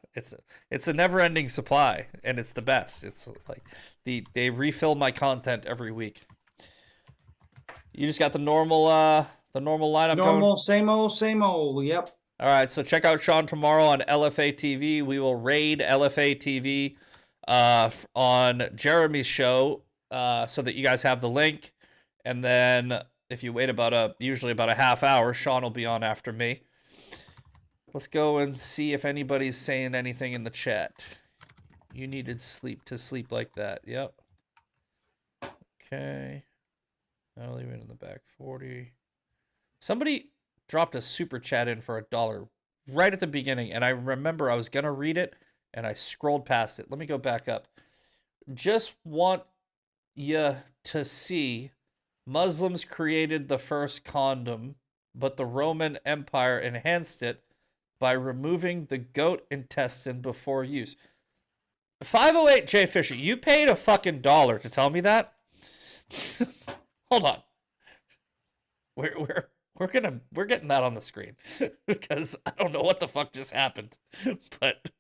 never-ending supply, and it's the best. It's like they refill my content every week. You just got the normal lineup going? Same old, yep. All right, so check out Shawn tomorrow on LFATV. We will raid LFATV on Jeremy's show so that you guys have the link. And then if you wait usually about a half hour, Shawn will be on after me. Let's go and see if anybody's saying anything in the chat. You needed sleep to sleep like that. Yep. Okay. I'll leave it in the back 40. Somebody dropped a super chat in for $1 right at the beginning, and I remember I was going to read it, and I scrolled past it. Let me go back up. Just want you to see Muslims created the first condom, but the Roman Empire enhanced it by removing the goat intestine before use. 508 J Fisher, you paid a fucking $1 to tell me that? Hold on. We're getting that on the screen because I don't know what the fuck just happened. But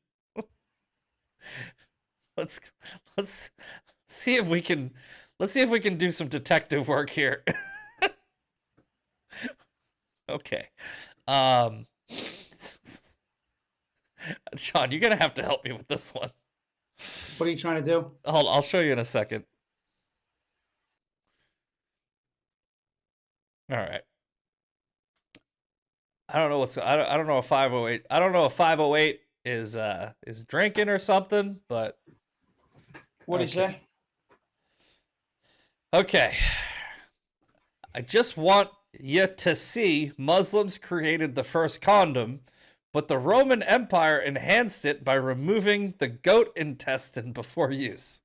let's see if we can do some detective work here. Okay. Shawn, you're gonna have to help me with this one. What are you trying to do? I'll show you in a second. All right. I don't know I don't know if 508. I don't know if 508 is drinking or something, but what do you say? Okay. I just want you to see Muslims created the first condom, but the Roman Empire enhanced it by removing the goat intestine before use.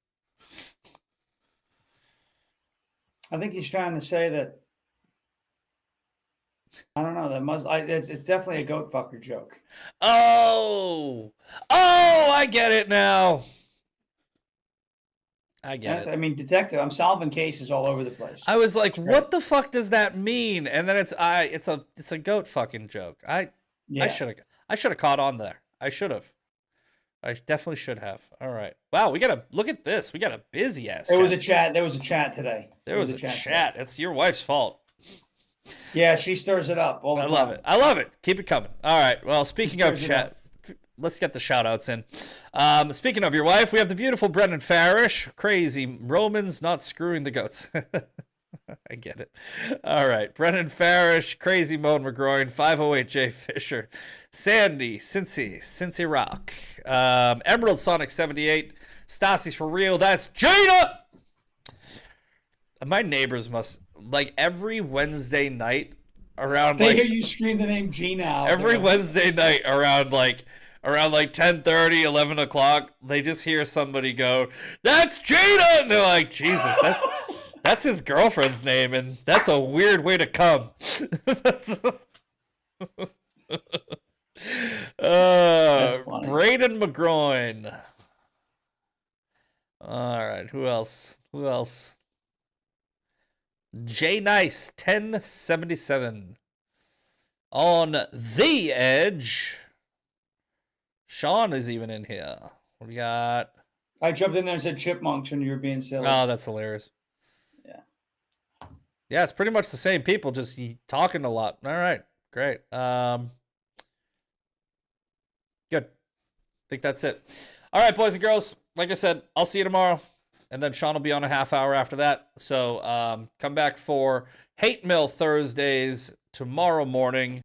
I think he's trying to say that. I don't know. It's definitely a goat fucker joke. Oh, I get it now. I get it. I mean, detective, I'm solving cases all over the place. I was like, what the fuck does that mean? And then it's a goat fucking joke. I should have caught on there. I definitely should have. All right. Wow, look at this. We got a busy ass. There was a chat today. There was a chat. It's your wife's fault. Yeah, she stirs it up all the time. I love it. Keep it coming. All right. Well, speaking of chat, let's get the shout outs in. Speaking of your wife, we have the beautiful Brendan Farash. Crazy Romans not screwing the goats. I get it. All right. Brendan Farash, Crazy Moan McGroin, 508 J Fisher, Sandy, Cincy Rock, Emerald Sonic 78, Stassi's for real. That's Jada. My neighbors must, like, every Wednesday night around, they hear you scream the name Gina. Every Wednesday night around 10:30, 11 o'clock, they just hear somebody go, "That's Jada!" And they're like, Jesus, that's his girlfriend's name, and that's a weird way to come. Braden McGroin. All right, who else? J Nice 1077 on the edge. Shawn is even in here. We got. I jumped in there and said chipmunks when you were being silly. Oh, that's hilarious. Yeah, it's pretty much the same people, just talking a lot. All right, great. Good. I think that's it. All right, boys and girls. Like I said, I'll see you tomorrow. And then Shawn will be on a half hour after that. So come back for Hate Mail Thursdays tomorrow morning.